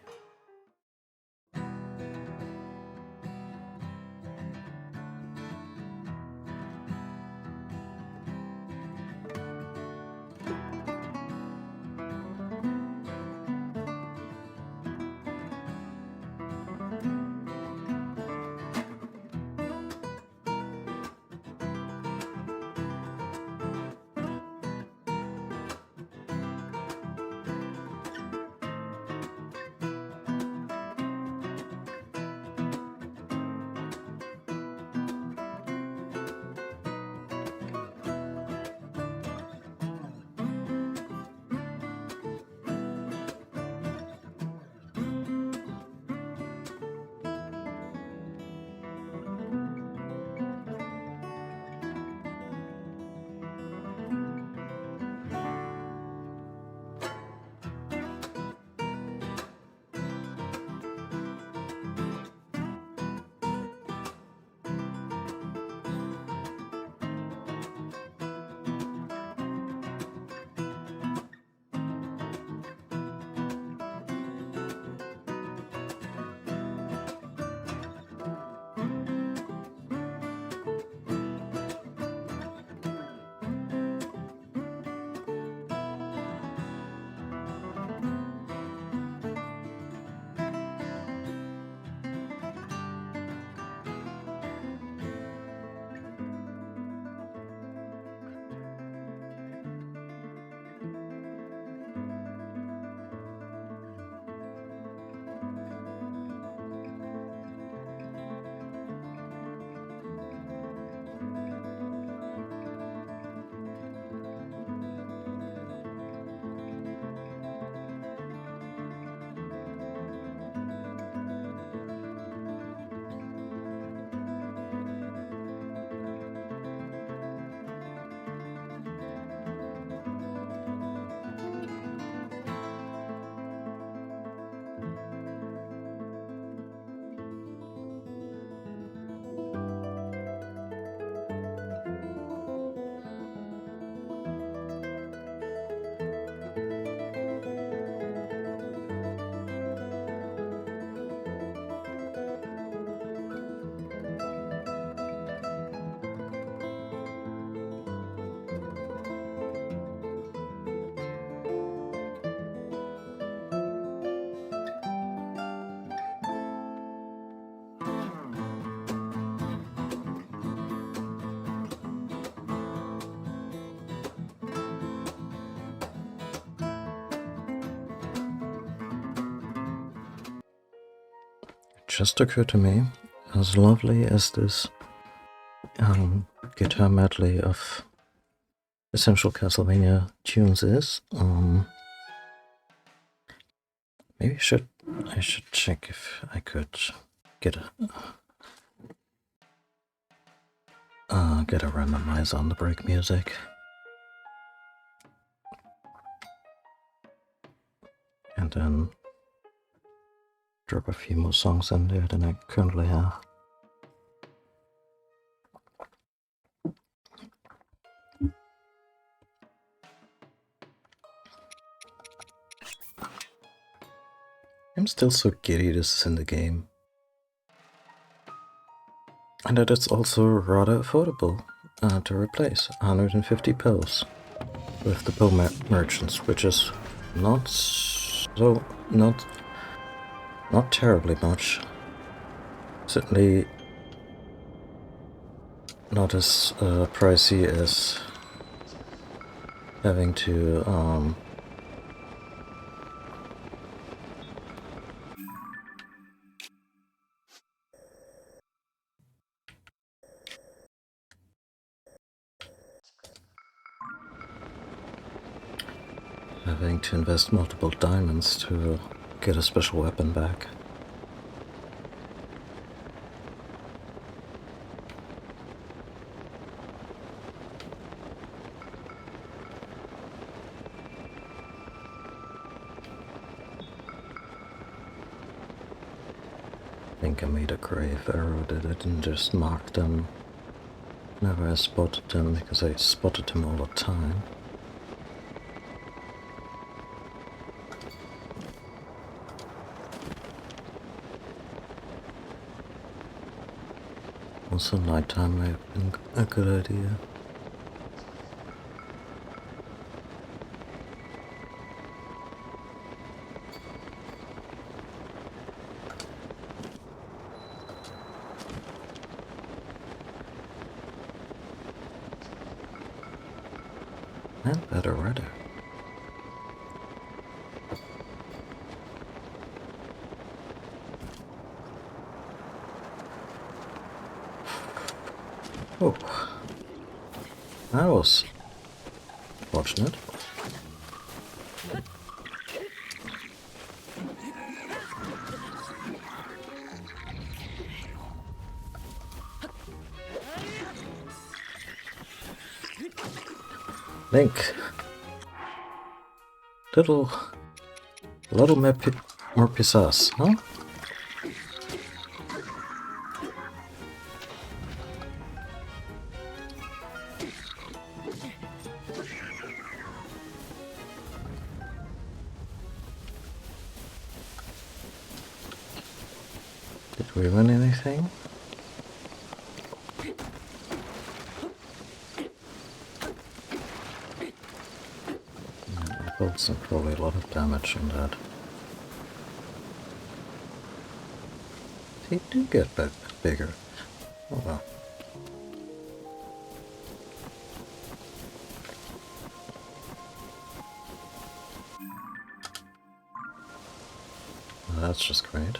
just occurred to me, as lovely as this guitar medley of essential Castlevania tunes is, maybe I should check if I could get a randomizer on the break music. And then drop a few more songs in there than I currently have. I'm still so giddy this is in the game. And that it's also rather affordable to replace 150 pills with the pill merchants, which is not terribly much. Certainly not as pricey as having to invest multiple diamonds to get a special weapon back. I think I made a grave error that I didn't just mark them whenever I spotted them, because I spotted them all the time. Also, nighttime may have been a good idea. And better weather. Oh, that was fortunate. Link. Little more pizzazz, huh? Did we win anything? I built some probably a lot of damage on that. They do get bigger. Oh well. Well, that's just great.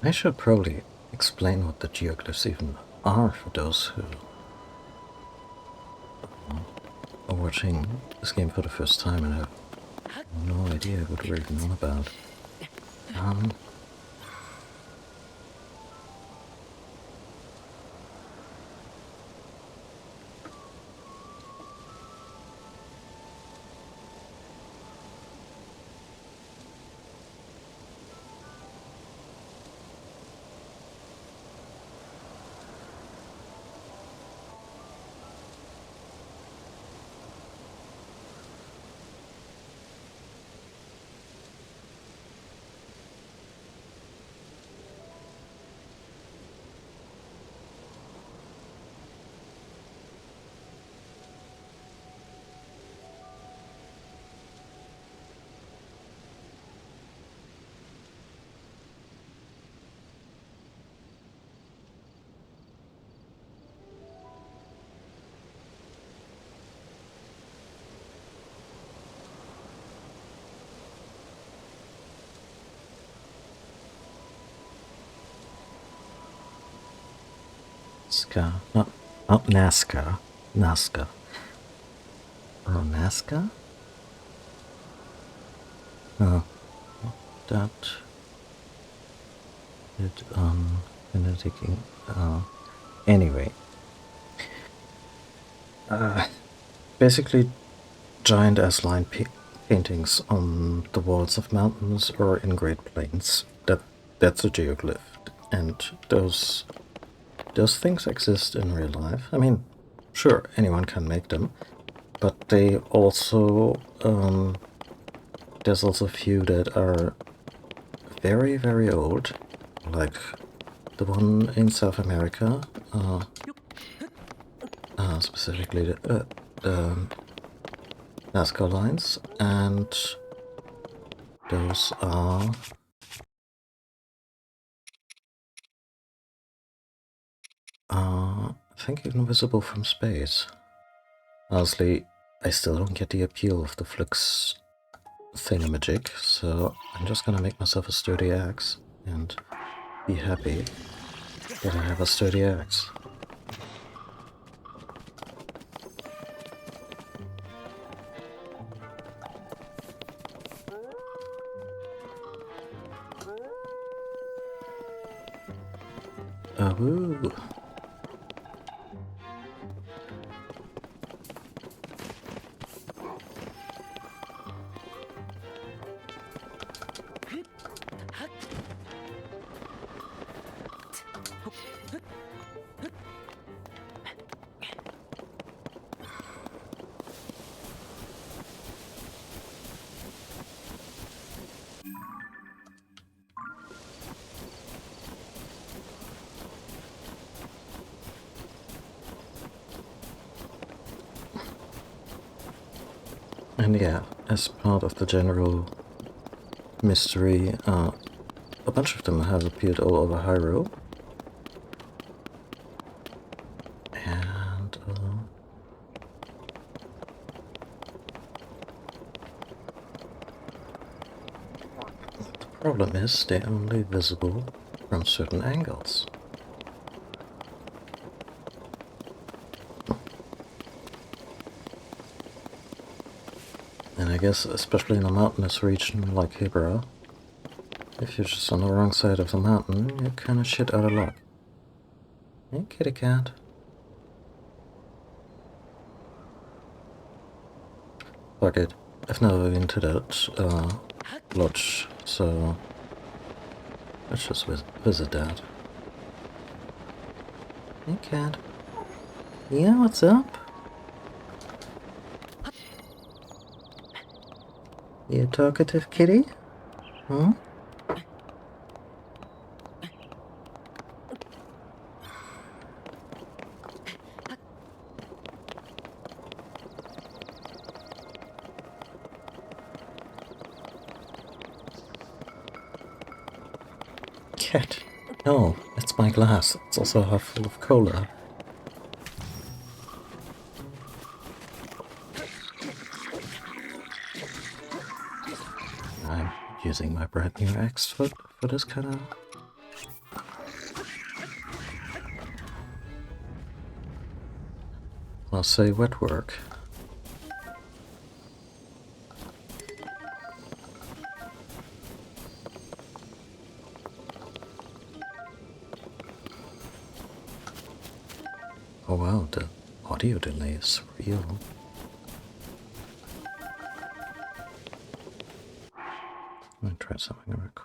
I should probably explain what the geoglyphs even are for those who are watching this game for the first time and have no idea what we're even on about. Ska. Not Nazca. Nazca. Or Nazca? No. That. It, Benedict. Anyway. Basically, giant ass-line paintings on the walls of mountains or in Great Plains. That's a geoglyph, and those things exist in real life. I mean, sure, anyone can make them, but they also there's also a few that are very, very old, like the one in South America, specifically the Nazca lines, and those are I think invisible from space. Honestly, I still don't get the appeal of the flux thingamajig, so I'm just gonna make myself a sturdy axe and be happy that I have a sturdy axe. Woo! And yeah, as part of the general mystery, a bunch of them have appeared all over Hyrule. And the problem is they're only visible from certain angles. And I guess especially in a mountainous region like Hebra, if you're just on the wrong side of the mountain, you're kinda shit out of luck. Hey, kitty cat. Fuck it. I've never been to that lodge, so let's just visit that. Hey, cat. Yeah, what's up? You talkative kitty? Huh? Cat. No, it's my glass. It's also half full of cola. I'm using my brand new axe for this kind of... I'll say wet work. Oh wow, the audio delay is real. Let me try something real quick.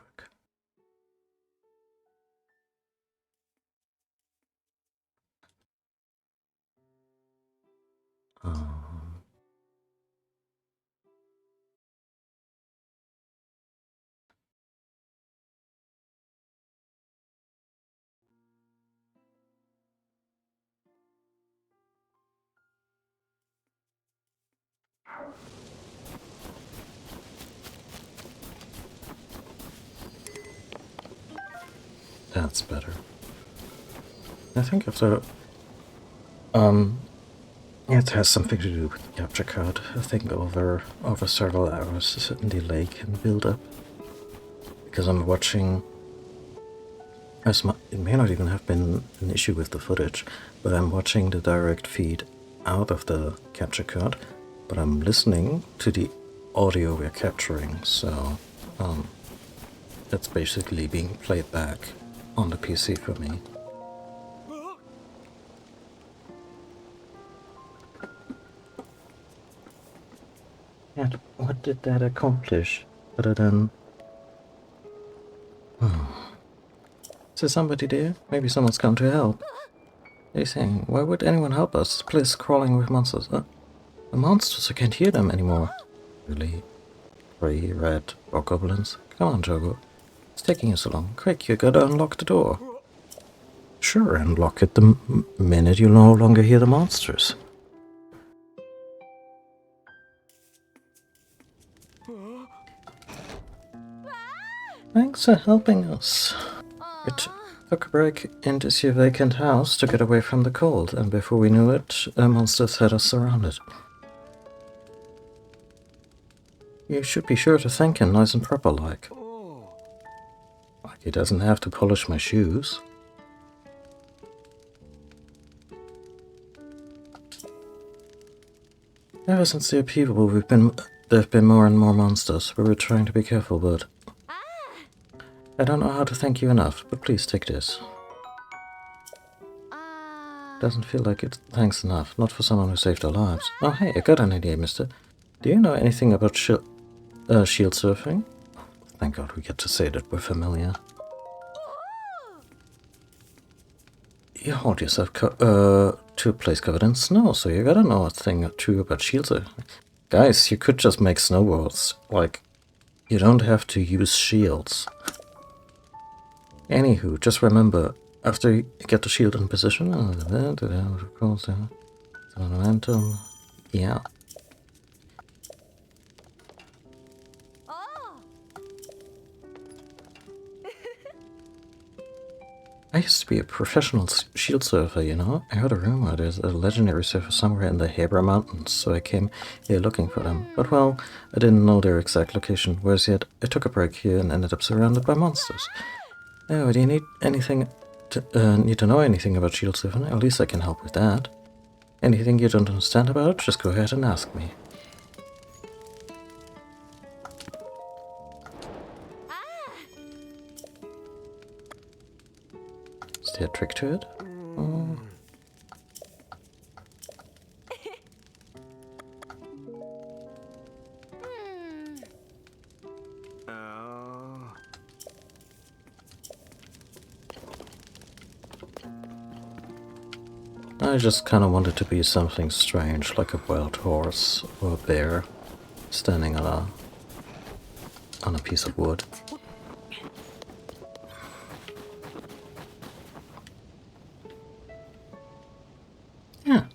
That's better. I think after... it has something to do with the capture card. I think over several hours the delay can build up. Because I'm watching It may not even have been an issue with the footage, but I'm watching the direct feed out of the capture card, but I'm listening to the audio we're capturing, so that's basically being played back on the PC for me. And what did that accomplish other than... Is there somebody there? Maybe someone's come to help. They're saying, why would anyone help us? This place is crawling with monsters. The monsters, I can't hear them anymore. Really? 3 red or goblins? Come on, Jogo. It's taking you so long. Quick, you gotta unlock the door. Sure, unlock it the minute you no longer hear the monsters. Thanks for helping us. It took a break into your vacant house to get away from the cold, and before we knew it, monsters had us surrounded. You should be sure to thank him nice and proper like. Like he doesn't have to polish my shoes. Ever since the upheaval, there have been more and more monsters. We were trying to be careful, but... I don't know how to thank you enough, but please take this. Doesn't feel like it's thanks enough, not for someone who saved our lives. Oh hey, I got an idea, mister. Do you know anything about shield surfing? Thank God we get to say that we're familiar. You hold yourself to a place covered in snow, so you gotta know a thing or two about shield surfing. Guys, you could just make snowboards. Like, you don't have to use shields. Anywho, just remember, after you get the shield in position, momentum, yeah. I used to be a professional shield surfer, you know. I heard a rumor there's a legendary surfer somewhere in the Hebra Mountains, so I came here looking for them. But well, I didn't know their exact location, whereas yet I took a break here and ended up surrounded by monsters. Oh, do you need to know anything about shield surfing? At least I can help with that. Anything you don't understand about, just go ahead and ask me. Is there a trick to it? Oh. I just kind of wanted to be something strange, like a wild horse or a bear standing on a piece of wood. Yeah.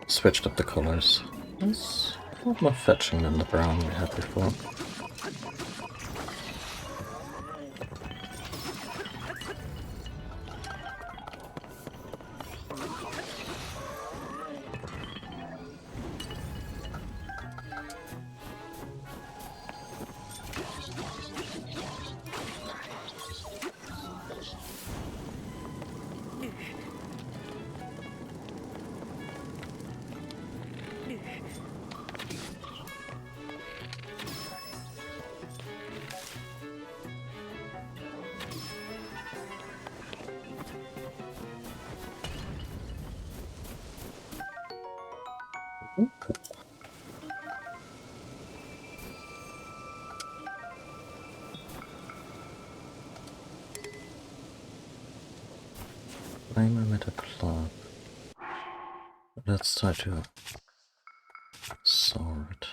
Switched up the colors. It's a lot more fetching than the brown we had before. I'm at a club. let's try to sort.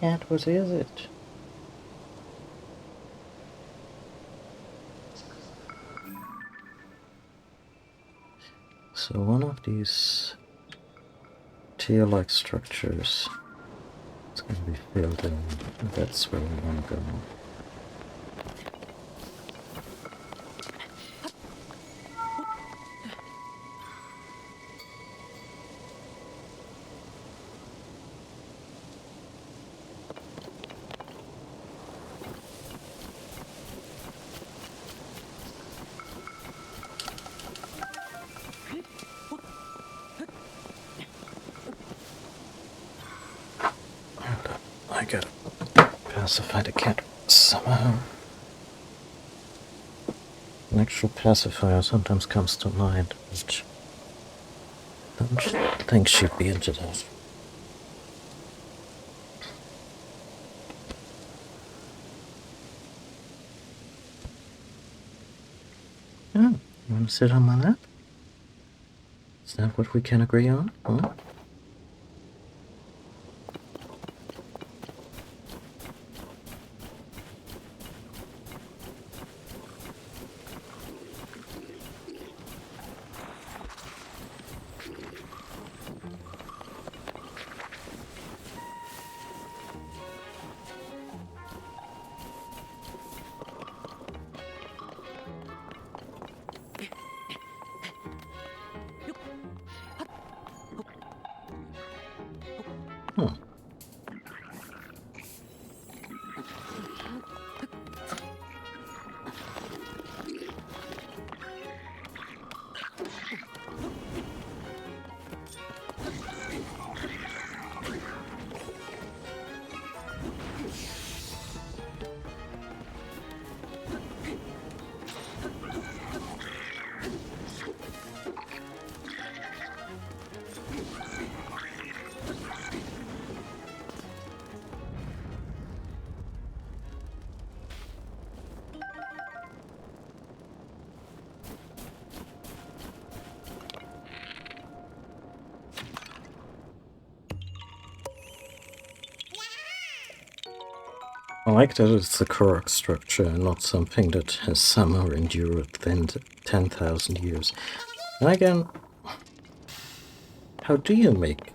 And what is it? So one of these tier-like structures is going to be filled in, and that's where we want to go. I gotta pacify the cat somehow. An actual pacifier sometimes comes to mind, but don't think she'd be into that. Oh, you want to sit on my lap? Is that what we can agree on? Huh? Hmm. I like that it's a correct structure and not something that has somehow endured 10,000 years. And again, how do you make...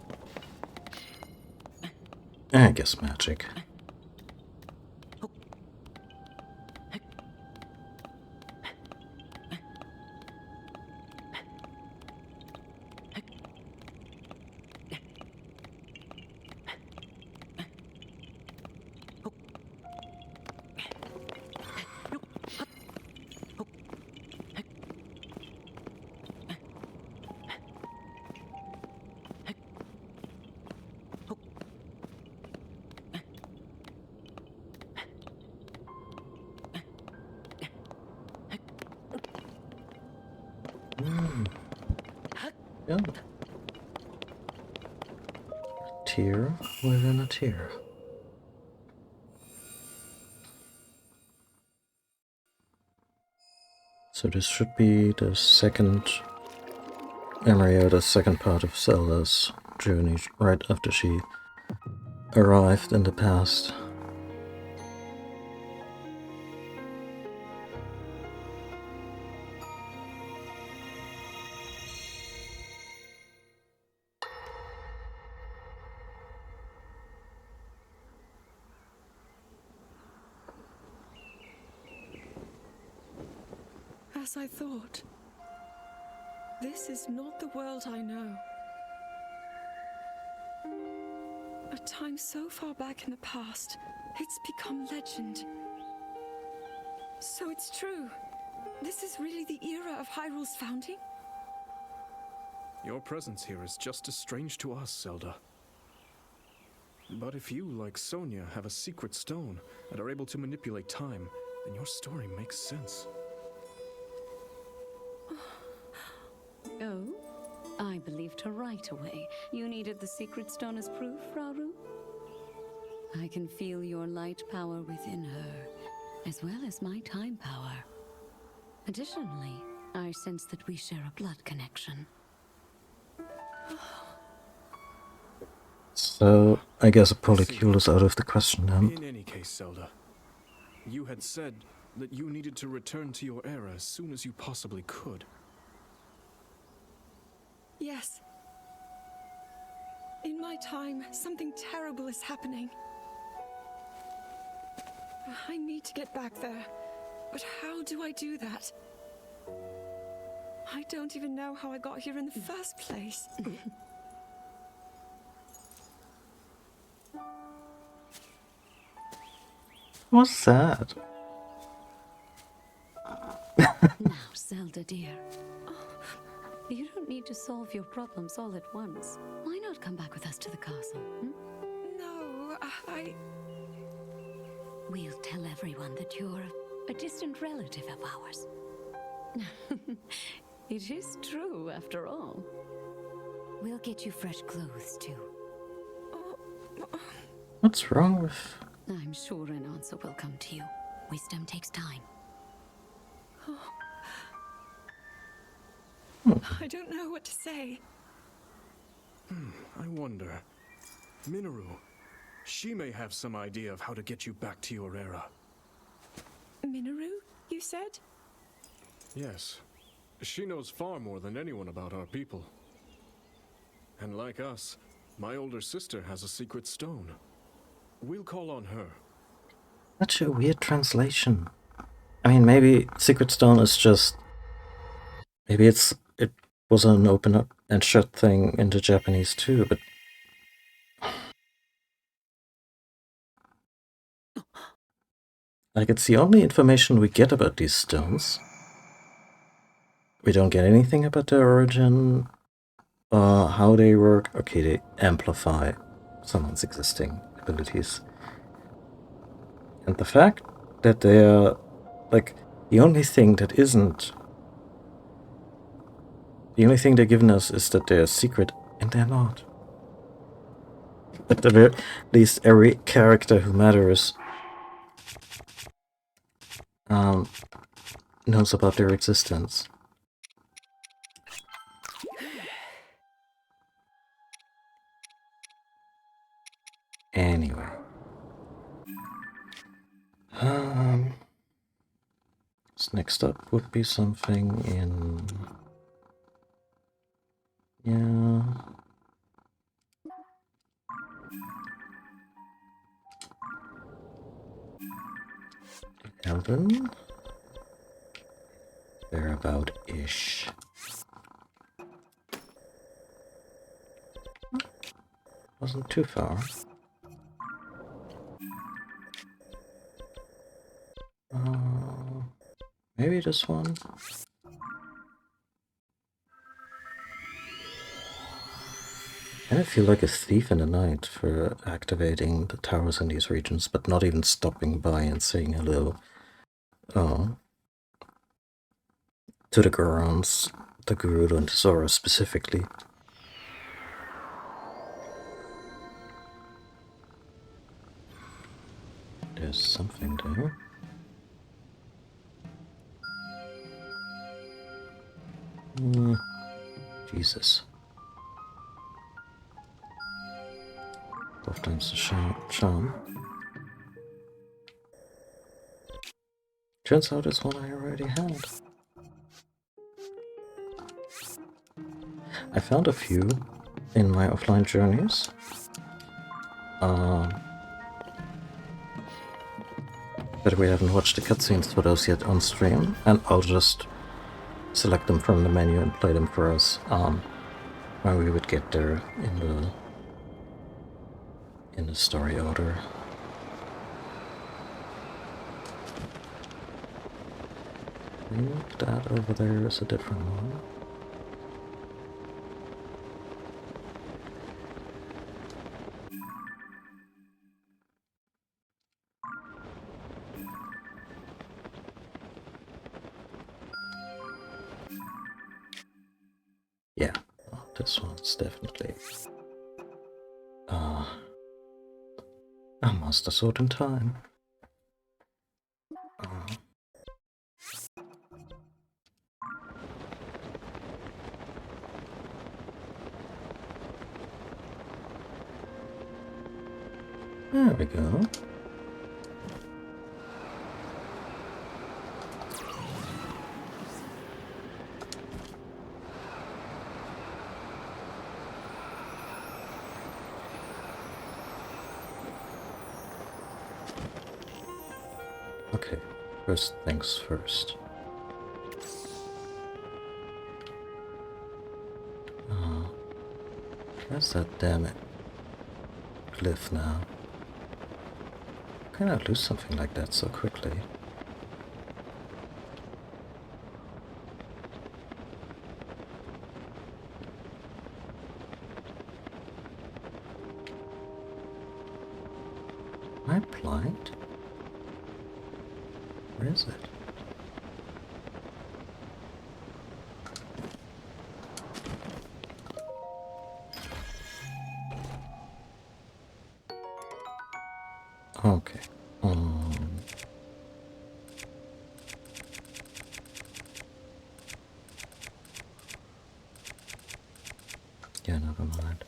I guess magic. Yeah. Tier within a tier. So this should be the second area, the second part of Zelda's journey, right after she arrived in the past. as I thought. This is not the world I know. A time so far back in the past, it's become legend. So it's true. This is really the era of Hyrule's founding? Your presence here is just as strange to us, Zelda. But if you, like Sonia, have a secret stone and are able to manipulate time, then your story makes sense. Oh? I believed her right away. You needed the secret stone as proof, Rauru? I can feel your light power within her, as well as my time power. Additionally, I sense that we share a blood connection. So, I guess a polycule is out of the question then. In any case, Zelda, you had said that you needed to return to your era as soon as you possibly could. Yes. In my time, something terrible is happening. I need to get back there. But how do I do that? I don't even know how I got here in the first place. What's that? Now, Zelda dear. You don't need to solve your problems all at once. Why not come back with us to the castle? No, We'll tell everyone that you're a distant relative of ours. It is true, after all. We'll get you fresh clothes, too. What's wrong with... I'm sure an answer will come to you. Wisdom takes time. I don't know what to say. I wonder. Minoru, she may have some idea of how to get you back to your era. Minoru, you said? Yes. She knows far more than anyone about our people. And like us, my older sister has a secret stone. We'll call on her. Such a weird translation. I mean, maybe Secret Stone is just... Maybe it was an open up and shut thing into Japanese too, but... Like, it's the only information we get about these stones. We don't get anything about their origin, how they work. Okay, they amplify someone's existing abilities. And the fact that they're, like, the only thing that isn't... The only thing they're giving us is that they're secret, and they're not. At the very least, every character who matters knows about their existence. Anyway. So next up would be something in... Yeah... Elden? Thereabout-ish. Wasn't too far. Maybe this one? I feel like a thief in the night for activating the towers in these regions, but not even stopping by and saying hello. Oh. To the Gorons, the Gerudo and Zora specifically. There's something there. Jesus. 12 times the charm. Turns out it's one I already had. I found a few in my offline journeys. But we haven't watched the cutscenes for those yet on stream, and I'll just select them from the menu and play them for us when we would get there in the story order. I think that over there is a different one. Yeah, oh, this one's definitely a Master Sword in Time. There we go. Okay, first things first. Where's that damn it glyph now? Can I lose something like that so quickly? Am I blind? Where is it? Okay. Yeah, never mind.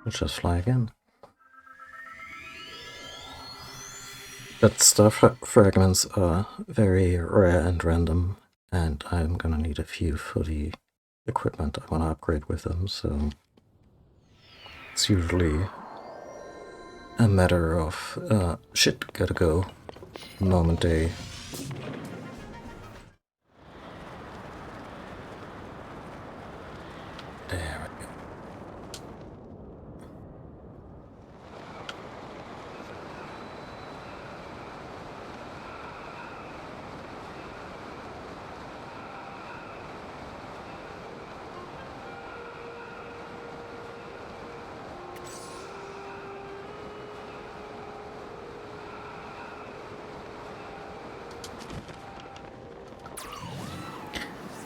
Let's just fly again. But star fragments are very rare and random, and I'm gonna need a few for the equipment I want to upgrade with them, so it's usually a matter of shit, gotta go moment day. There we go.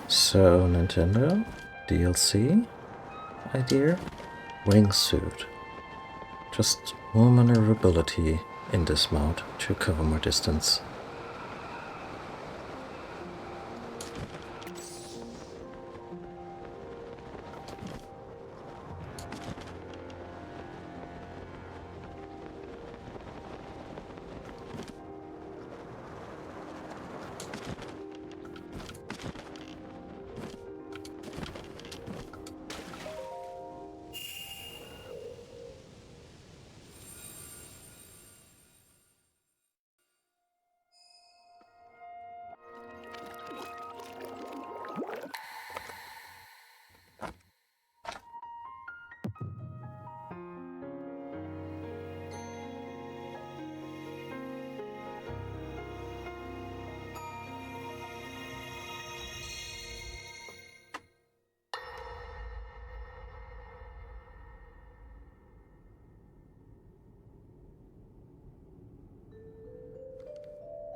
So, Nintendo, DLC idea? Wingsuit. Just more maneuverability in this mode to cover more distance.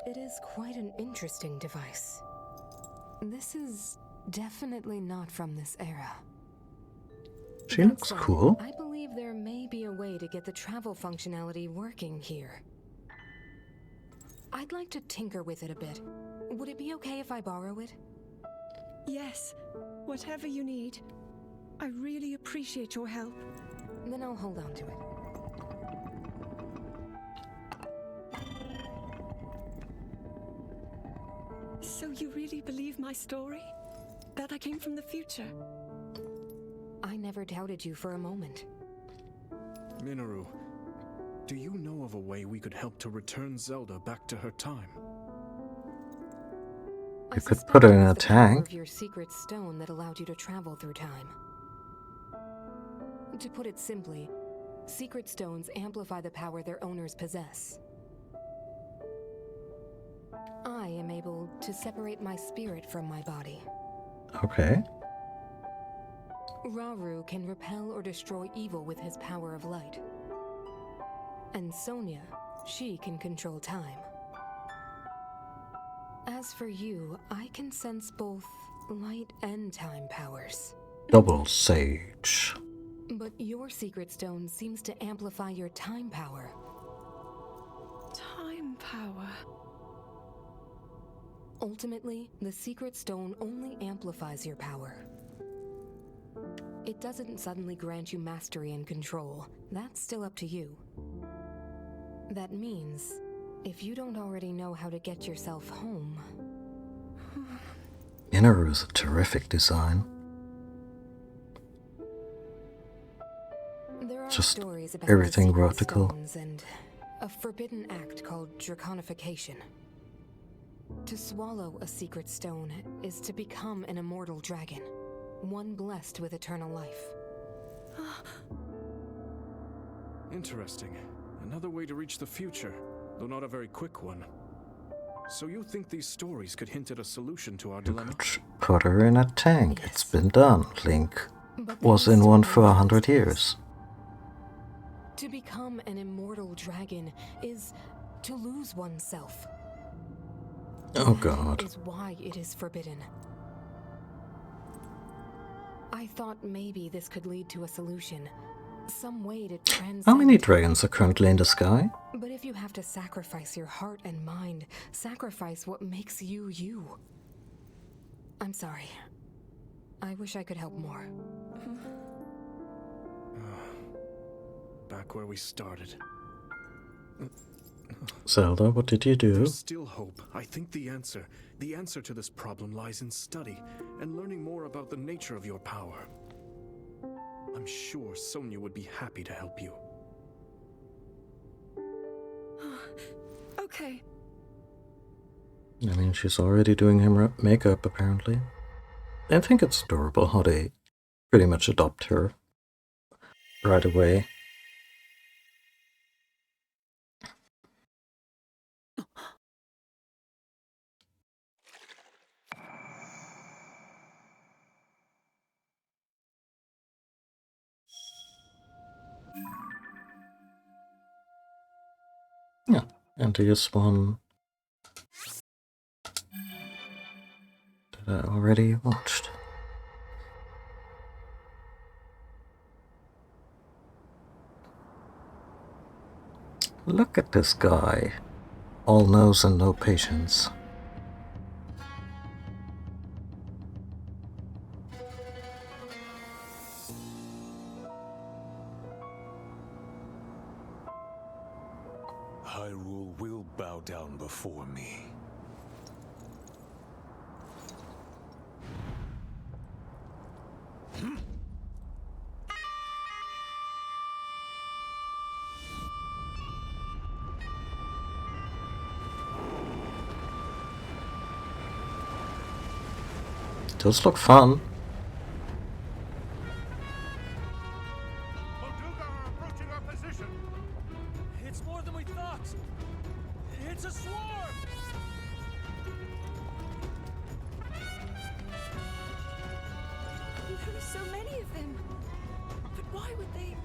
It is quite an interesting device. This is definitely not from this era. She That looks said, cool. I believe there may be a way to get the travel functionality working here. I'd like to tinker with it a bit. Would it be okay if I borrow it? Yes, whatever you need. I really appreciate your help. Then I'll hold on to it. really believe my story? That I came from the future? I never doubted you for a moment. Minoru, do you know of a way we could help to return Zelda back to her time? I You could suspect put her it in was a the power tank. of your secret stone that allowed you to travel through time. To put it simply, secret stones amplify the power their owners possess. I am able to separate my spirit from my body. Okay. Rauru can repel or destroy evil with his power of light. And Sonia, she can control time. As for you, I can sense both light and time powers. Double Sage. But your secret stone seems to amplify your time power. Time power. Ultimately, the secret stone only amplifies your power. It doesn't suddenly grant you mastery and control. That's still up to you. That means, if you don't already know how to get yourself home... Minoru is a terrific design. There are Just stories about everything secret vertical. stones and a forbidden act called draconification. To swallow a secret stone is to become an immortal dragon, one blessed with eternal life. Interesting. Another way to reach the future, though not a very quick one. So you think these stories could hint at a solution to our You dilemma? could put her in a tank. Yes. It's been done. Link But was there in is one still for one 100 instance. years. To become an immortal dragon is to lose oneself. Oh That god. is why it is forbidden. I thought maybe this could lead to a solution. Some way to transcend... How many dragons are currently in the sky? But if you have to sacrifice your heart and mind, sacrifice what makes you you. I'm sorry. I wish I could help more. Back where we started. Zelda, what did you do? There's still hope. I think the answer to this problem lies in study and learning more about the nature of your power. I'm sure Sonia would be happy to help you. Okay. I mean, she's already doing him makeup, apparently. I think it's adorable how they pretty much adopt her right away. Yeah, and here's one that I already watched. Look at this guy. All nose and no patience. Hyrule will bow down before me. Does look fun. Approaching our position. It's more than we thought! It's a swarm! There are so many of them. But why would they?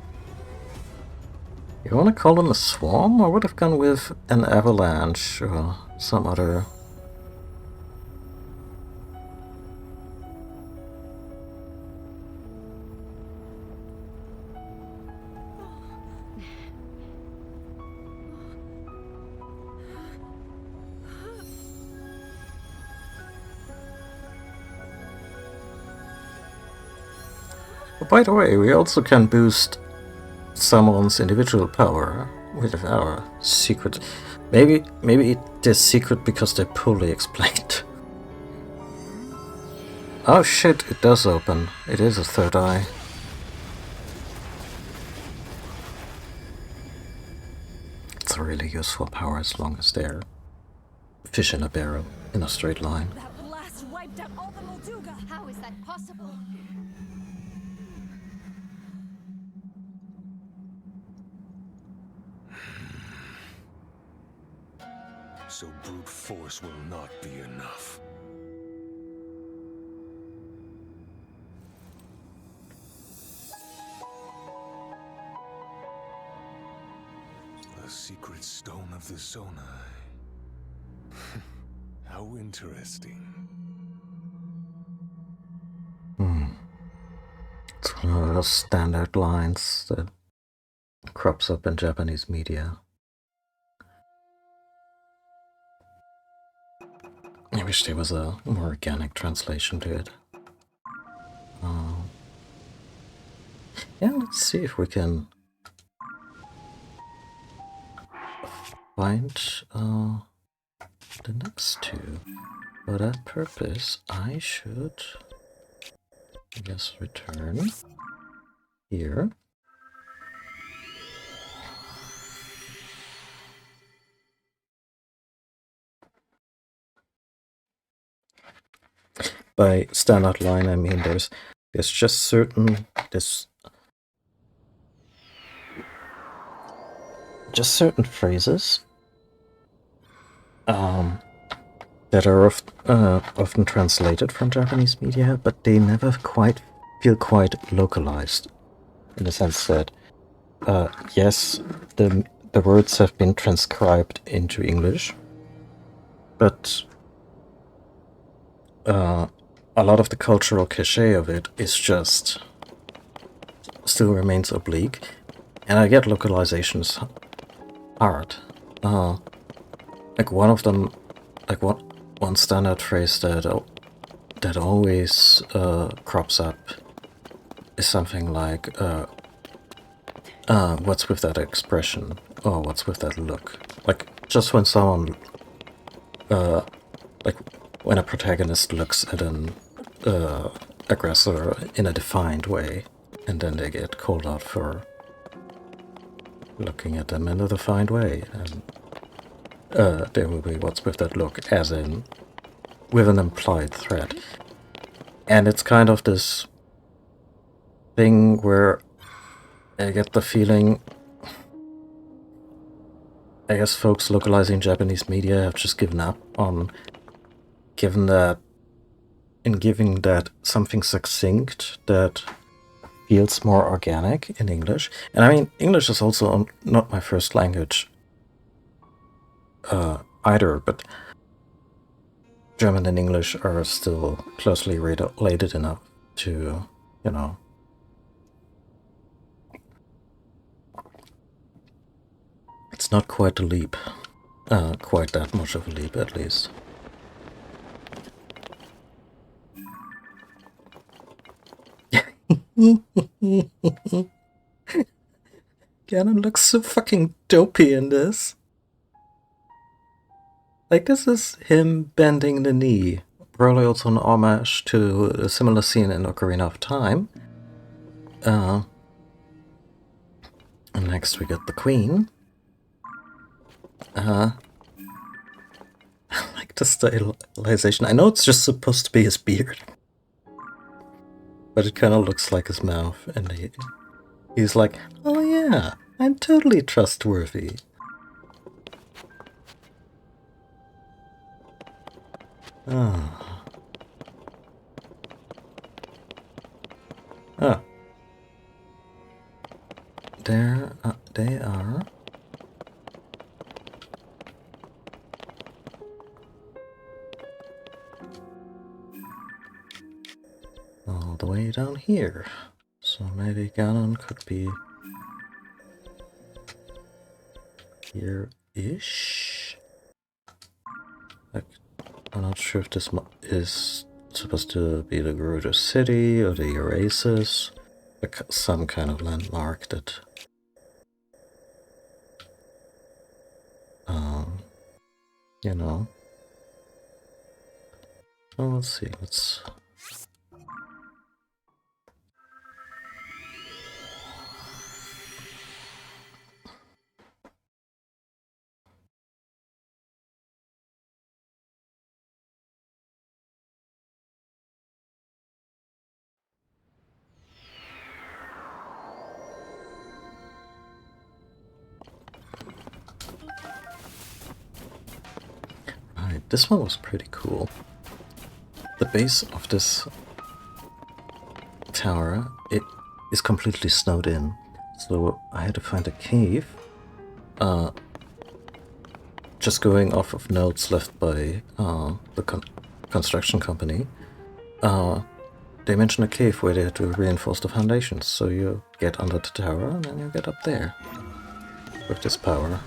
You wanna call them a swarm? I would have gone with an avalanche or some other. Oh, by the way, we also can boost someone's individual power with our secret. Maybe it is secret because they're poorly explained. Oh shit, it does open. It is a third eye. It's a really useful power as long as they're fish in a barrel in a straight line. That blast wiped out all the Molduga! How is that possible? So brute force will not be enough. The secret stone of the Zonai. How interesting. It's one of those standard lines that crops up in Japanese media. I wish there was a more organic translation to it. Yeah, let's see if we can find the next two. For that purpose, I should, I guess, return here. By standard line, I mean there's just certain phrases that are often translated from Japanese media, but they never quite feel quite localized, in the sense that yes, the words have been transcribed into English, but a lot of the cultural cachet of it is just still remains oblique, and I get localizations hard. Like one of them, like one standard phrase that always crops up is something like what's with that expression, or what's with that look. Like just when someone like when a protagonist looks at an aggressor in a defined way, and then they get called out for looking at them in a defined way, and there will be what's with that look, as in with an implied threat. And it's kind of this thing where I get the feeling, I guess folks localizing Japanese media have just given up on giving that something succinct that feels more organic in English. And I mean, English is also not my first language either, but German and English are still closely related enough to, you know, it's not quite a leap, quite that much of a leap at least. Ganon looks so fucking dopey in this. Like, this is him bending the knee. Probably also an homage to a similar scene in Ocarina of Time. And next we get the Queen. I like the stylization. I know it's just supposed to be his beard, but it kind of looks like his mouth, and he's like, oh yeah, I'm totally trustworthy. Ah. Ah. There they are. All the way down here. So maybe Ganon could be here-ish? Like, I'm not sure if this is supposed to be the Gerudo City or the Oasis, like some kind of landmark that you know. Well, let's see, let's this one was pretty cool. The base of this tower, it is completely snowed in, so I had to find a cave. Just going off of notes left by the construction company. They mentioned a cave where they had to reinforce the foundations, so you get under the tower and then you get up there with this power.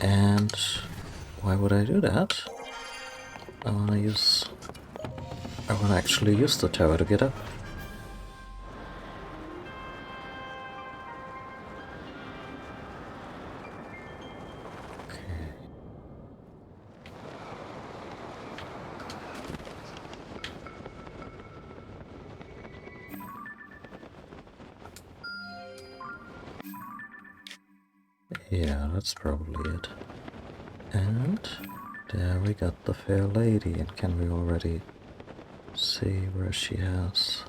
And why would I do that? I wanna actually use the tower to get up. Yeah, that's probably it. And there we got the fair lady, and can we already see where she has?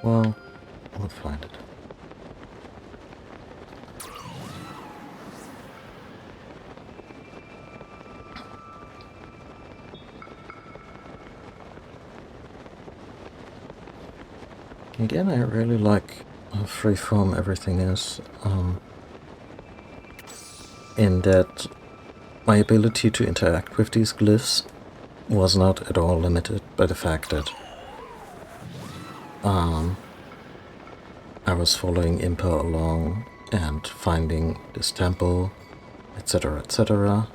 Well, we'll find it. Again, I really like how freeform everything is, in that my ability to interact with these glyphs was not at all limited by the fact that I was following Impa along and finding this temple, etc., etc.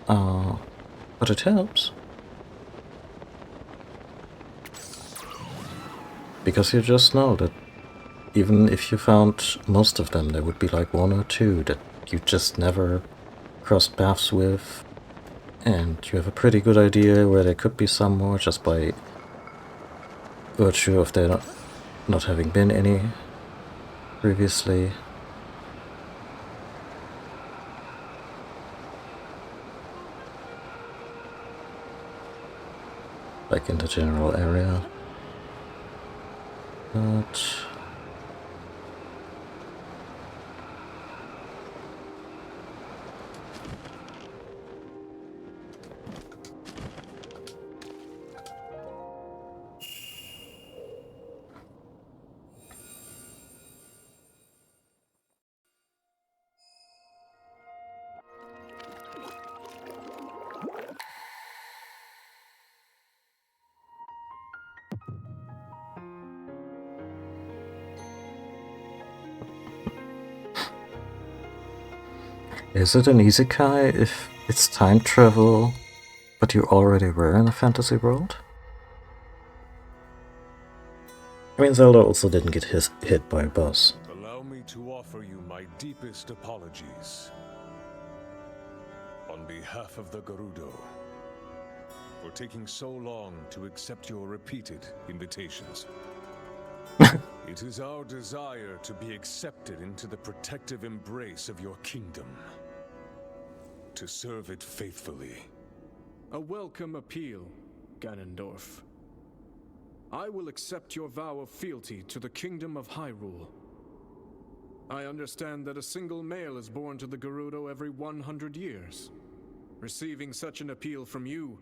But it helps. Because you just know that even if you found most of them, there would be like one or two that you just never crossed paths with, and you have a pretty good idea where there could be some more just by virtue of there not having been any previously. Like in the general area. But is it an isekai if it's time travel, but you already were in a fantasy world? I mean, Zelda also didn't get hit by a bus. Allow me to offer you my deepest apologies. On behalf of the Gerudo, for taking so long to accept your repeated invitations. It is our desire to be accepted into the protective embrace of your kingdom. To serve it faithfully. A welcome appeal, Ganondorf. I will accept your vow of fealty to the Kingdom of Hyrule. I understand that a single male is born to the Gerudo every 100 years. Receiving such an appeal from you,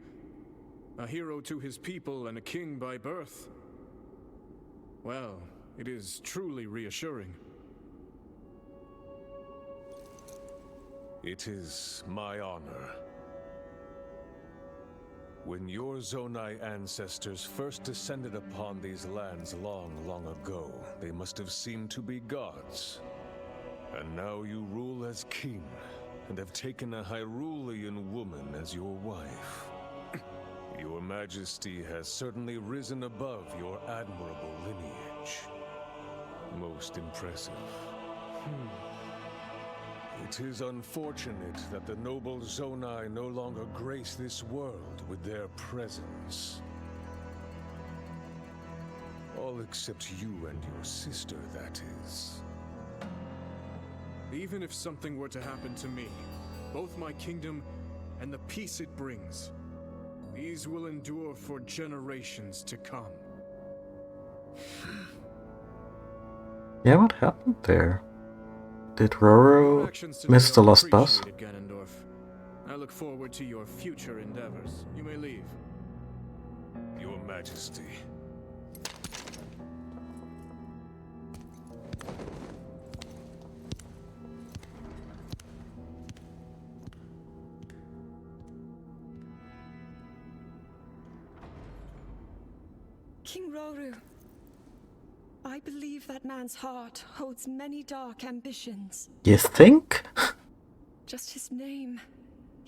a hero to his people and a king by birth, well, it is truly reassuring. It is my honor. When your Zonai ancestors first descended upon these lands long, long ago, they must have seemed to be gods. And now you rule as king, and have taken a Hyrulean woman as your wife. Your Majesty has certainly risen above your admirable lineage. Most impressive. It is unfortunate that the noble Zonai no longer grace this world with their presence. All except you and your sister, that is. Even if something were to happen to me, both my kingdom and the peace it brings, these will endure for generations to come. Yeah, what happened there? Did Your Roro actions miss today the are lost bus? appreciated, Ganondorf. I look forward to your future endeavors. You may leave. Your Majesty. King Rhoam, I believe that man's heart holds many dark ambitions. You think? Just his name,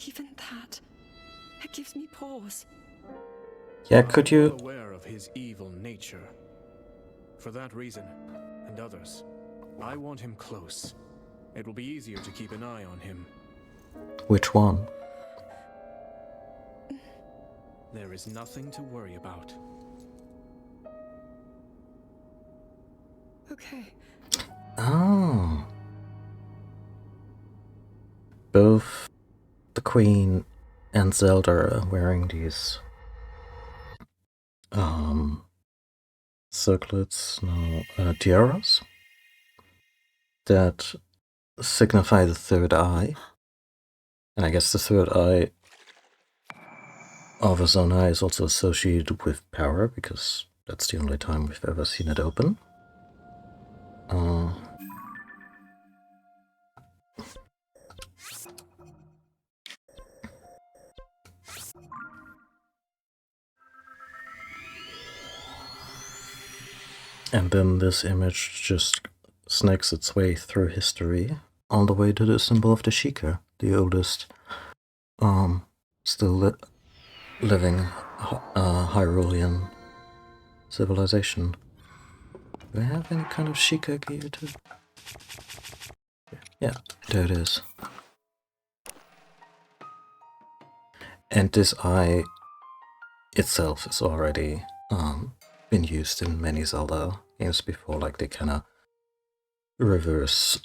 even that, it gives me pause. Yeah, could I'm well you... aware of his evil nature. For that reason, and others, I want him close. It will be easier to keep an eye on him. Which one? There is nothing to worry about. Okay. Oh. Both the Queen and Zelda are wearing these circlets, no, tiaras that signify the third eye. And I guess the third eye of a Zonai is also associated with power, because that's the only time we've ever seen it open. And then this image just snakes its way through history all the way to the symbol of the Sheikah, the oldest still living Hyrulean civilization. Do I have any kind of Sheikah gear too? Yeah, there it is. And this eye itself is already been used in many Zelda games before, like they kinda reverse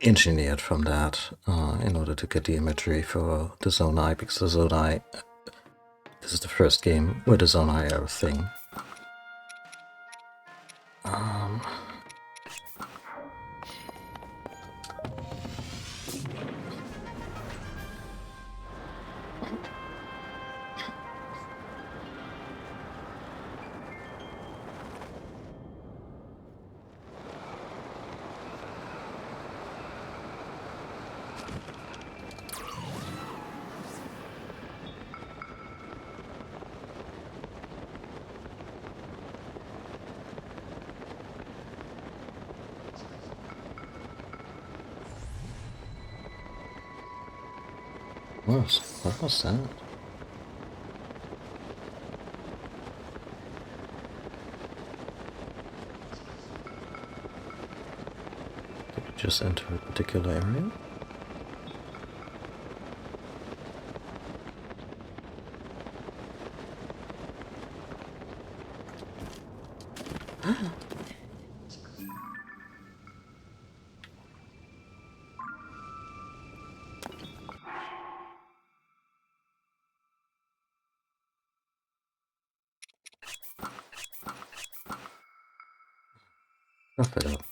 engineered from that in order to get the imagery for the Zonai, because the Zonai, this is the first game where the Zonai are a thing. What was that? Did we just enter a particular area? Wrap it up.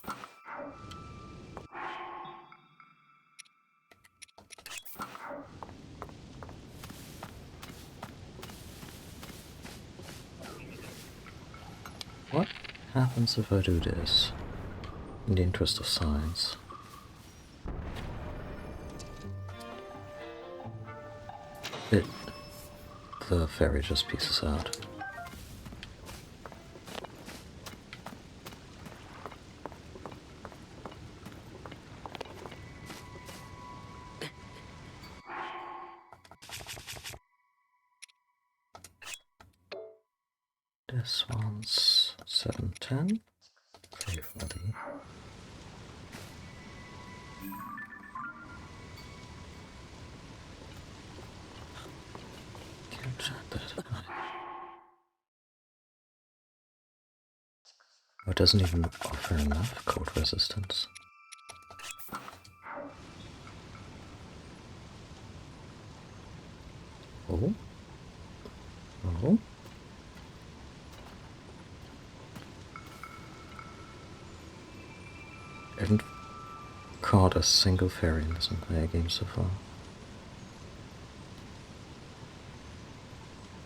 What happens if I do this? In the interest of science. The fairy just pieces out. This one's 710. Favorably. Can't chat that. Oh, it doesn't even offer enough cold resistance. Oh? Oh? a single fairy in this entire game so far.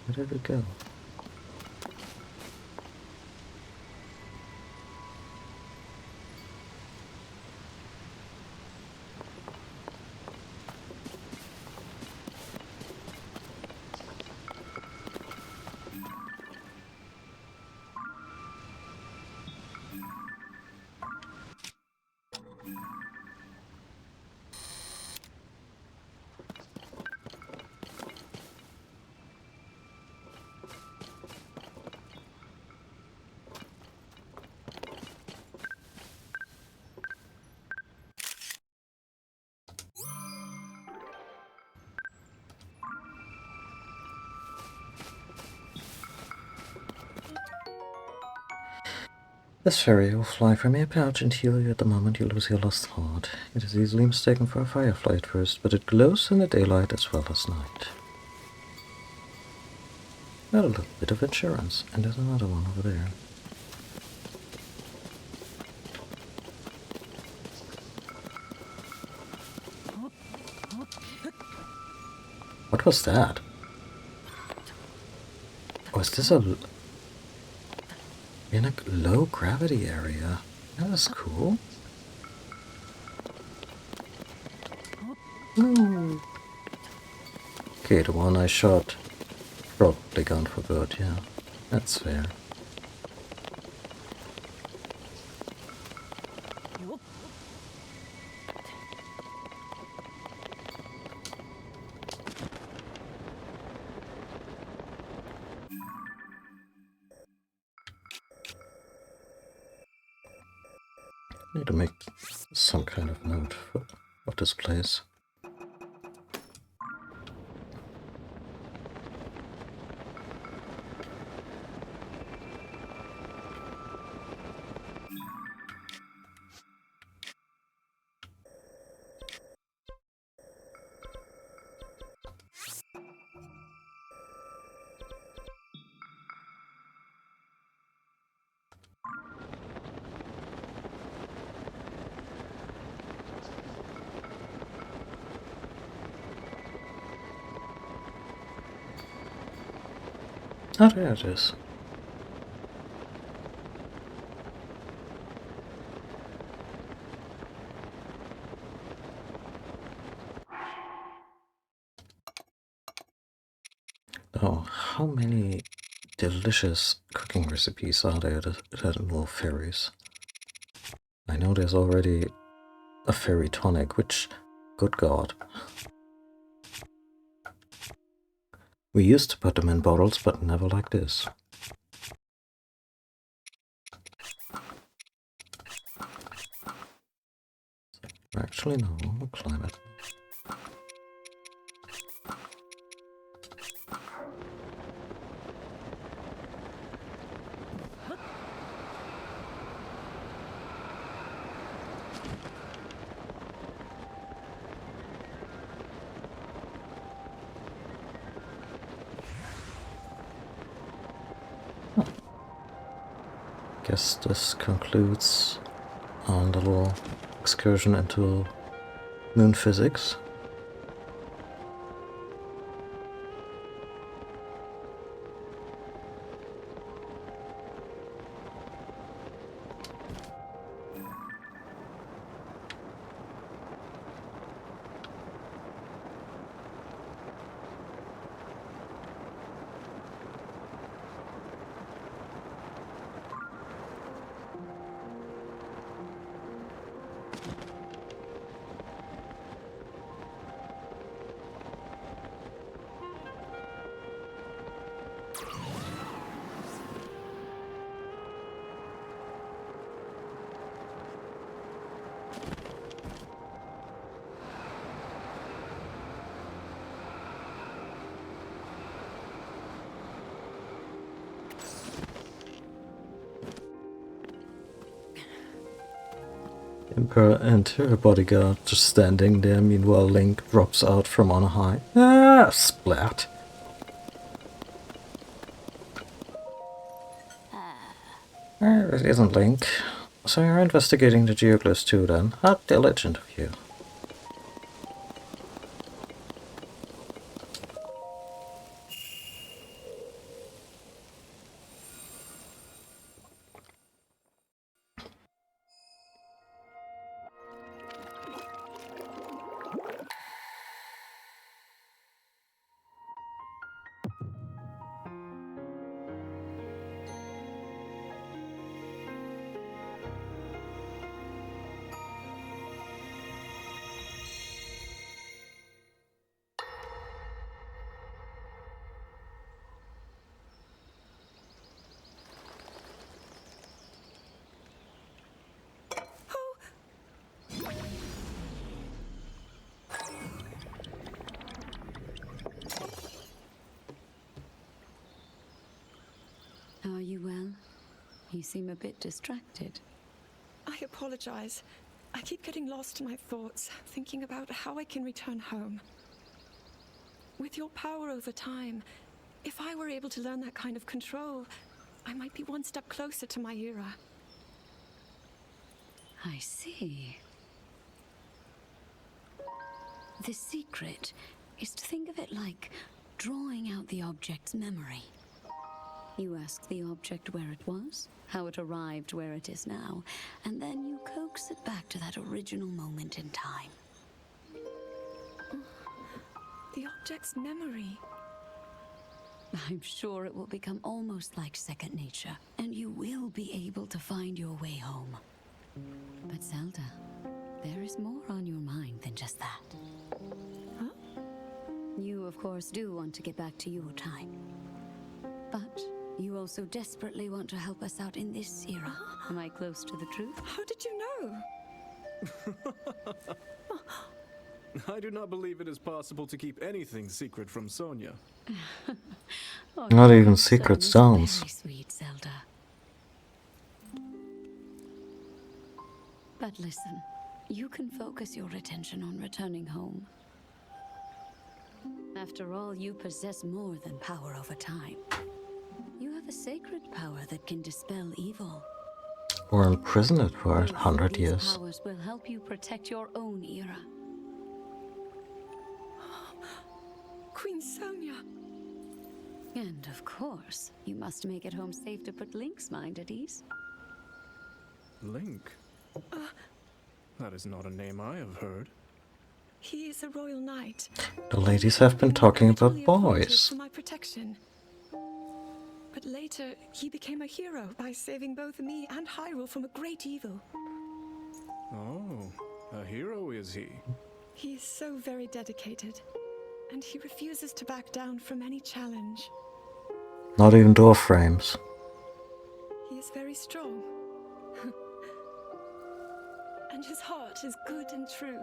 Where did it go? This fairy will fly from your pouch and heal you at the moment you lose your lost heart. It is easily mistaken for a firefly at first, but it glows in the daylight as well as night. Got a little bit of insurance, and there's another one over there. What was that? Oh, is this in a low gravity area? That is cool. Okay, the one I shot probably gone for good, yeah. That's fair. Need to make some kind of note of this place. Oh, there it is. Oh, how many delicious cooking recipes are there that involve fairies? I know there's already a fairy tonic, which, good God. We used to put them in bottles, but never like this. Actually, no, we'll climb it. Guess this concludes our little excursion into moon physics. Emperor and her bodyguard just standing there, meanwhile Link drops out from on high. Ah, splat! It isn't Link. So you're investigating the geoglyphs too then? How diligent of you. Are you well? You seem a bit distracted. I apologize. I keep getting lost in my thoughts, thinking about how I can return home. With your power over time, if I were able to learn that kind of control, I might be one step closer to my era. I see. The secret is to think of it like drawing out the object's memory. You ask the object where it was, how it arrived where it is now, and then you coax it back to that original moment in time. The object's memory. I'm sure it will become almost like second nature, and you will be able to find your way home. But Zelda, there is more on your mind than just that. Huh? You, of course, do want to get back to your time. But you also desperately want to help us out in this era. Am I close to the truth? How did you know? I do not believe it is possible to keep anything secret from Sonia. Oh, Not even your secret son is stones. Very sweet, Zelda. But listen, you can focus your attention on returning home. After all, you possess more than power over time. You have a sacred power that can dispel evil. Or imprison it for Both of 100 these years. powers will help you protect your own era. Queen Sonia. And of course, you must make it home safe to put Link's mind at ease. Link? That is not a name I have heard. He is a royal knight. The ladies have been talking about Originally appointed boys. for my protection. But later, he became a hero by saving both me and Hyrule from a great evil. Oh, a hero is he? He is so very dedicated, and he refuses to back down from any challenge. Not even door frames. He is very strong. And his heart is good and true.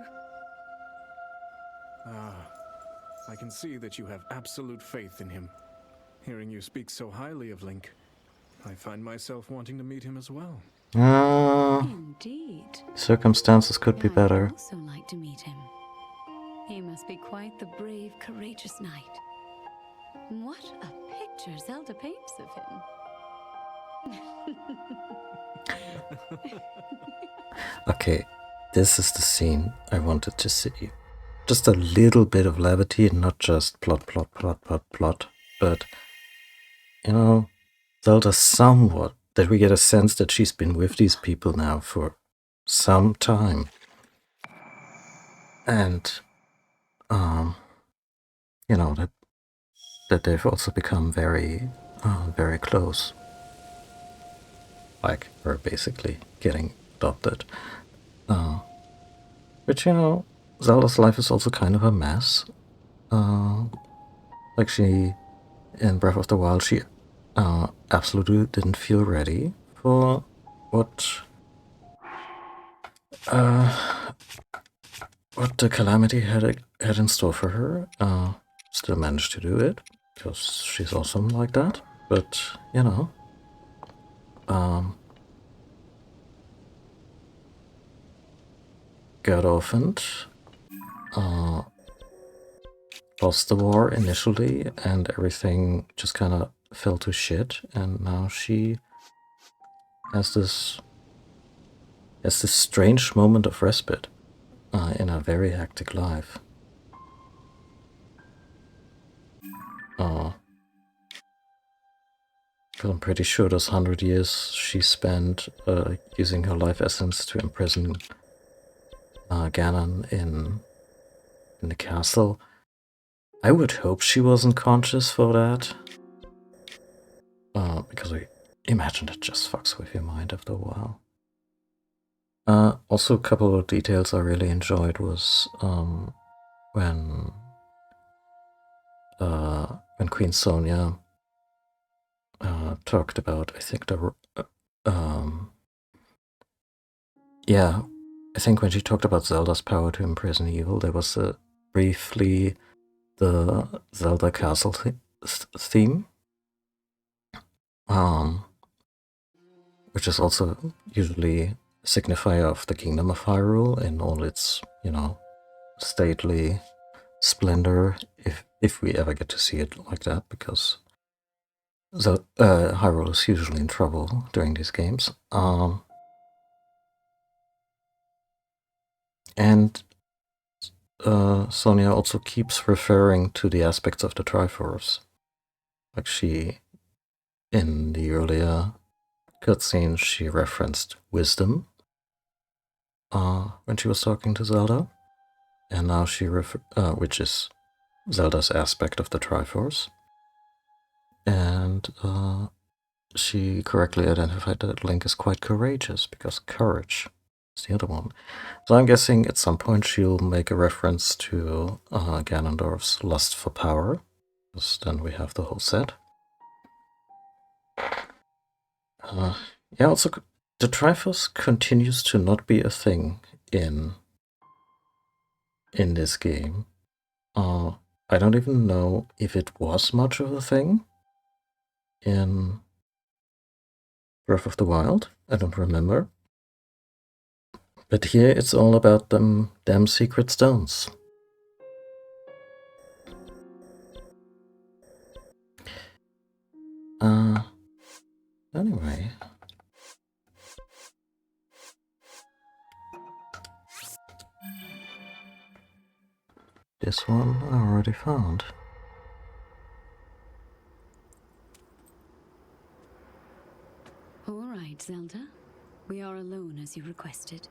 Ah, I can see that you have absolute faith in him. Hearing you speak so highly of Link, I find myself wanting to meet him as well. Indeed. Circumstances could be I'd better. also like to meet him. He must be quite the brave, courageous knight. What a picture Zelda paints of him. Okay, this is the scene I wanted to see. Just a little bit of levity and not just plot, plot, plot, plot, plot. But, you know, Zelda somewhat, that we get a sense that she's been with these people now for some time. And, you know, that they've also become very, very close. Like her basically getting adopted. But you know, Zelda's life is also kind of a mess. Like she, in Breath of the Wild, she absolutely didn't feel ready for what the Calamity had in store for her. Still managed to do it, because she's awesome like that. But, you know, got orphaned, lost the war initially, and everything just kind of fell to shit, and now she has this has this strange moment of respite in a very hectic life. Because I'm pretty sure those 100 years she spent using her life essence to imprison Ganon in the castle. I would hope she wasn't conscious for that. Because I imagine it just fucks with your mind after a while. Also, a couple of details I really enjoyed was when Queen Sonia talked about, I think I think when she talked about Zelda's power to imprison evil, there was briefly the Zelda Castle theme, which is also usually a signifier of the Kingdom of Hyrule in all its, stately splendor, if we ever get to see it like that, because Hyrule is usually in trouble during these games. And Sonia also keeps referring to the aspects of the Triforce. Like in the earlier cutscene, she referenced wisdom when she was talking to Zelda. And now which is Zelda's aspect of the Triforce. And she correctly identified that Link is quite courageous, because courage is the other one. So I'm guessing at some point she'll make a reference to Ganondorf's lust for power, because then we have the whole set. Also, the Triforce continues to not be a thing in this game. I don't even know if it was much of a thing in Breath of the Wild. I don't remember. But here it's all about them damn secret stones. Anyway. This one I already found. All right, Zelda. We are alone as you requested.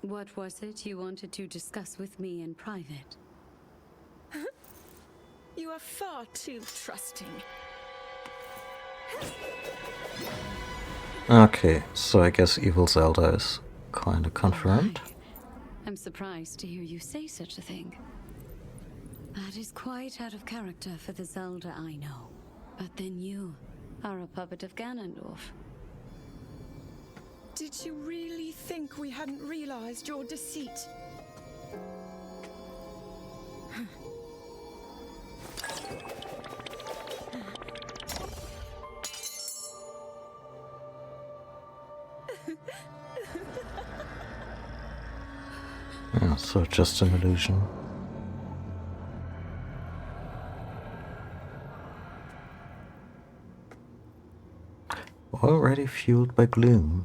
What was it you wanted to discuss with me in private? You are far too trusting. Okay, so I guess Evil Zelda is kinda confirmed. Right. I'm surprised to hear you say such a thing. That is quite out of character for the Zelda I know. But then you are a puppet of Ganondorf. Did you really think we hadn't realized your deceit? Yeah, so just an illusion. Already fueled by gloom.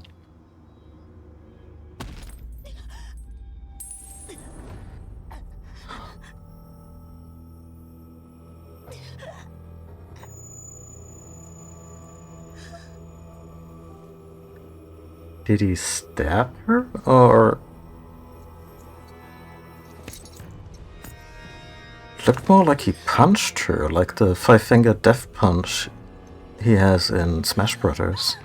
Did he stab her? Or... looked more like he punched her, like the five-finger death punch he has in Smash Brothers.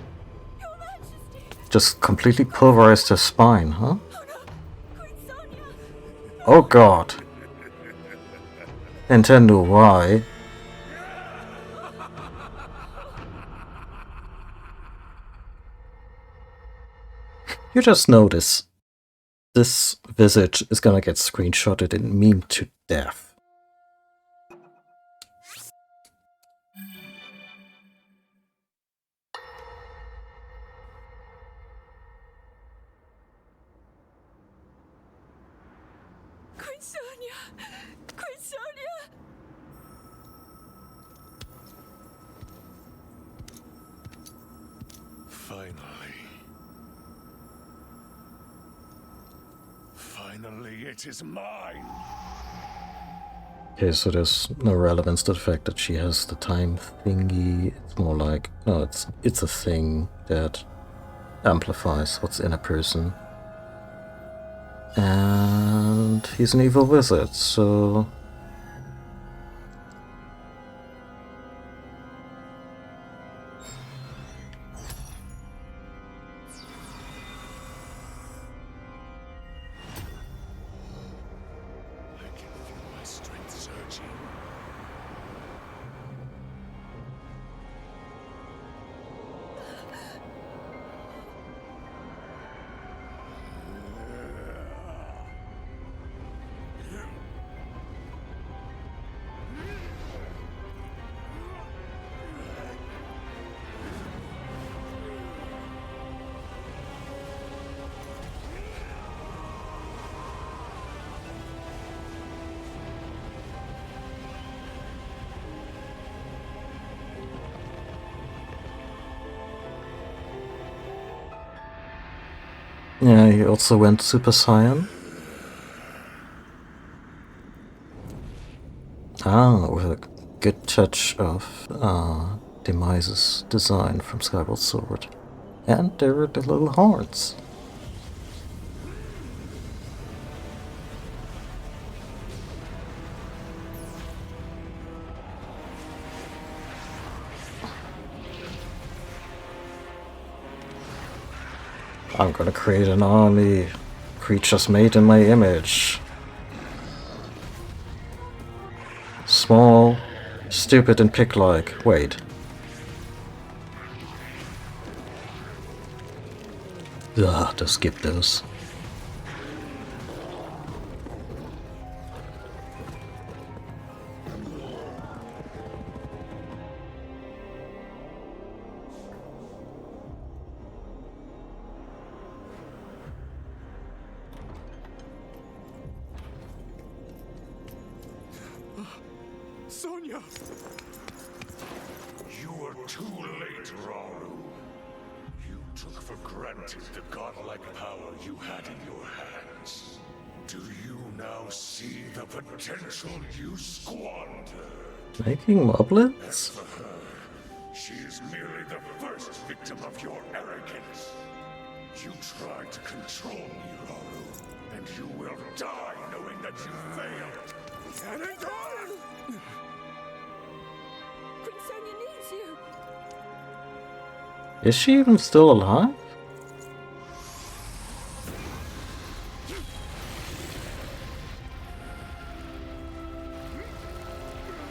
Just completely pulverized her spine, huh? Oh god. Nintendo, why? You just notice this visage is gonna get screenshotted and memed to death. Queen Sonia! Queen Sonia! Finally. Finally, it is mine. Okay, so there's no relevance to the fact that she has the time thingy. It's more like, no, it's a thing that amplifies what's in a person. And he's an evil wizard, so... I can feel my strength surging. Yeah, he also went Super Saiyan. Ah, with a good touch of Demise's design from Skyward Sword. And there were the little horns. I'm gonna create an army. Creatures made in my image. Small, stupid and pig-like. Wait. Ugh, to skip those. Sonya! You were too late, Rhoam. You took for granted the godlike power you had in your hands. Do you now see the potential you squandered? Making moblins? As for her, she is merely the first victim of your arrogance. You tried to control me, Rhoam, and you will die knowing that you failed. Prince Sonia needs you. Is she even still alive?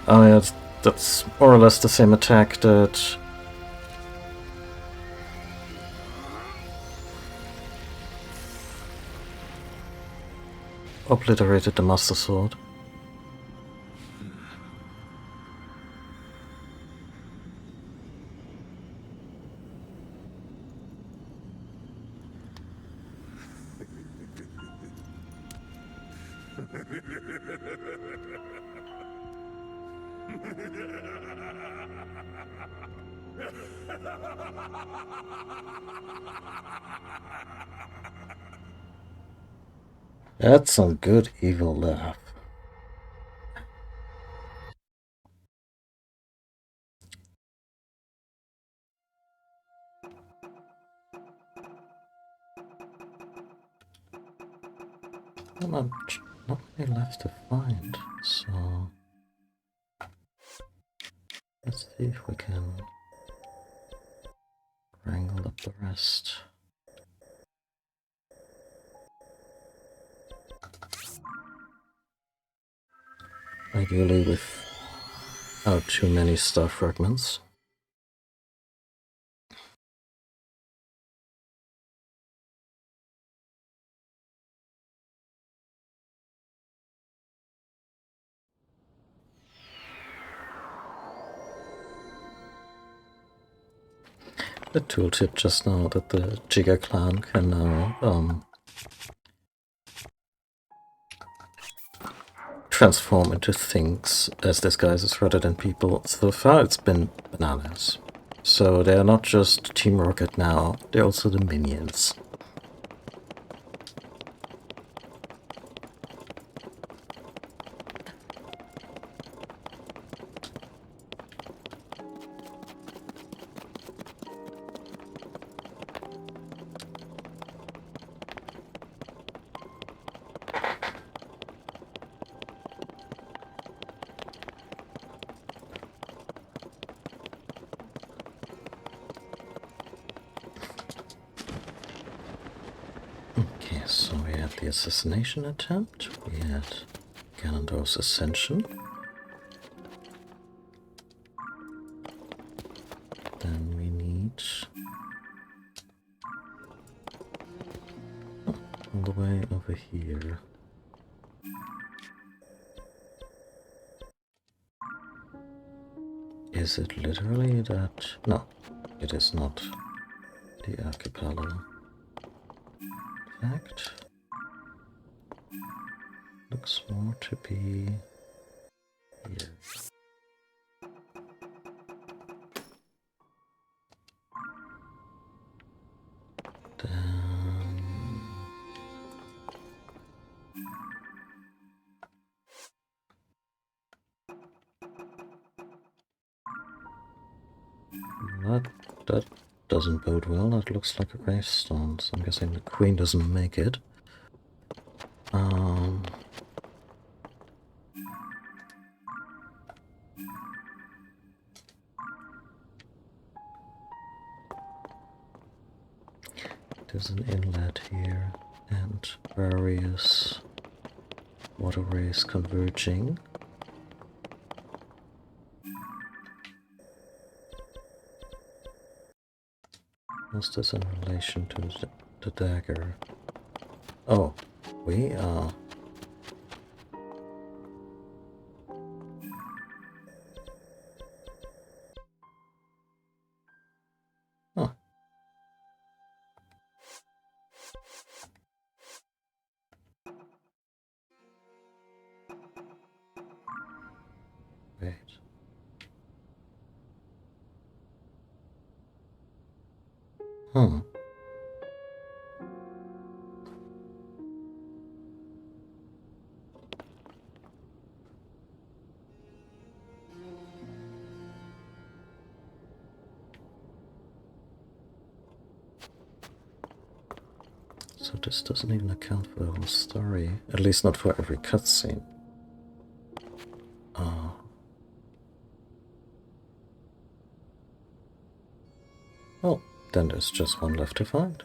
Oh yeah, that's more or less the same attack that obliterated the Master Sword. That's some good evil laugh. Not many left to find, so let's see if we can wrangle up the rest. Ideally without too many star fragments. The tooltip just now that the Jigga clan can now transform into things as disguises rather than people. So far it's been bananas. So they're not just Team Rocket now, they're also the minions. The assassination attempt? We had Ganondorf's ascension. Then we need... oh, all the way over here. Is it literally that? No, it is not the archipelago. In fact, looks more to be here. Then that doesn't bode well. That looks like a gravestone, so I'm guessing the queen doesn't make it. There's an inlet here and various waterways converging. What's this in relation to the dagger? Oh, we are... oh. Wait. Hmm. So this doesn't even account for the whole story. At least not for every cutscene. Well, then there's just one left to find.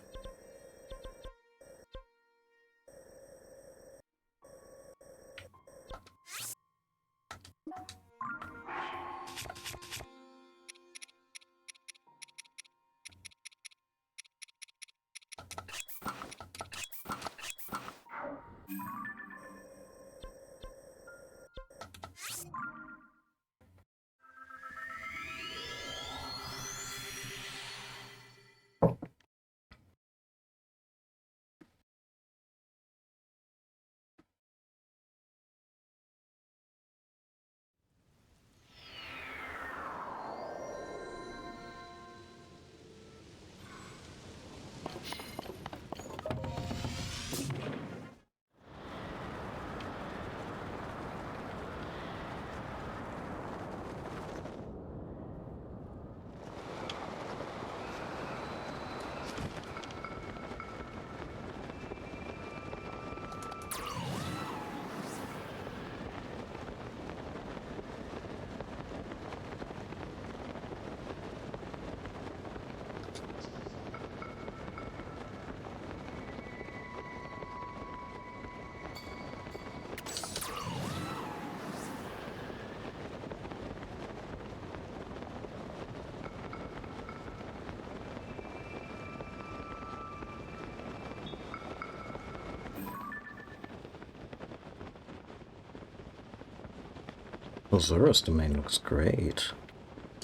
Well, Zura's domain looks great.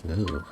Ugh.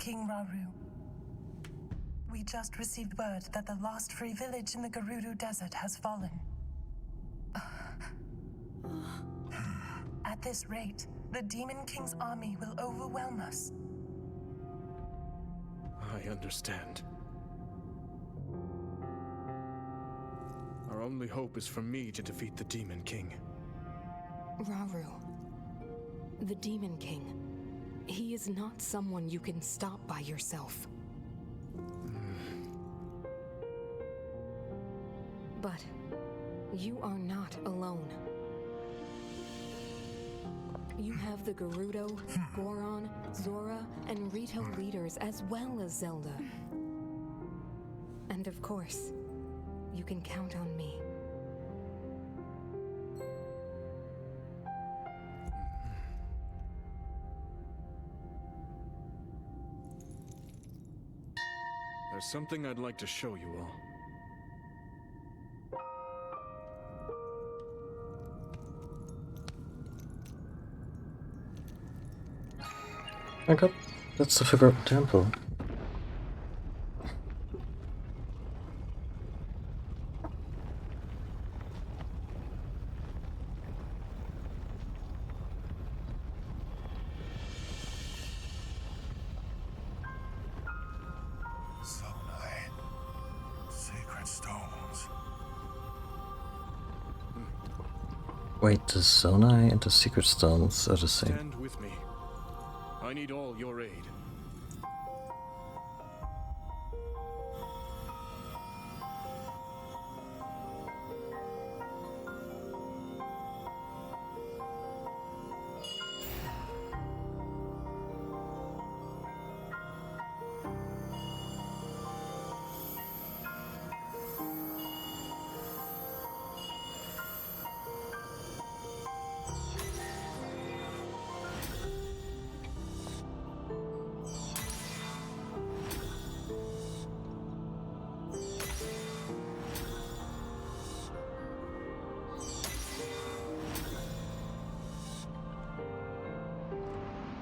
King Rhoam. We just received word that the last free village in the Gerudo Desert has fallen. At this rate, the Demon King's army will overwhelm us. I understand. Our only hope is for me to defeat the Demon King. Rauru, the Demon King, he is not someone you can stop by yourself. But you are not alone. You have the Gerudo, Goron, Zora, and Rito leaders as well as Zelda. And of course, you can count on me. There's something I'd like to show you all. My god, that's the Forgotten Temple. Zonai. Sacred stones. Wait, the Zonai and the Secret Stones are the same. Stand with me. I need all your aid.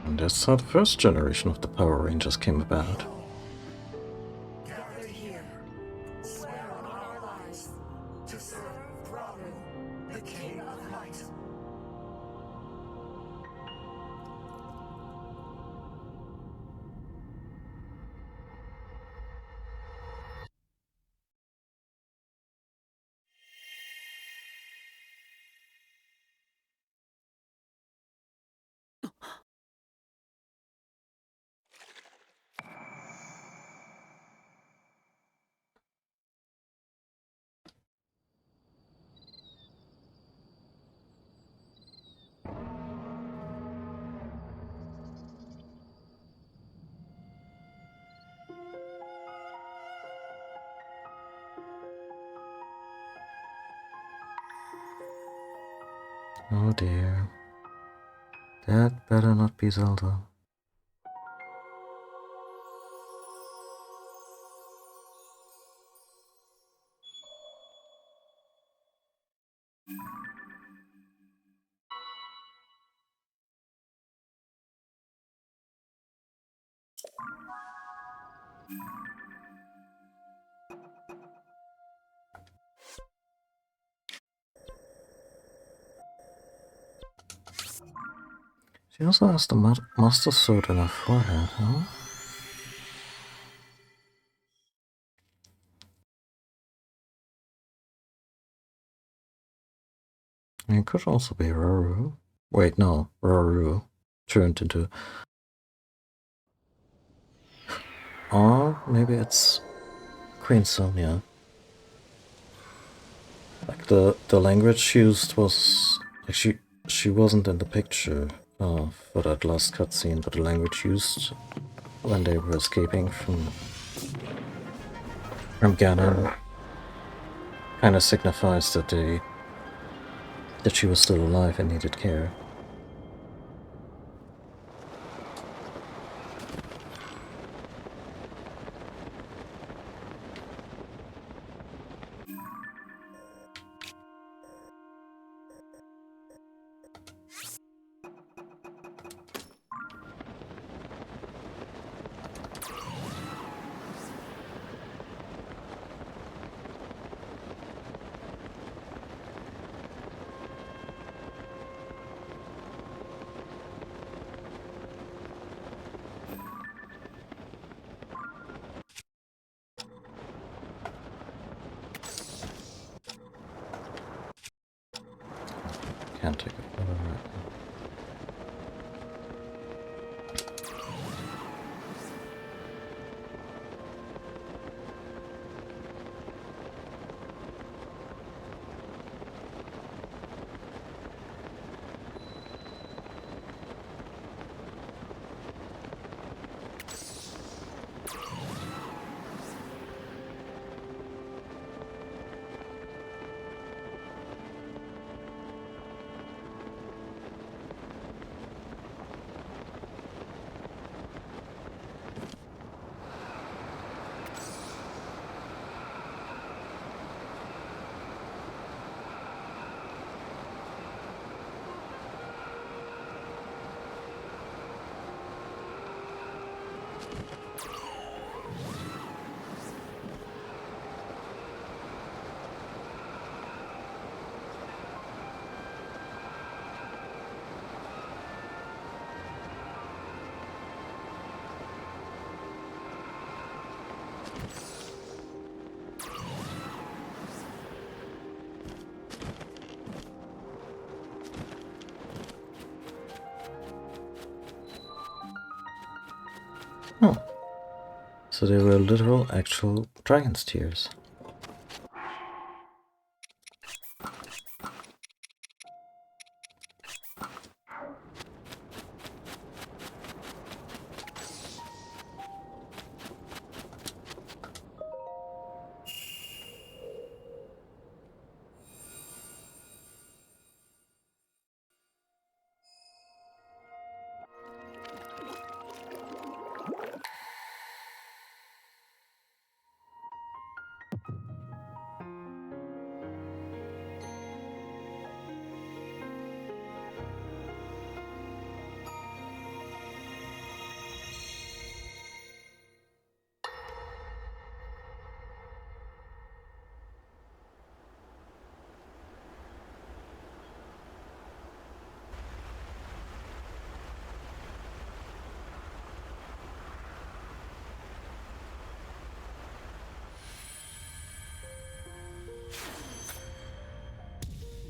And that's how the first generation of the Power Rangers came about. Gathered here, swear on our lives to serve Rhoam, the King of Light. Oh dear. That better not be Zelda. She also has the Master Sword in her forehead, huh? It could also be Ruru. Wait, no, Ruru turned into... Or maybe it's Queen Sonia. Like the language used was... Like she wasn't in the picture for that last cutscene, but the language used when they were escaping from Ganon kind of signifies that she was still alive and needed care. Can't take it further right now. Oh. So they were literal, actual dragon's tears.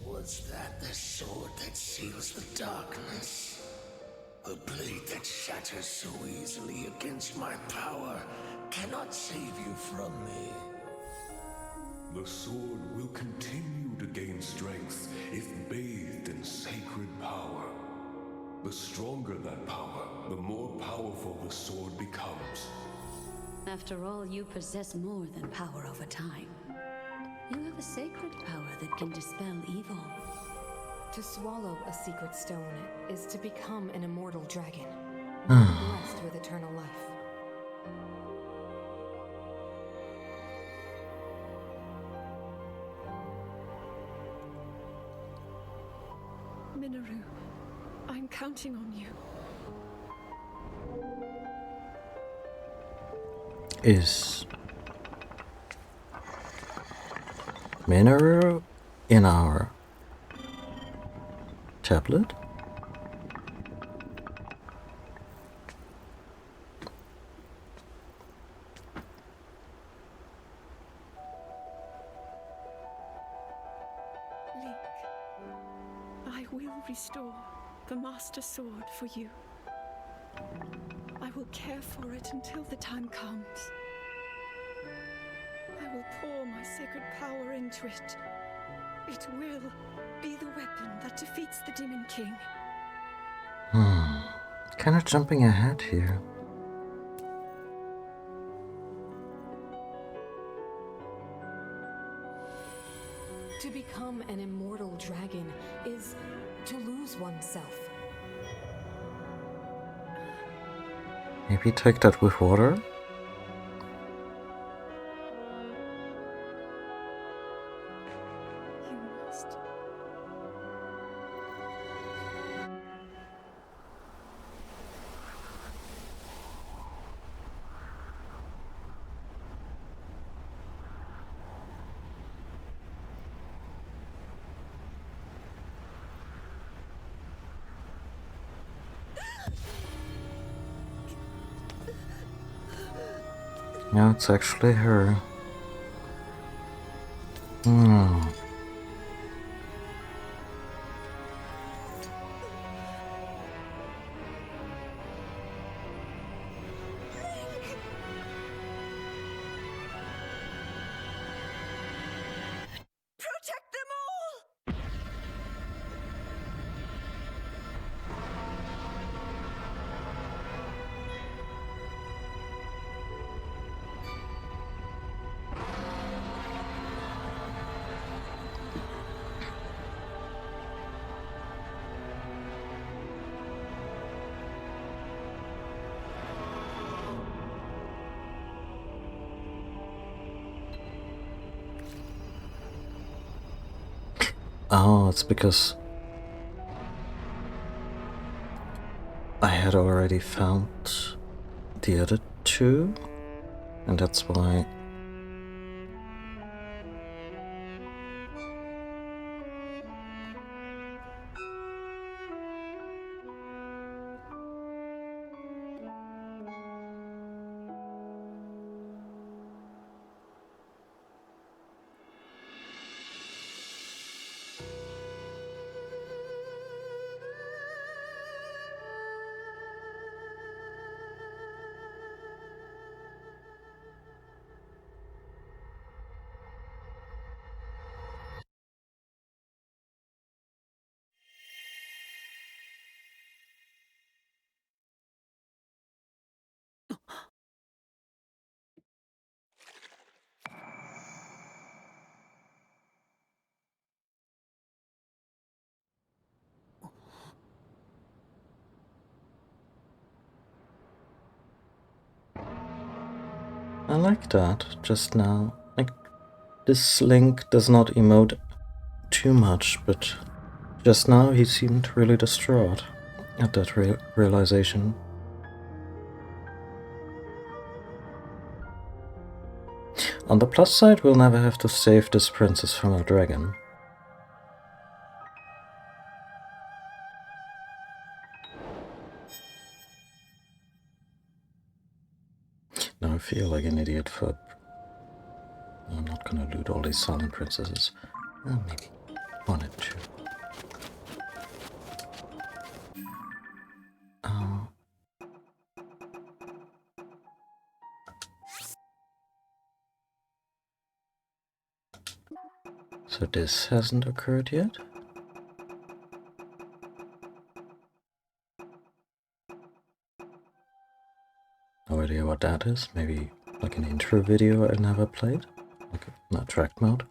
Was that the sword that seals the darkness? A blade that shatters so easily against my power cannot save you from me. The sword will continue to gain strength if bathed in sacred power. The stronger that power, the more powerful the sword becomes. After all, you possess more than power over time. You have a sacred power that can dispel evil. To swallow a secret stone is to become an immortal dragon, blessed with eternal life. Minoru, I'm counting on you. Is Minoru in our tablet? Link, I will restore the Master Sword for you. I will care for it until the time comes. I will pour my sacred power into it. It will be the weapon that defeats the Demon King. Kinda jumping ahead here. To become an immortal dragon is to lose oneself. Maybe take that with water? You must. No, it's actually her. Oh, it's because I had already found the other two, and that's why. I like that just now. Like, this Link does not emote too much, but just now he seemed really distraught at that realization. On the plus side, we'll never have to save this princess from a dragon. Now I feel like an idiot for... I'm not gonna loot all these silent princesses. Maybe one or two. So this hasn't occurred yet? No idea what that is. Maybe like an intro video I never played? Like a track mode?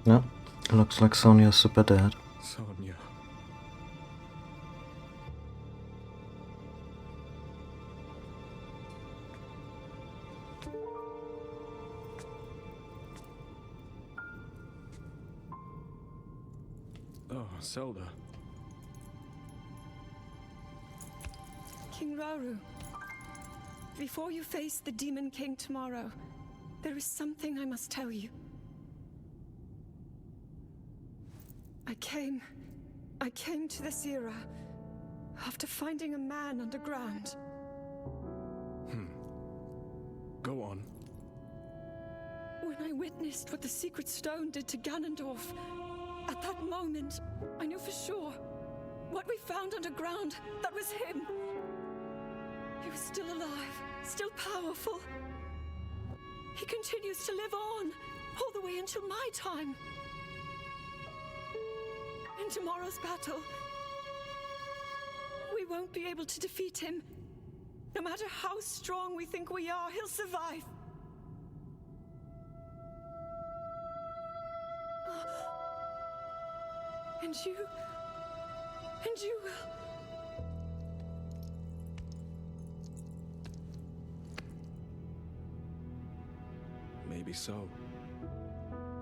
No, looks like Sonia's super dead. Sonia. Oh, Zelda. King Rhoam, before you face the Demon King tomorrow, there is something I must tell you. I came to this era after finding a man underground. Go on. When I witnessed what the Secret Stone did to Ganondorf, at that moment, I knew for sure what we found underground, that was him. He was still alive, still powerful. He continues to live on, all the way until my time. In tomorrow's battle, we won't be able to defeat him. No matter how strong we think we are, he'll survive. And you will. Maybe so.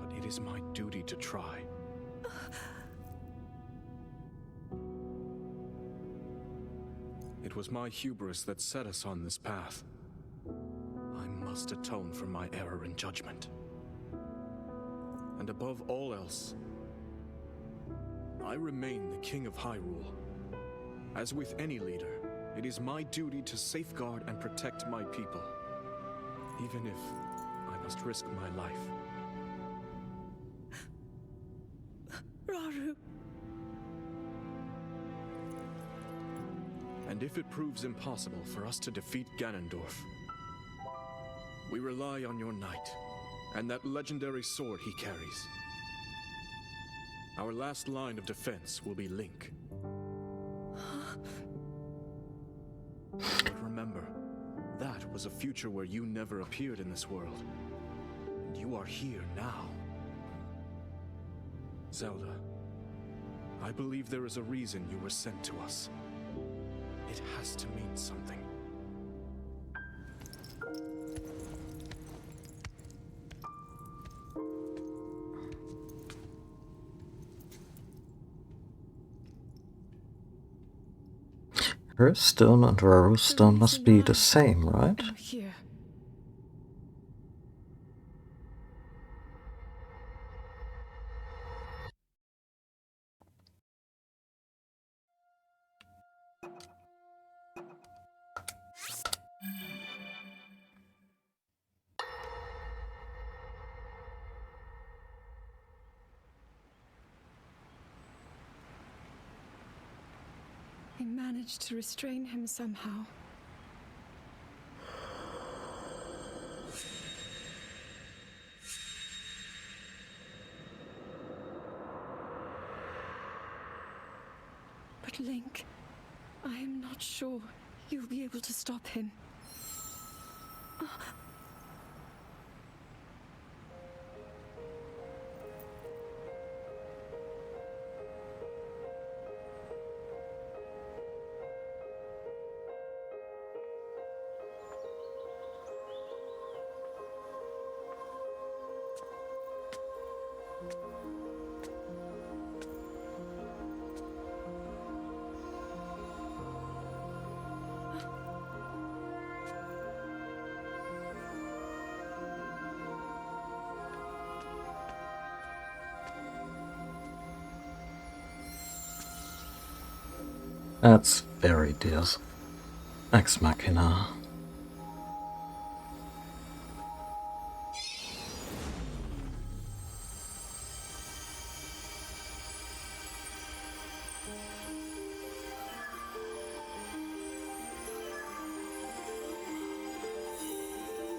But it is my duty to try. It was my hubris that set us on this path. I must atone for my error in judgment. And above all else, I remain the King of Hyrule. As with any leader, it is my duty to safeguard and protect my people, even if I must risk my life. Rauru. And if it proves impossible for us to defeat Ganondorf, we rely on your knight and that legendary sword he carries. Our last line of defense will be Link. But remember, that was a future where you never appeared in this world. And you are here now. Zelda, I believe there is a reason you were sent to us. It has to mean something. Her stone and Raru's stone must be the same, right? I'm here. I managed to restrain him somehow. But Link, I am not sure you'll be able to stop him. That's very Deus Ex Machina.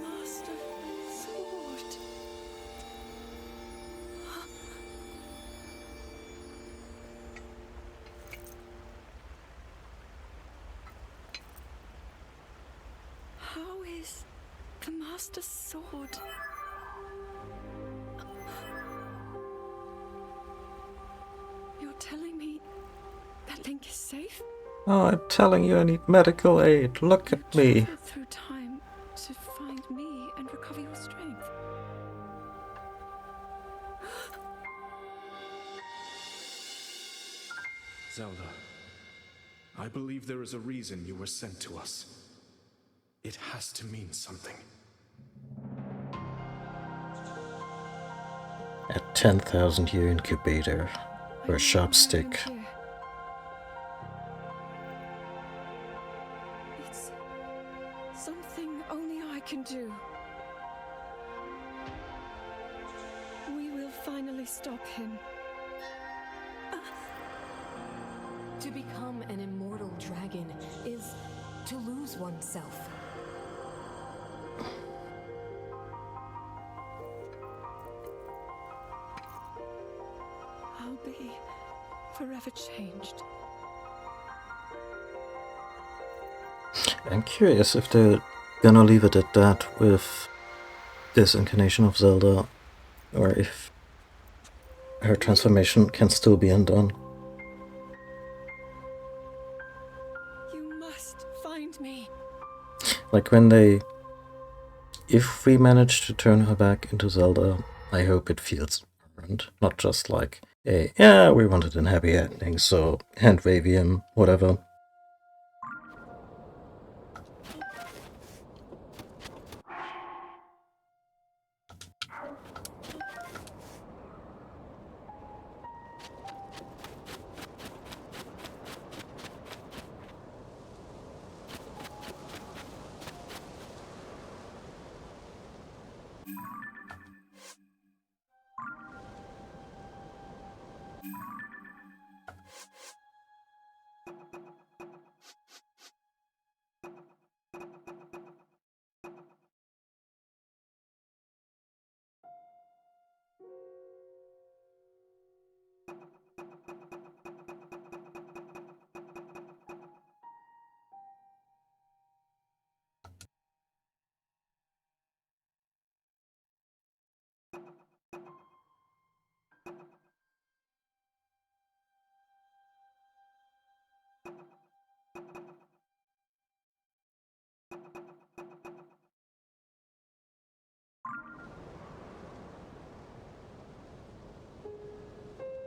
Master Sword. How is the Master Sword? You're telling me that Link is safe? Oh, I'm telling you I need medical aid. Look at me. Travel through time to find me and recover your strength. Zelda, I believe there is a reason you were sent to us. It has to mean something. A 10,000 year incubator for a sharp stick. It's something only I can do. We will finally stop him. To become an immortal dragon is to lose oneself. I'll be forever changed. I'm curious if they're gonna leave it at that with this incarnation of Zelda, or if her transformation can still be undone. You must find me. Like when they... If we manage to turn her back into Zelda, I hope it feels earned. Not just like a, yeah, we wanted a happy ending, so hand wavy him, whatever.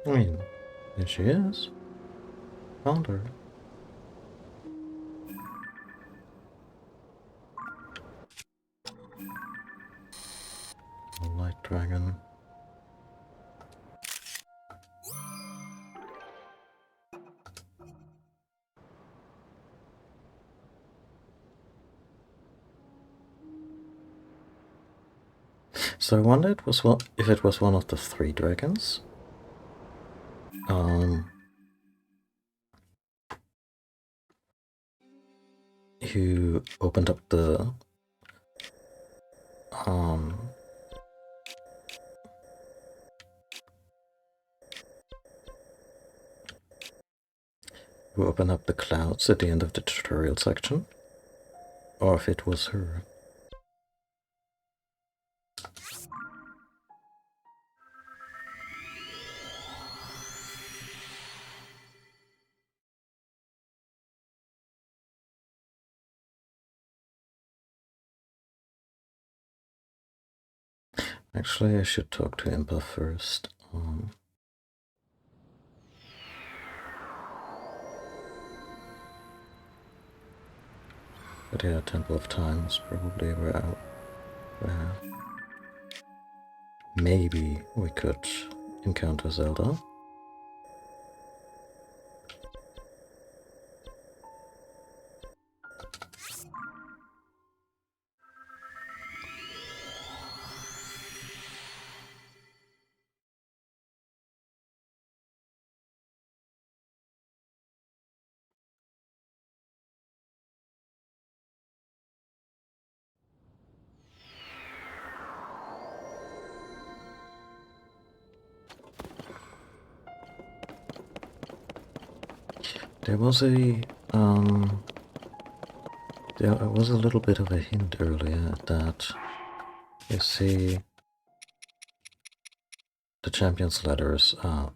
I mean, there she is. Found her. A light dragon. So I wonder if it was one of the 3 dragons. Who opened up the clouds at the end of the tutorial section, or if it was her. Actually, I should talk to Impa first. But yeah, Temple of Time is probably where maybe we could encounter Zelda. There was a little bit of a hint earlier that, you see, the Champion's Letters are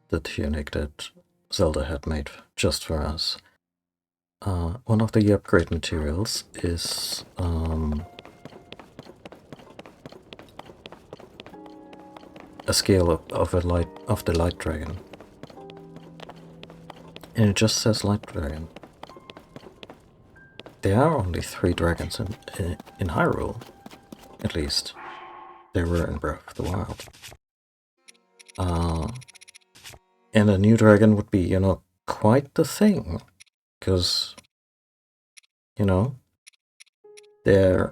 the tunic that Zelda had made just for us. One of the upgrade materials is a scale of the light dragon, and it just says light dragon. There are only 3 dragons in Hyrule, at least. There were in Breath of the Wild. And a new dragon would be, you know, quite the thing, because, you know, they're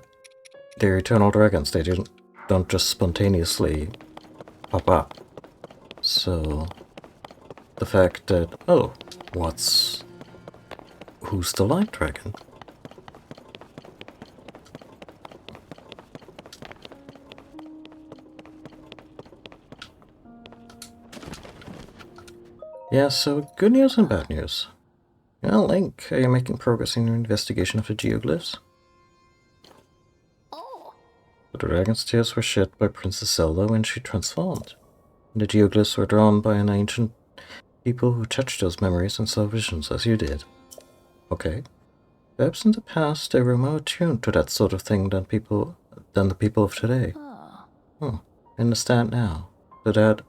eternal dragons. They don't just spontaneously pop up. So the fact that, oh, who's the light dragon? Yeah, so good news and bad news. Well, Link, are you making progress in your investigation of the geoglyphs? The dragon's tears were shed by Princess Zelda when she transformed. The geoglyphs were drawn by an ancient people who touched those memories and saw visions as you did. Okay. Perhaps in the past they were more attuned to that sort of thing than the people of today. I understand now. So that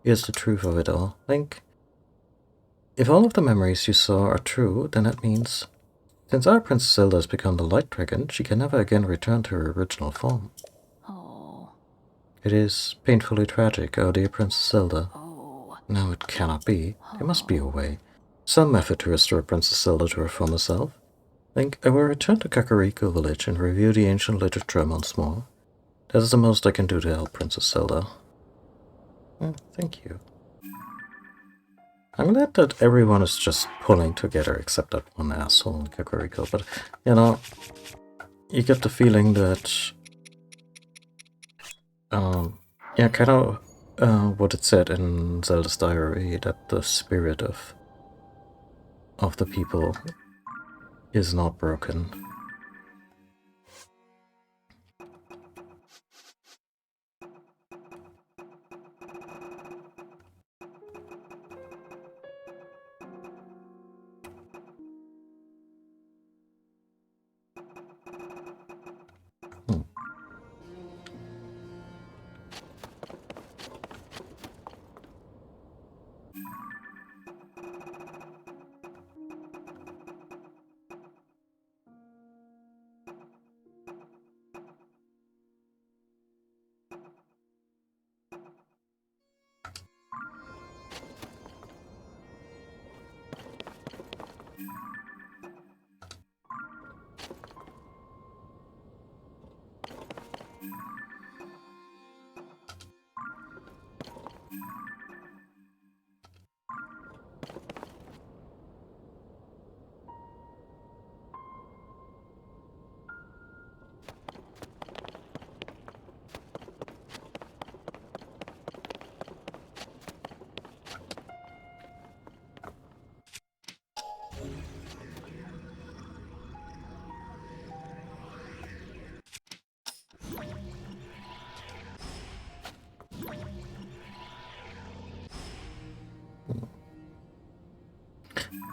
is the truth of it all. Link, if all of the memories you saw are true, then that means, since our Princess Zelda has become the Light Dragon, she can never again return to her original form. It is painfully tragic, oh dear Princess Zelda. No, it cannot be. There must be a way. Some method to restore Princess Zelda to her former self. Link, I will return to Kakariko Village and review the ancient literature once more. That is the most I can do to help Princess Zelda. Thank you. I'm glad that everyone is just pulling together except that one asshole in Kakariko, but, you know, you get the feeling that, yeah, kind of what it said in Zelda's diary, that the spirit of the people is not broken.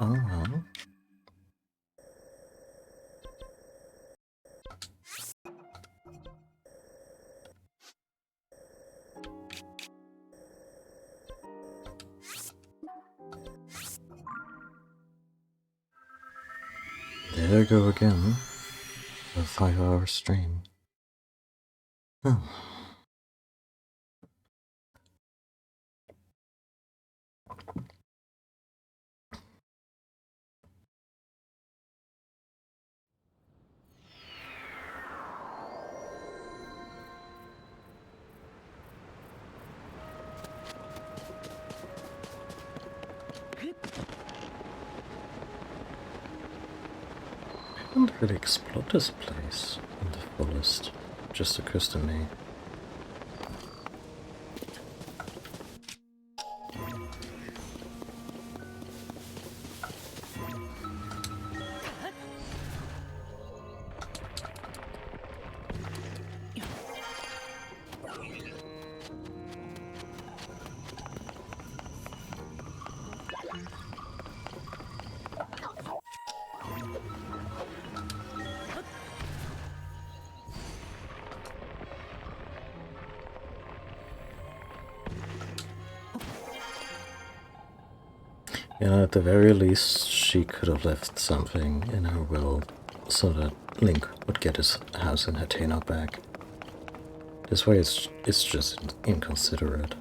Oh well. There I go again. A 5-hour stream. Oh. I haven't really explored this place in the fullest. Just occurs to me. Yeah, at the very least, she could have left something in her will so that Link would get his house in Hateno back. This way it's just inconsiderate.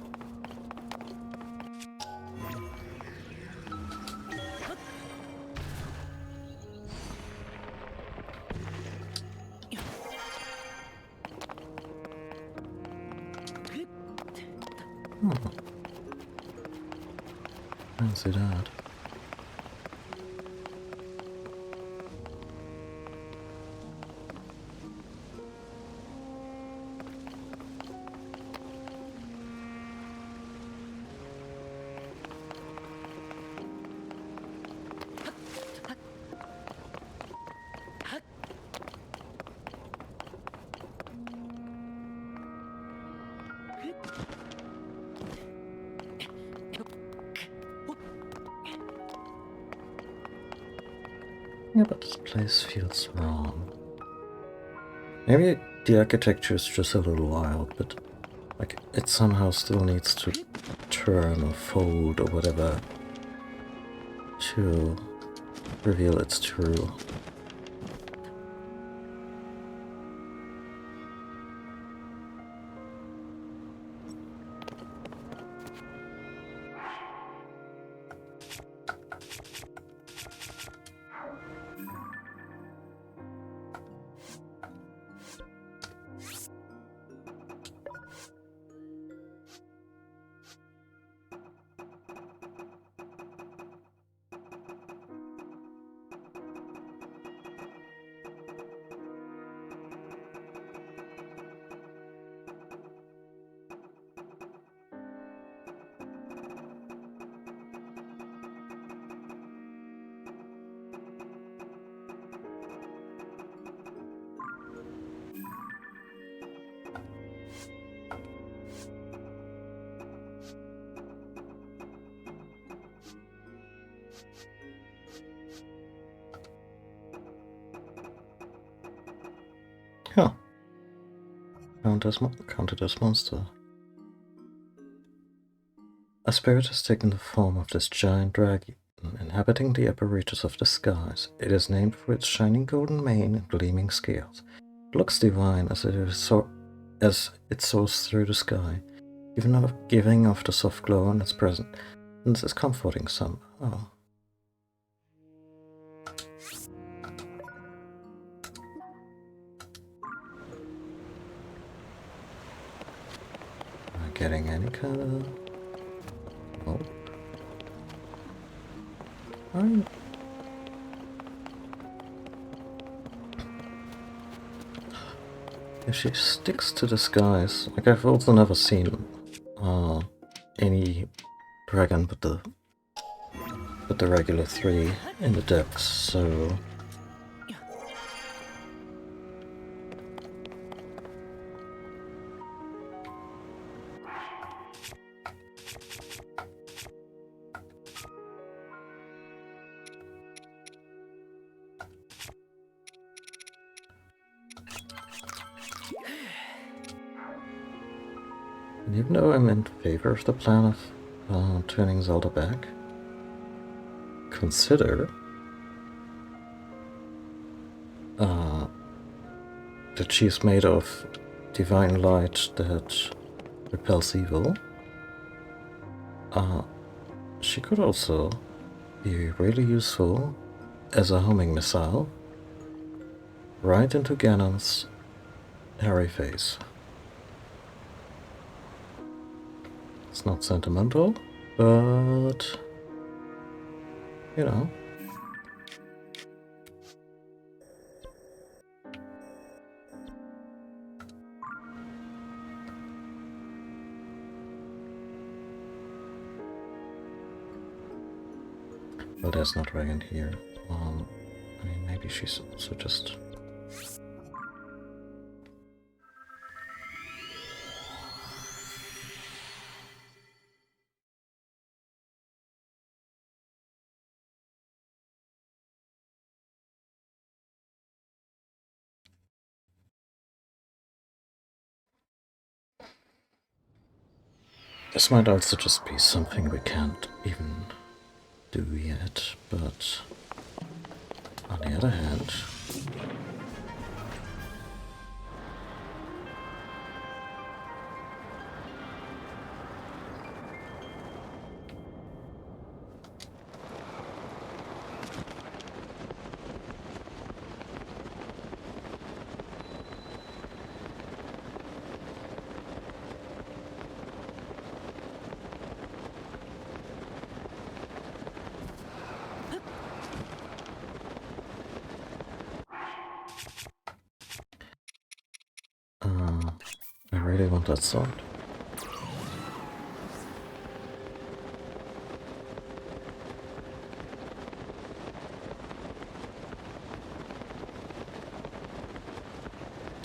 Fancy that. Yeah, but this place feels wrong. Maybe the architecture is just a little wild, but like it somehow still needs to turn or fold or whatever to reveal its true. Huh. Counted as monster. A spirit has taken the form of this giant dragon, inhabiting the upper reaches of the skies. It is named for its shining golden mane and gleaming scales. It looks divine as it soars through the sky. even though giving off the soft glow on its presence is comforting some. Oh. Am I getting any kind of... Oh. Alright. If she sticks to the skies, like I've also never seen any dragon with the regular 3 in the depths, so and even though I'm in favor of the plan of turning Zelda back, consider that she's made of divine light that repels evil. She could also be really useful as a homing missile right into Ganon's hairy face. It's not sentimental, but you know. Well, there's no dragon here. I mean, maybe she's also just... This might also just be something we can't even do yet, but on the other hand... I really want that sword.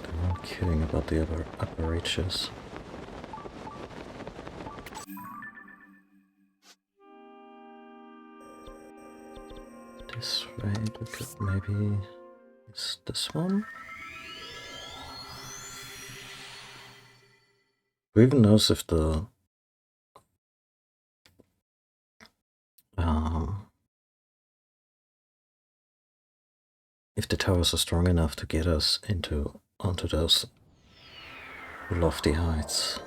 I'm not kidding about the upper reaches. This way we could maybe use this one. Who even knows if the towers are strong enough to get us onto those lofty heights.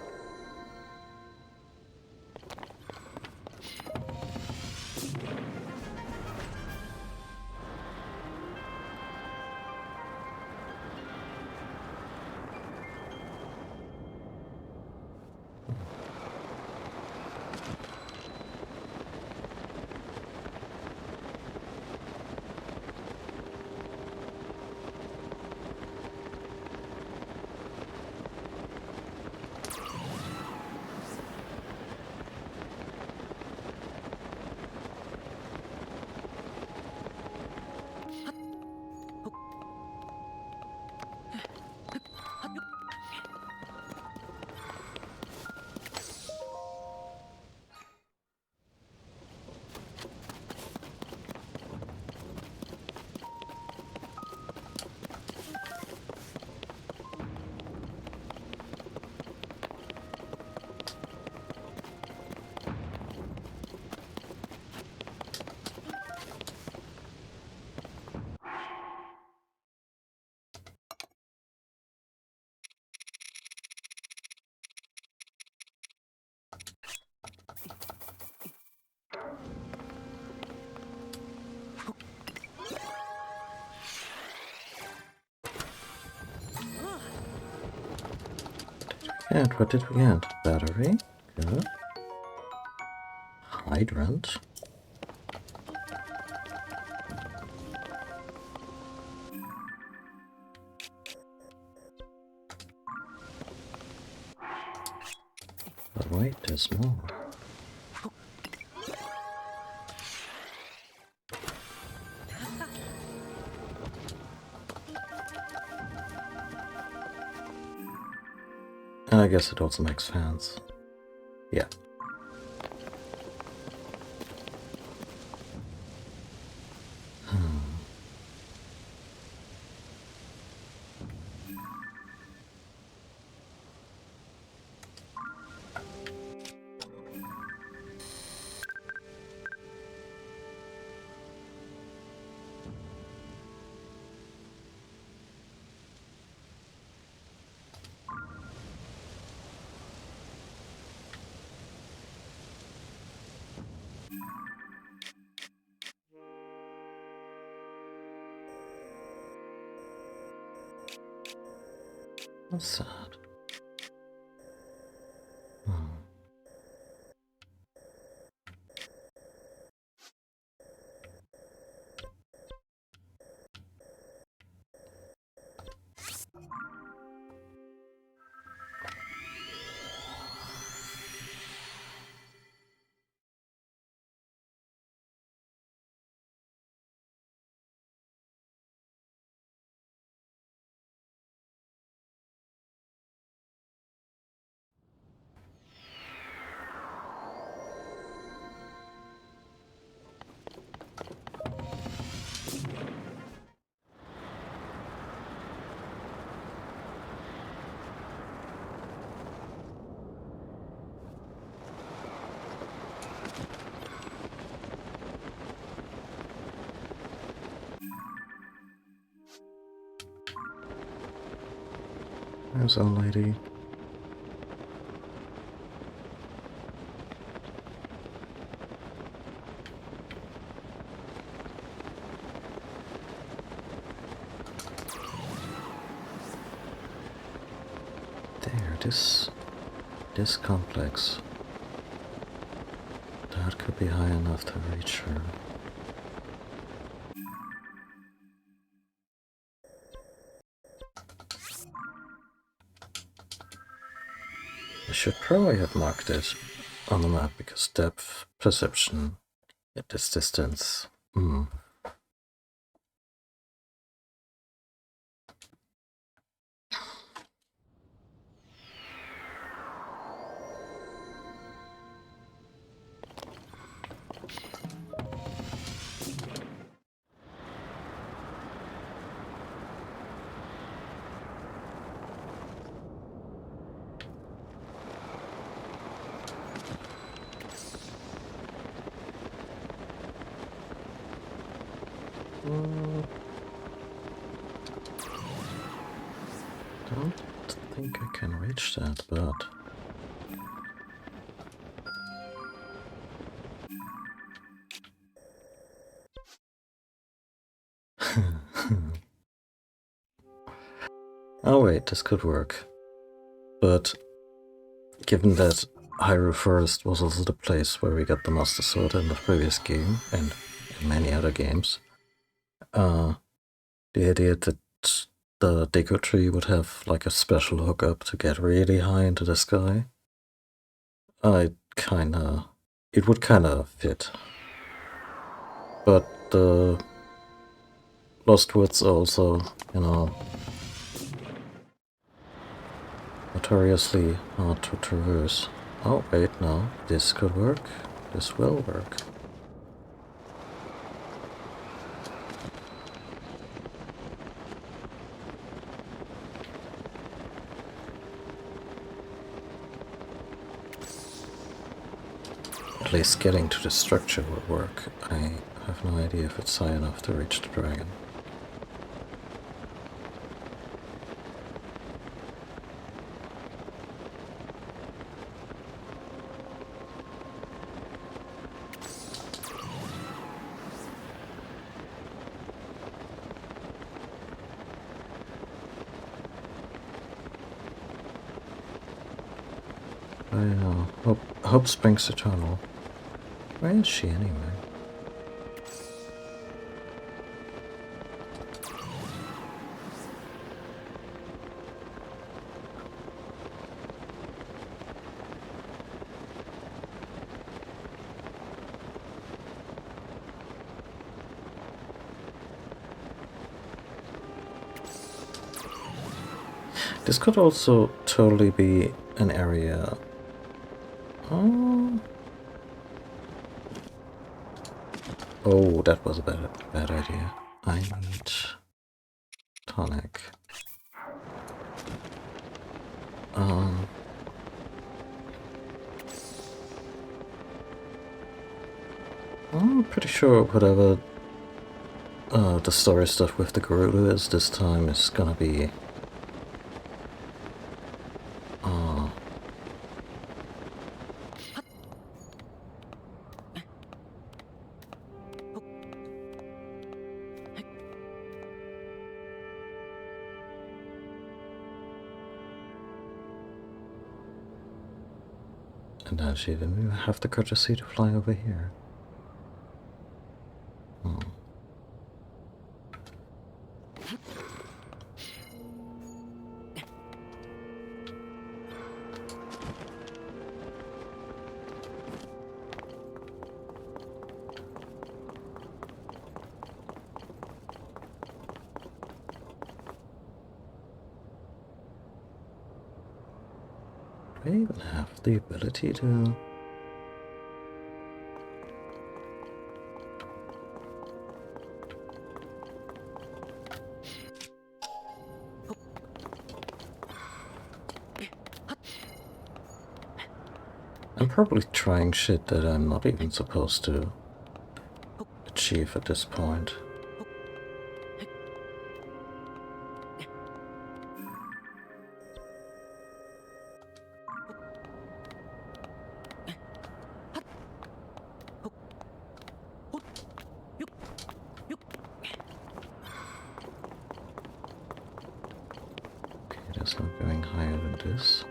And what did we get? Battery. Good. Hydrant. But wait, there's more. And I guess it also makes fans. Yeah. That's sad. There's a lady. There, this complex. That could be high enough to reach her. I should probably have marked it on the map because depth perception at this distance. Don't think I can reach that, but oh wait, this could work. But given that Hyrule Forest was also the place where we got the Master Sword in the previous game, and in many other games, the idea that the Deku Tree would have like a special hookup to get really high into the sky, it would kinda fit. But the Lost Woods also, notoriously hard to traverse. Oh, wait, no. This could work. This will work. At least getting to the structure will work. I have no idea if it's high enough to reach the dragon. Hope springs eternal. Where is she anyway? This could also totally be an area. Oh, that was a bad idea. I need tonic. I'm pretty sure whatever the story stuff with the Gerudo is this time is gonna be and now she didn't even have the courtesy to fly over here. Do I even have the ability to... I'm probably trying shit that I'm not even supposed to achieve at this point. Okay, that's not going higher than this.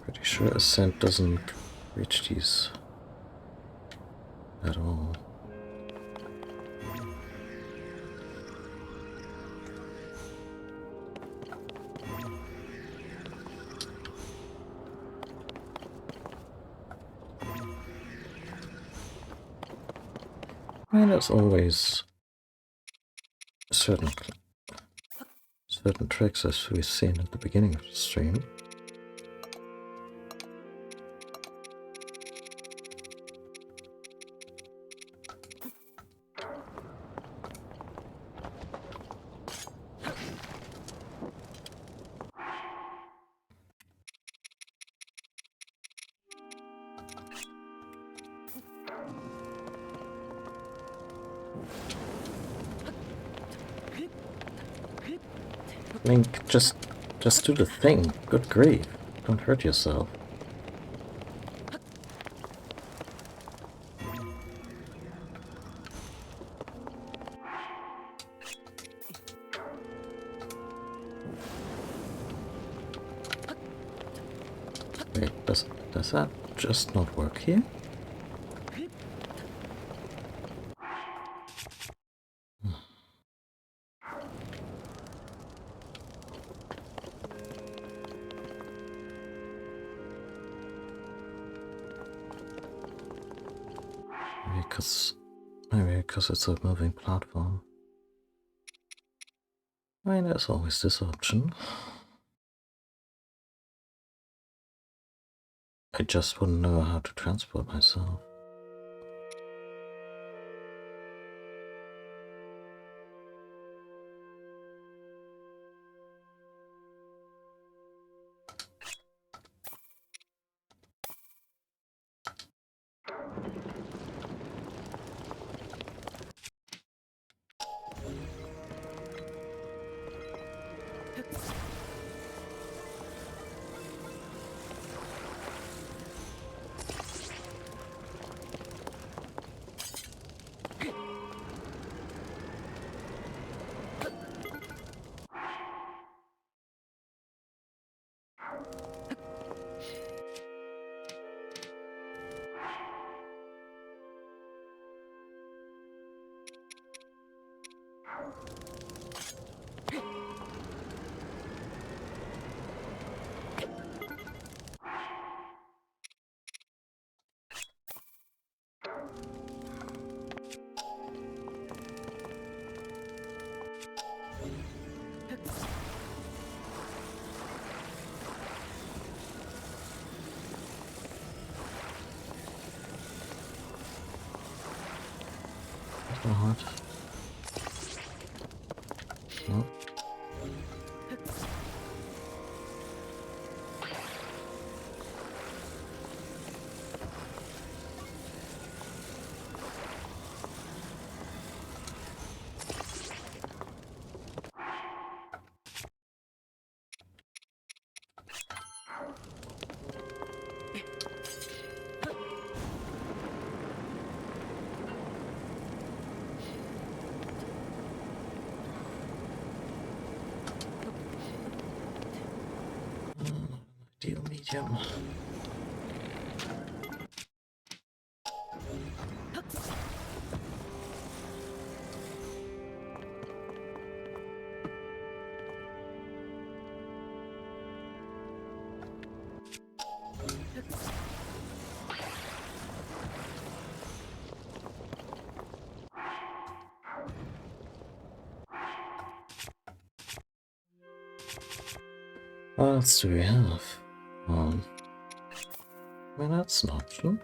Pretty sure Ascent doesn't reach these at all. Well, there's always certain tricks, as we've seen at the beginning of the stream. Link, just do the thing. Good grief. Don't hurt yourself. Wait, does that just not work here? Maybe because it's a moving platform. I mean, there's always this option. I just wouldn't know how to transport myself. What? No. Deal medium. What else do we have? I mean, that's an option.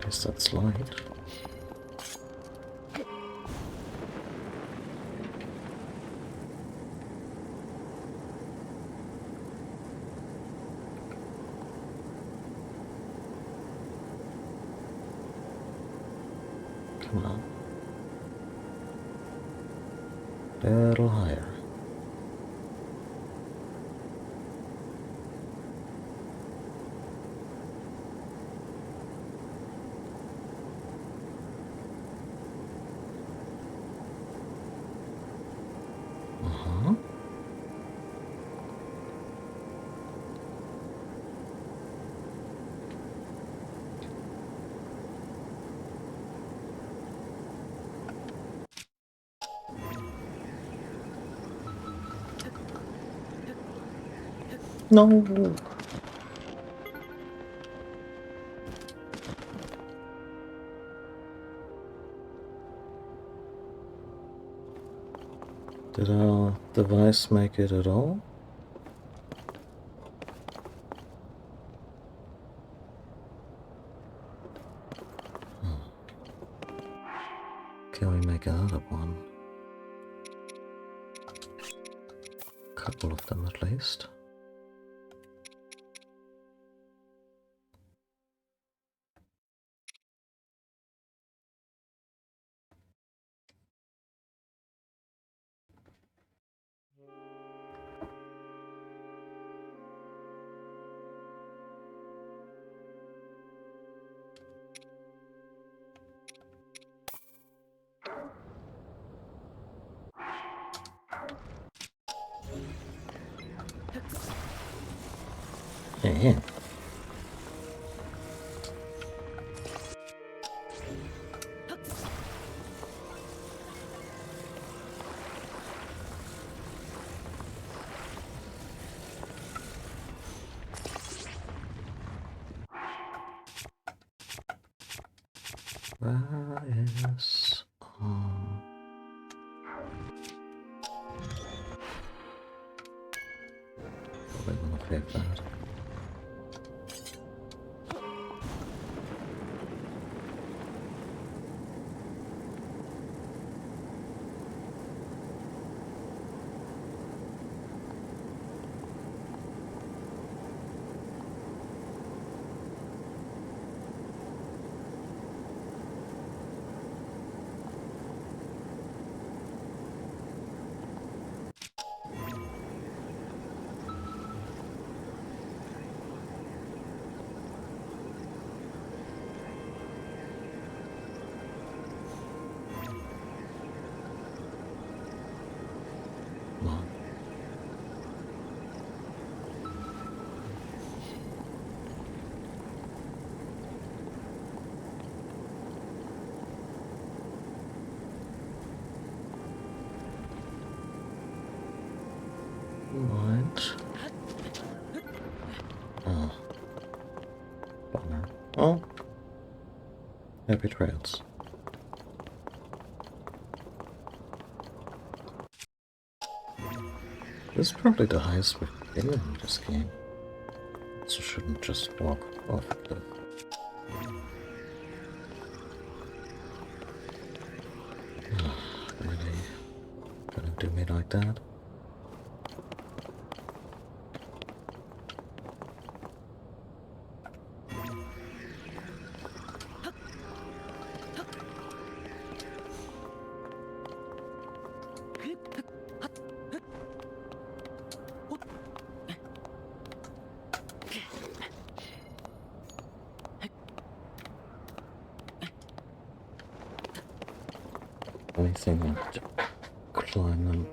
Guess that's light. Come on. A little higher. Uh-huh. No. Did our device make it at all? Can we make another one? A couple of them at least. Yeah. Where is probably gonna fake that. Well, happy trails. This is probably the highest we've been in this game. So shouldn't just walk off a cliff. Really? Gonna do me like that? Anything like climb them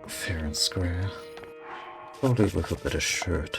fair and square. Probably with a bit of shirt.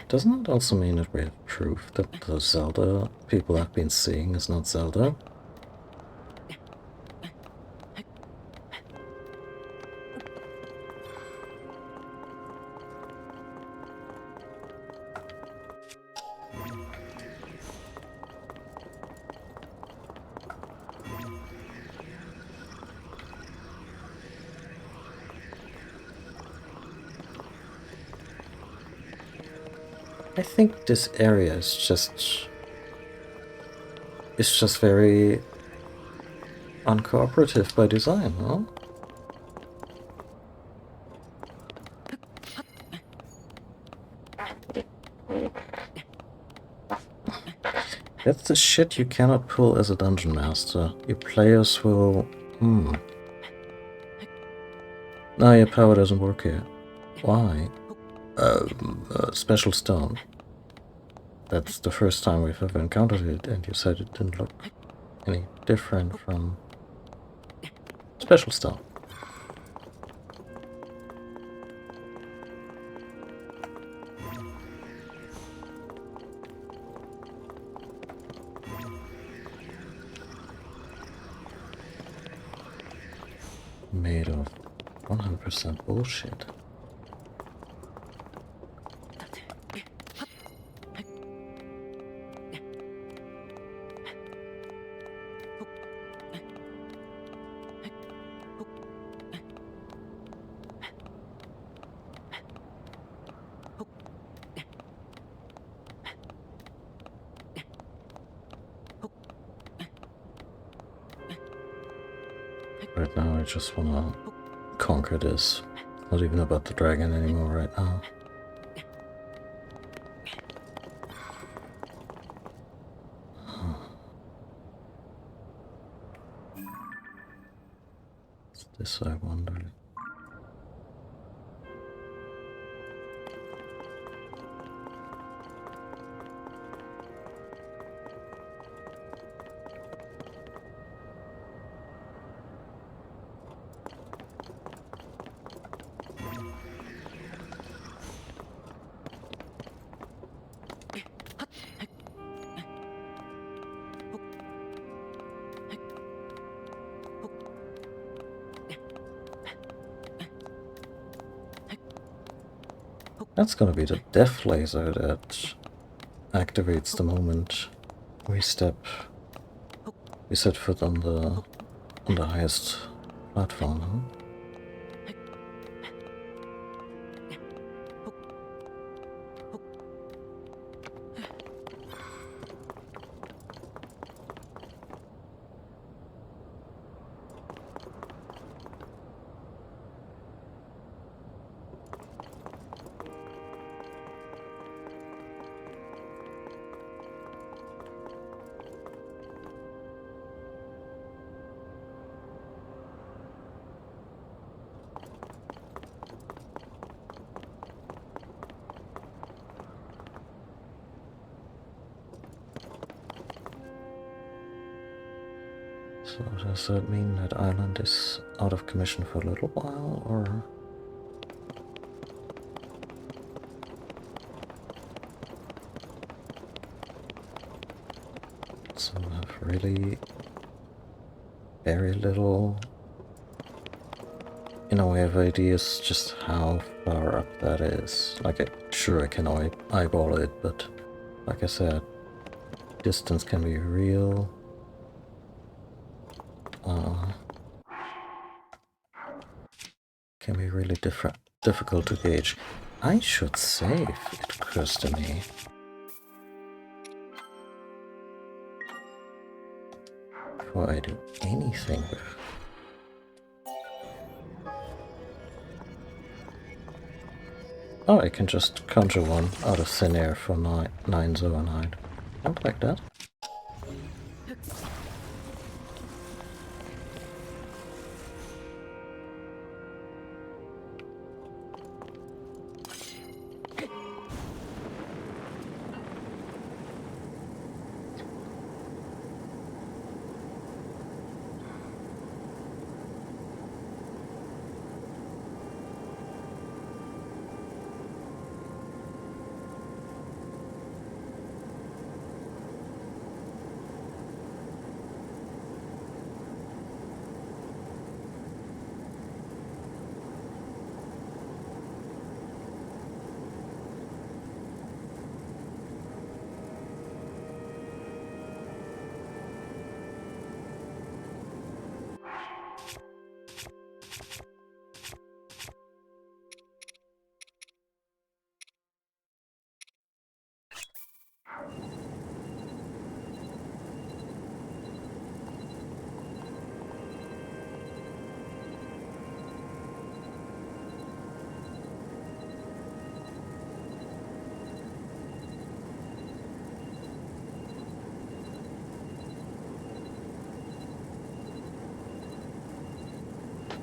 Doesn't that also mean that we have proof that the Zelda people have been seeing is not Zelda? I think this area is just very uncooperative by design, no? That's the shit you cannot pull as a dungeon master. Your players will... No, your power doesn't work here. Why? Special stone. That's the first time we've ever encountered it, and you said it didn't look any different from special stone. Made of 100% bullshit. Right now I just wanna conquer this. Not even about the dragon anymore right now. What's this, I wonder? That's gonna be the death laser that activates the moment we set foot on the highest platform, huh? So does that mean that island is out of commission for a little while, or...? So I have really very little in a way of ideas just how far up that is. Like, sure I can eyeball it, but like I said, distance can be real can be really difficult to gauge. I should save, it occurs to me. Before I do anything with... Oh, I can just conjure one out of thin air for 9 zoanide. Don't like that.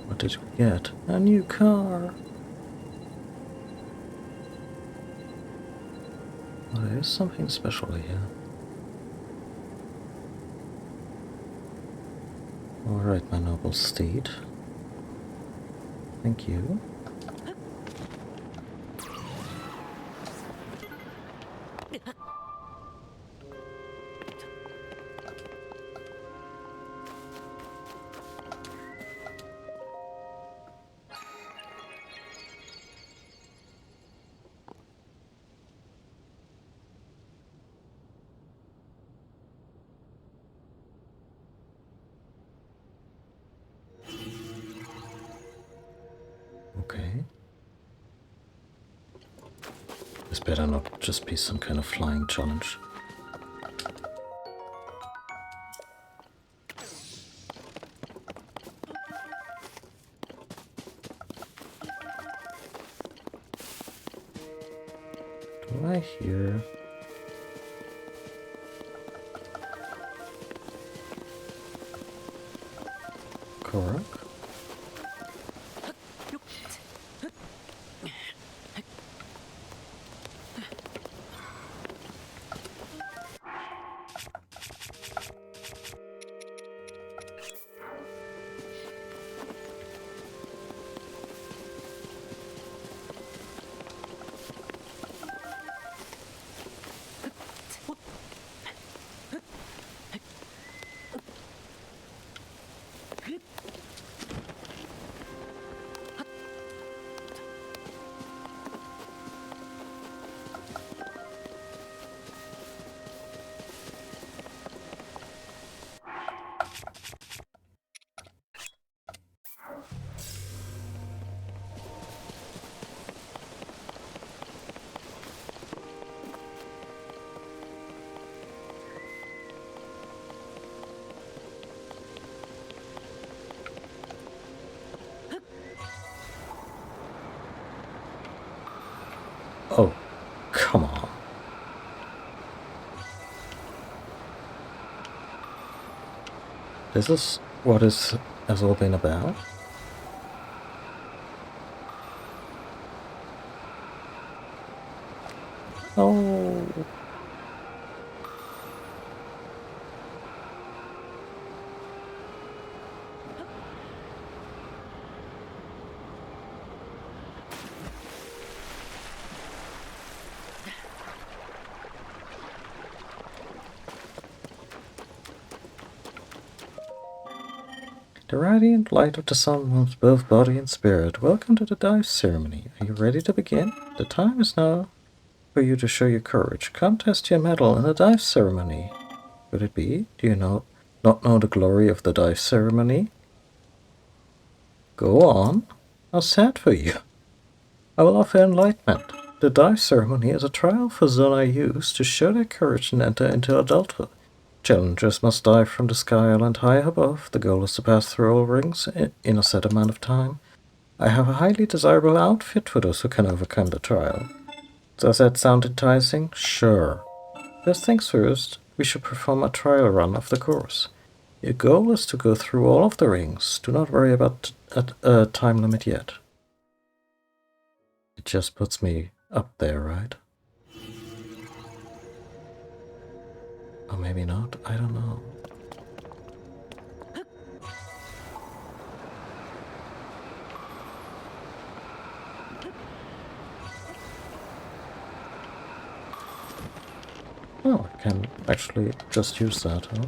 What did we get? A new car! Well, there is something special here. Alright, my noble steed. Thank you. Okay. This better not just be some kind of flying challenge. Do I hear... Korak? Oh, come on. This is what it has all been about? Oh. The radiant light of the sun warms both body and spirit. Welcome to the dive ceremony. Are you ready to begin? The time is now for you to show your courage. Come test your mettle in the dive ceremony. Could it be? Do you not know the glory of the dive ceremony? Go on. How sad for you. I will offer enlightenment. The dive ceremony is a trial for Zonai youths to show their courage and enter into adulthood. Challengers must dive from the sky island high above. The goal is to pass through all rings in a set amount of time. I have a highly desirable outfit for those who can overcome the trial. Does that sound enticing? Sure. First things first, we should perform a trial run of the course. Your goal is to go through all of the rings. Do not worry about a time limit yet. It just puts me up there, right? Or maybe not, I don't know. Oh, I can actually just use that, huh?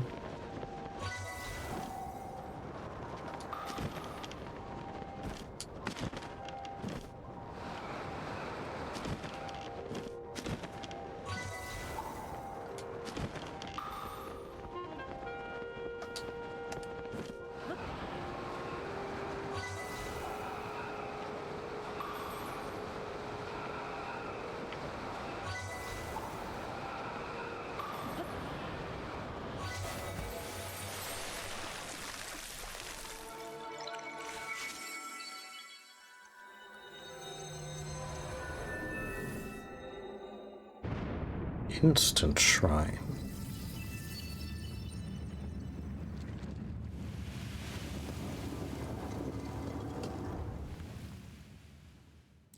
Instant shrine.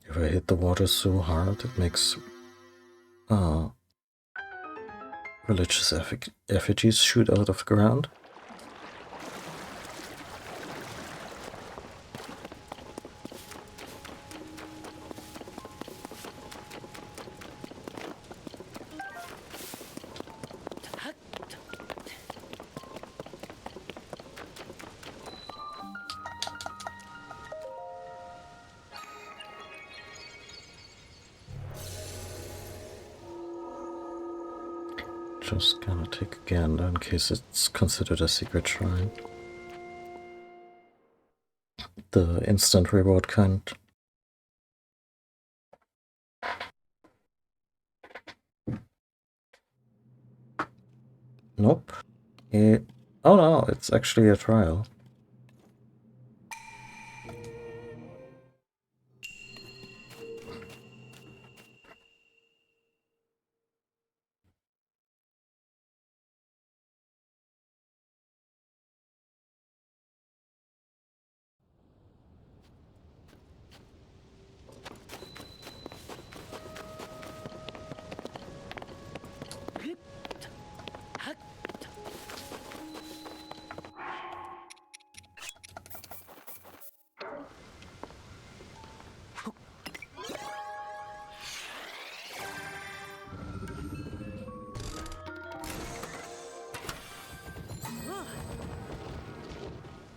If I hit the water so hard, it makes religious effigies shoot out of the ground. Just gonna take again in case it's considered a secret shrine. The instant reward kind. Nope. Oh no, it's actually a trial.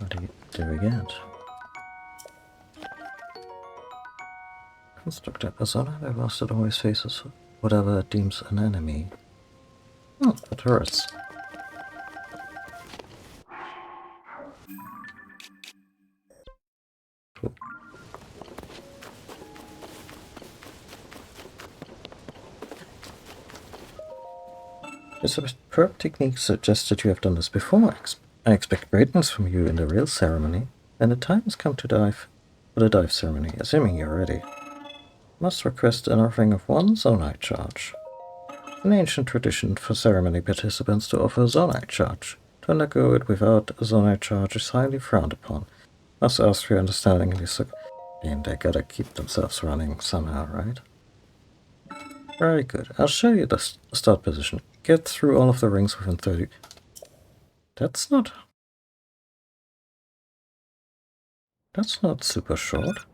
What do we get? Construct a persona that Rusted always faces whatever it deems an enemy. Oh, the hurts. Cool. The superb technique suggests that you have done this before. I expect greatness from you in the real ceremony, and the time has come to dive for the dive ceremony, assuming you're ready. Must request an offering of one Zonite charge. An ancient tradition for ceremony participants to offer a Zonite charge. To undergo it without a Zonite charge is highly frowned upon. Must ask for your understanding and and they gotta keep themselves running somehow, right? Very good. I'll show you the start position. Get through all of the rings within 30... That's not super short.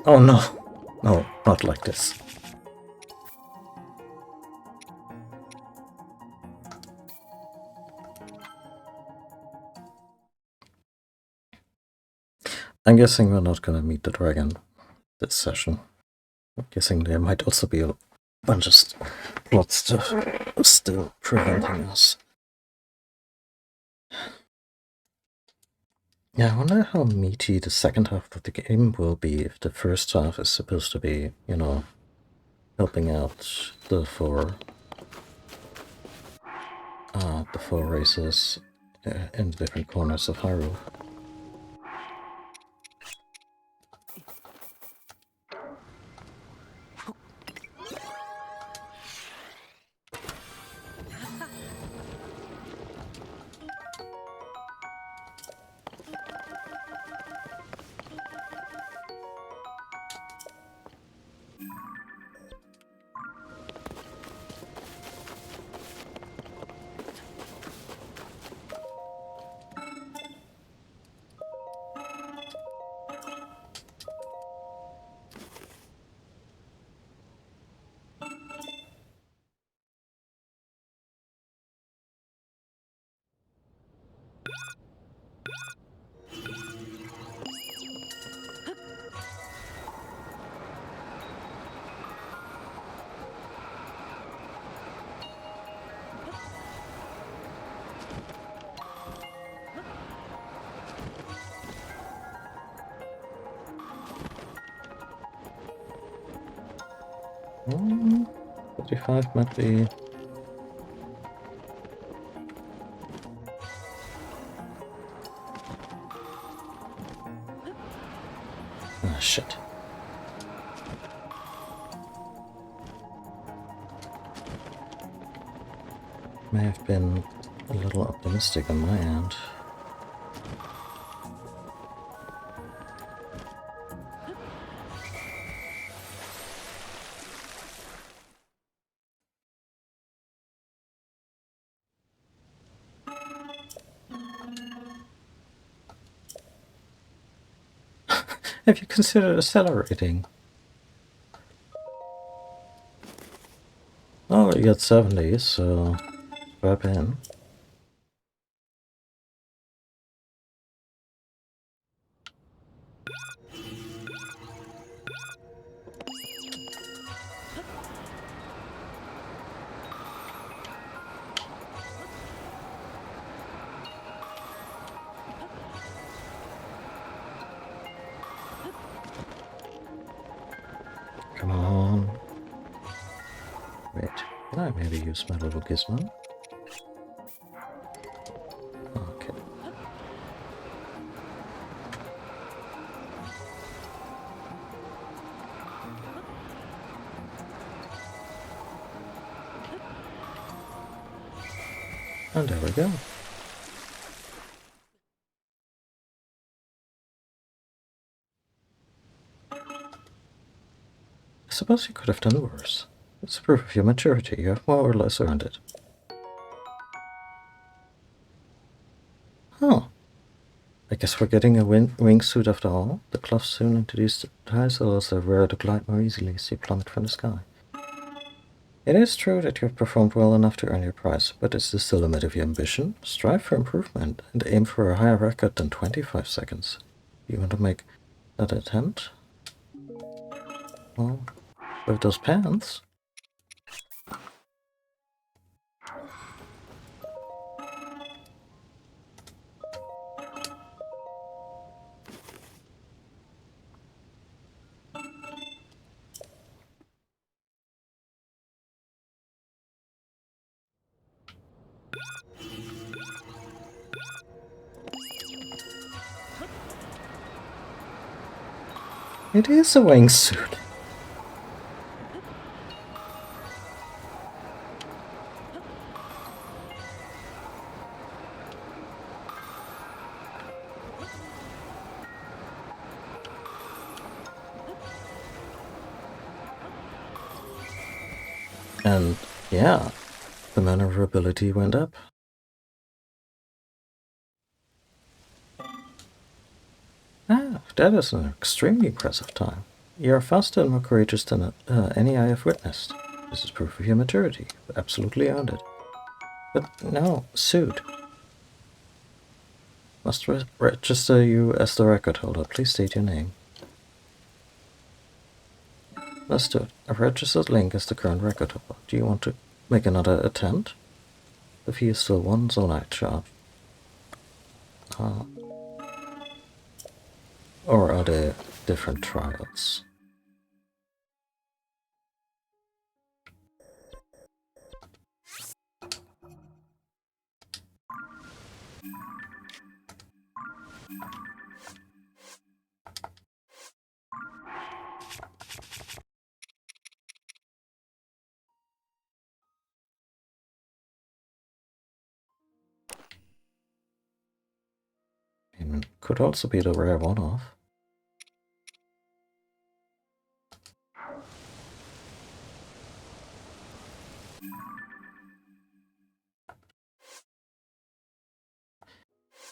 Oh no. No, not like this. I'm guessing we're not gonna meet the dragon this session. I'm guessing there might also be a bunch of plot stuff still preventing us. Yeah, I wonder how meaty the second half of the game will be if the first half is supposed to be, you know, helping out the four races in the different corners of Hyrule. Hmm, 35 might be... Ah, shit. May have been a little optimistic on my end. Have you considered accelerating? Oh, you got 70, so strap in. Come on. Wait, can I maybe use my little gizmo? Okay. And there we go. I suppose you could have done worse. It's proof of your maturity. You have more or less earned it. Huh. I guess we're getting a wingsuit after all. The cloth sewn into these ties allows the wearer to glide more easily as you plummet from the sky. It is true that you have performed well enough to earn your prize, but is this the limit of your ambition? Strive for improvement and aim for a higher record than 25 seconds. You want to make that attempt? Well, with those pants... It is a wingsuit. And yeah, the maneuverability went up. That is an extremely impressive time. You are faster and more courageous than any I have witnessed. This is proof of your maturity. You absolutely earned it. But now, suit. Must register you as the record holder. Please state your name. Let's do it. A registered Link is the current record holder. Do you want to make another attempt? The fee is still 1 Zonite charge. Or are there different trials? Could also be the rare one-off.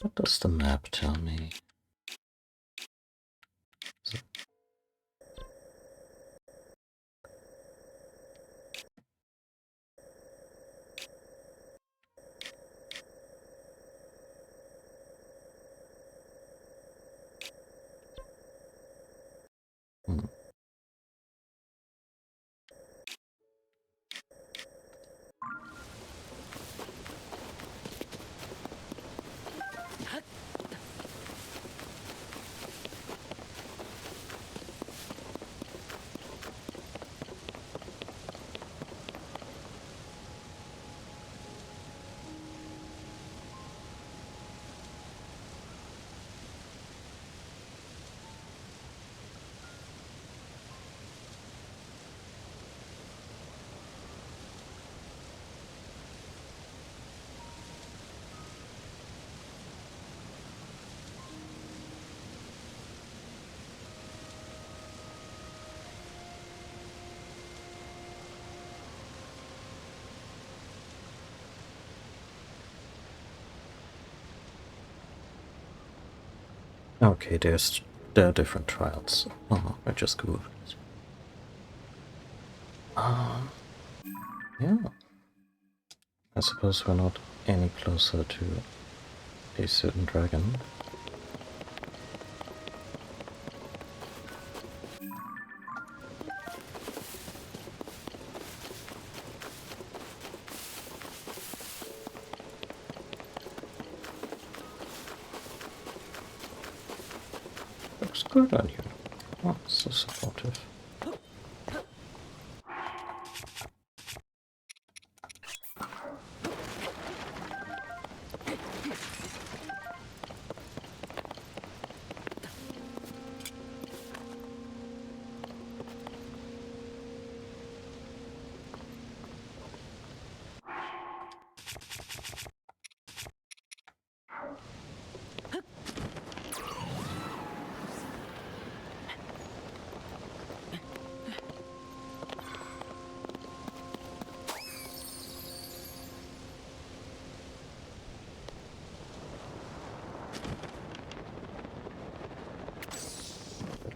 What does the map tell me? Okay, there are different trials. Oh, I just googled it. Yeah. I suppose we're not any closer to a certain dragon. Looks good on you. Oh, so supportive.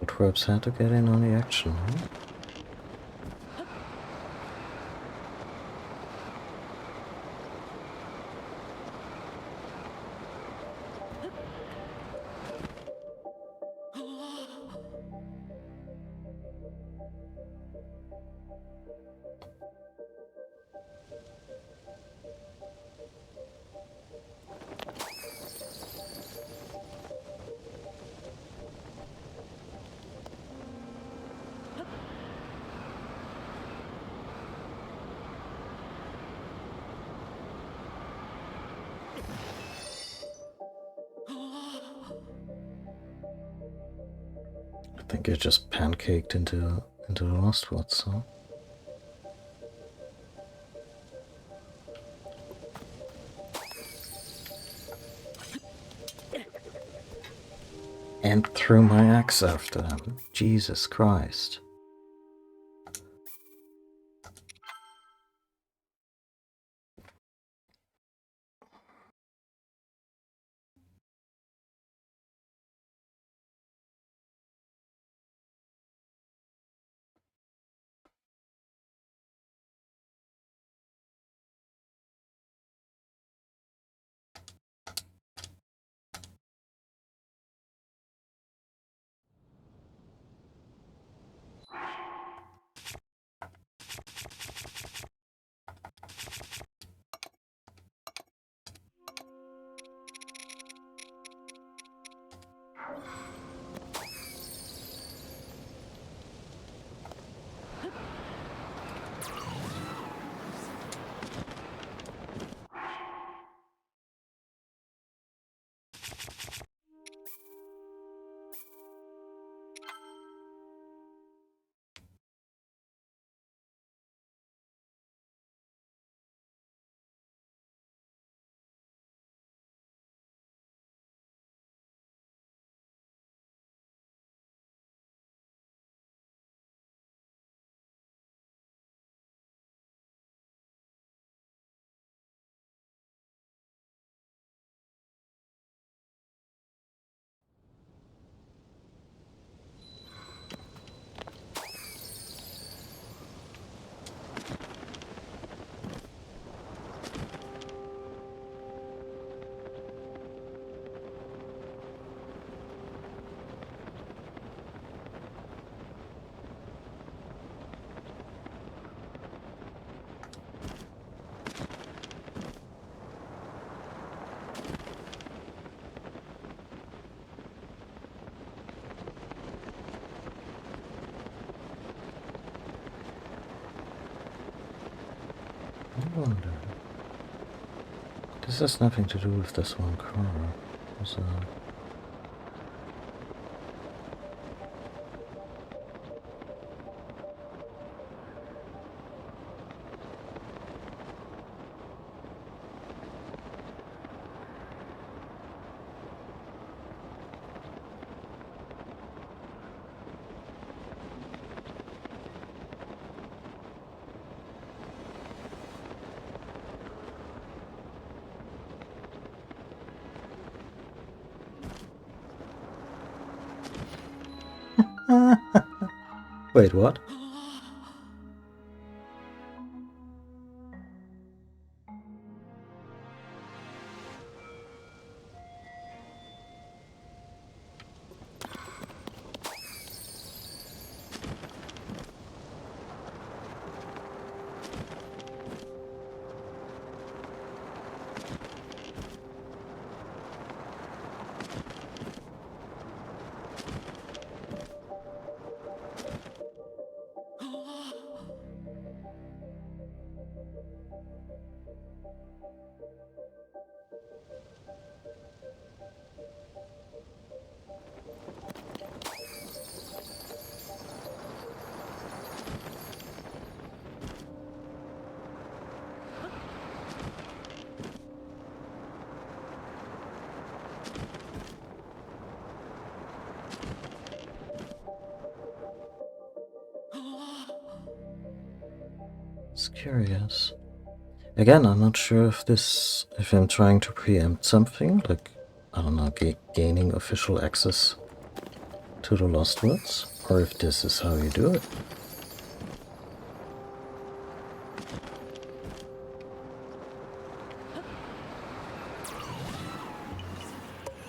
Twerps had to get in on the action, huh? I think it just pancaked into the last words, huh? And threw my axe after them. Jesus Christ. wonder. This has nothing to do with this one car. So. Wait, what? It's curious. Again, I'm not sure if I'm trying to preempt something, like, I don't know, gaining official access to the Lost Woods, or if this is how you do it.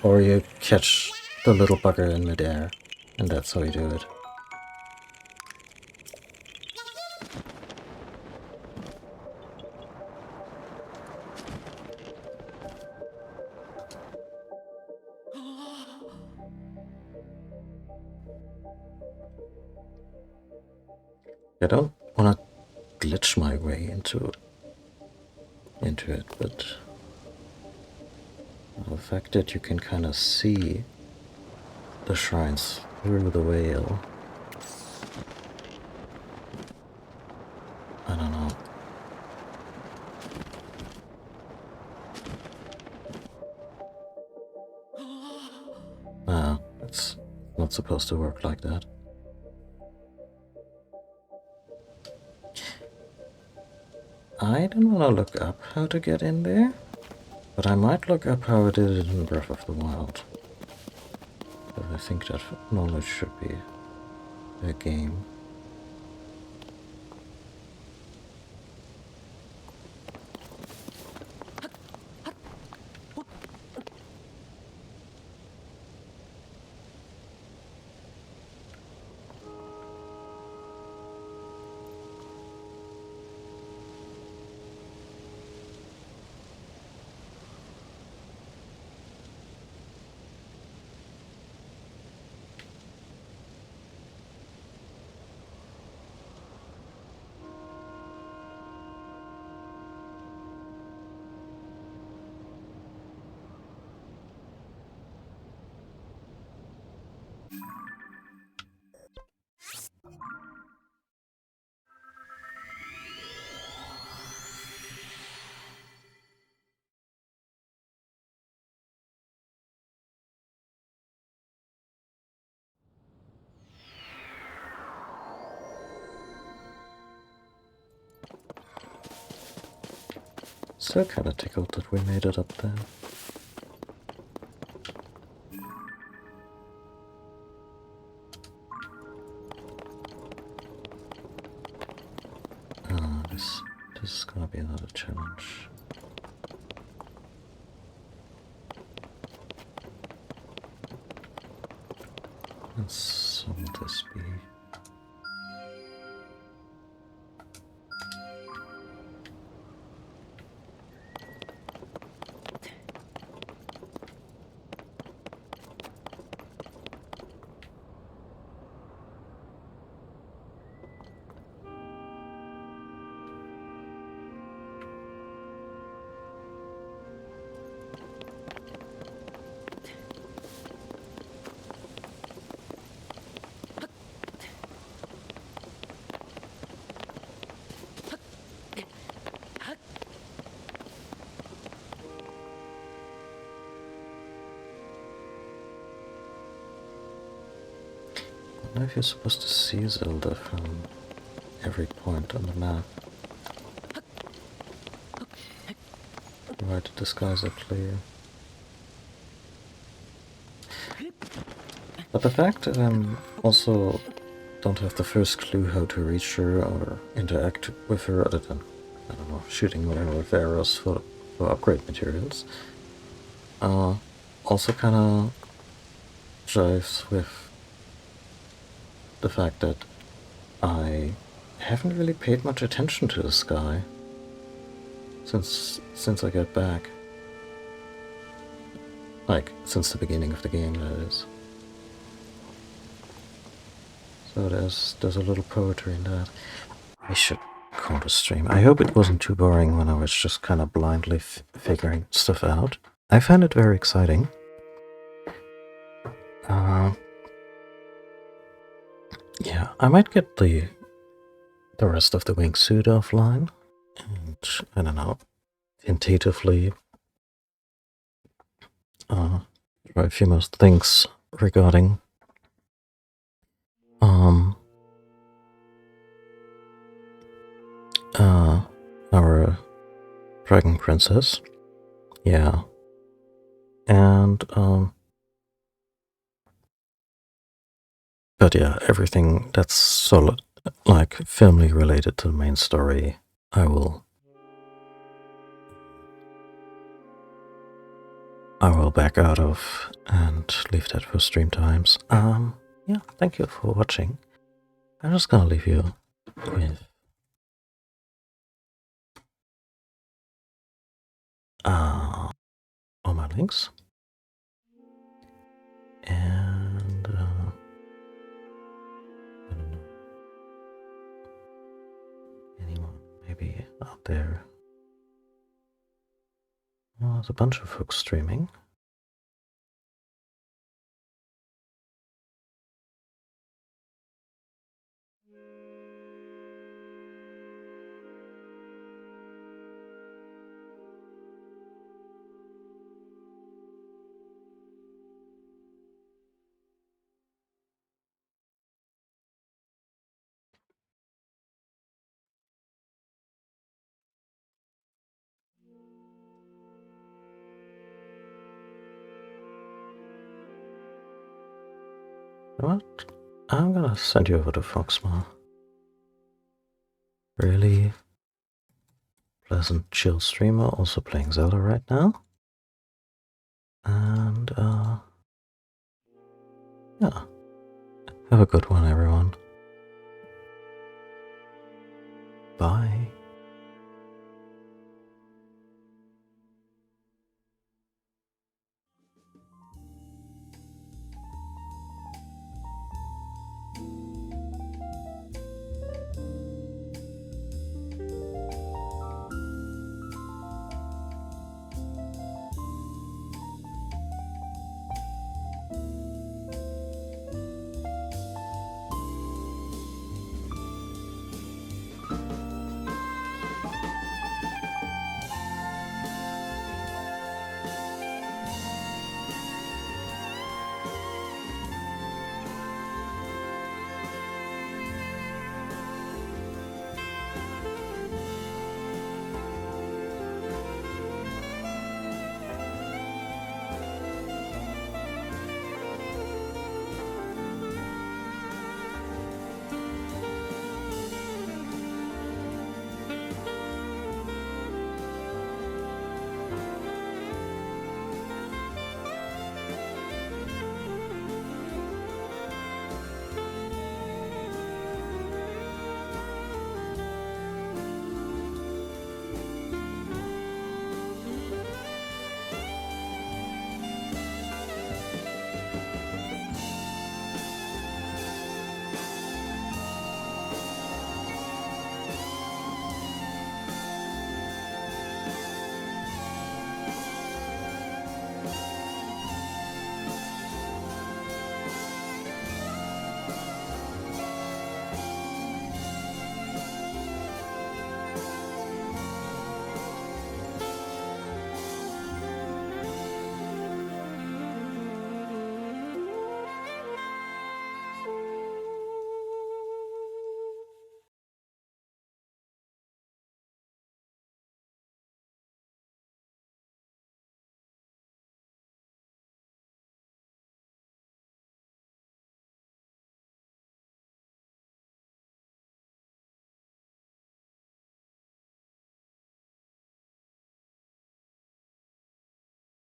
Or you catch the little bugger in midair, and that's how you do it. I don't want to glitch my way into it, but the fact that you can kind of see the shrines through the veil, I don't know. It's not supposed to work like that. I don't want to look up how to get in there, but I might look up how I did it in Breath of the Wild. But I think that knowledge should be a game. Still kinda tickled that we made it up there. This is gonna be another challenge. And so will this be. know if you're supposed to see Zelda from every point on the map. Try to disguise it clear. But the fact that I'm also don't have the first clue how to reach her or interact with her other than, I don't know, shooting whatever with arrows for upgrade materials, also kind of jives with the fact that I haven't really paid much attention to this guy since I got back. Like, since the beginning of the game, that is. So there's a little poetry in that. I should call the stream. I hope it wasn't too boring when I was just kind of blindly figuring stuff out. I found it very exciting. Yeah, I might get the rest of the wingsuit offline, and I don't know, tentatively try a few more things regarding our dragon princess. Yeah, and but yeah, everything that's solid, like firmly related to the main story, I will back out of and leave that for stream times. Yeah, thank you for watching. I'm just gonna leave you with all my links. And I don't know, anyone maybe out there. Well, there's a bunch of folks streaming. You know what? I'm gonna send you over to Foxma. Really pleasant, chill streamer, also playing Zelda right now. And yeah, have a good one, everyone.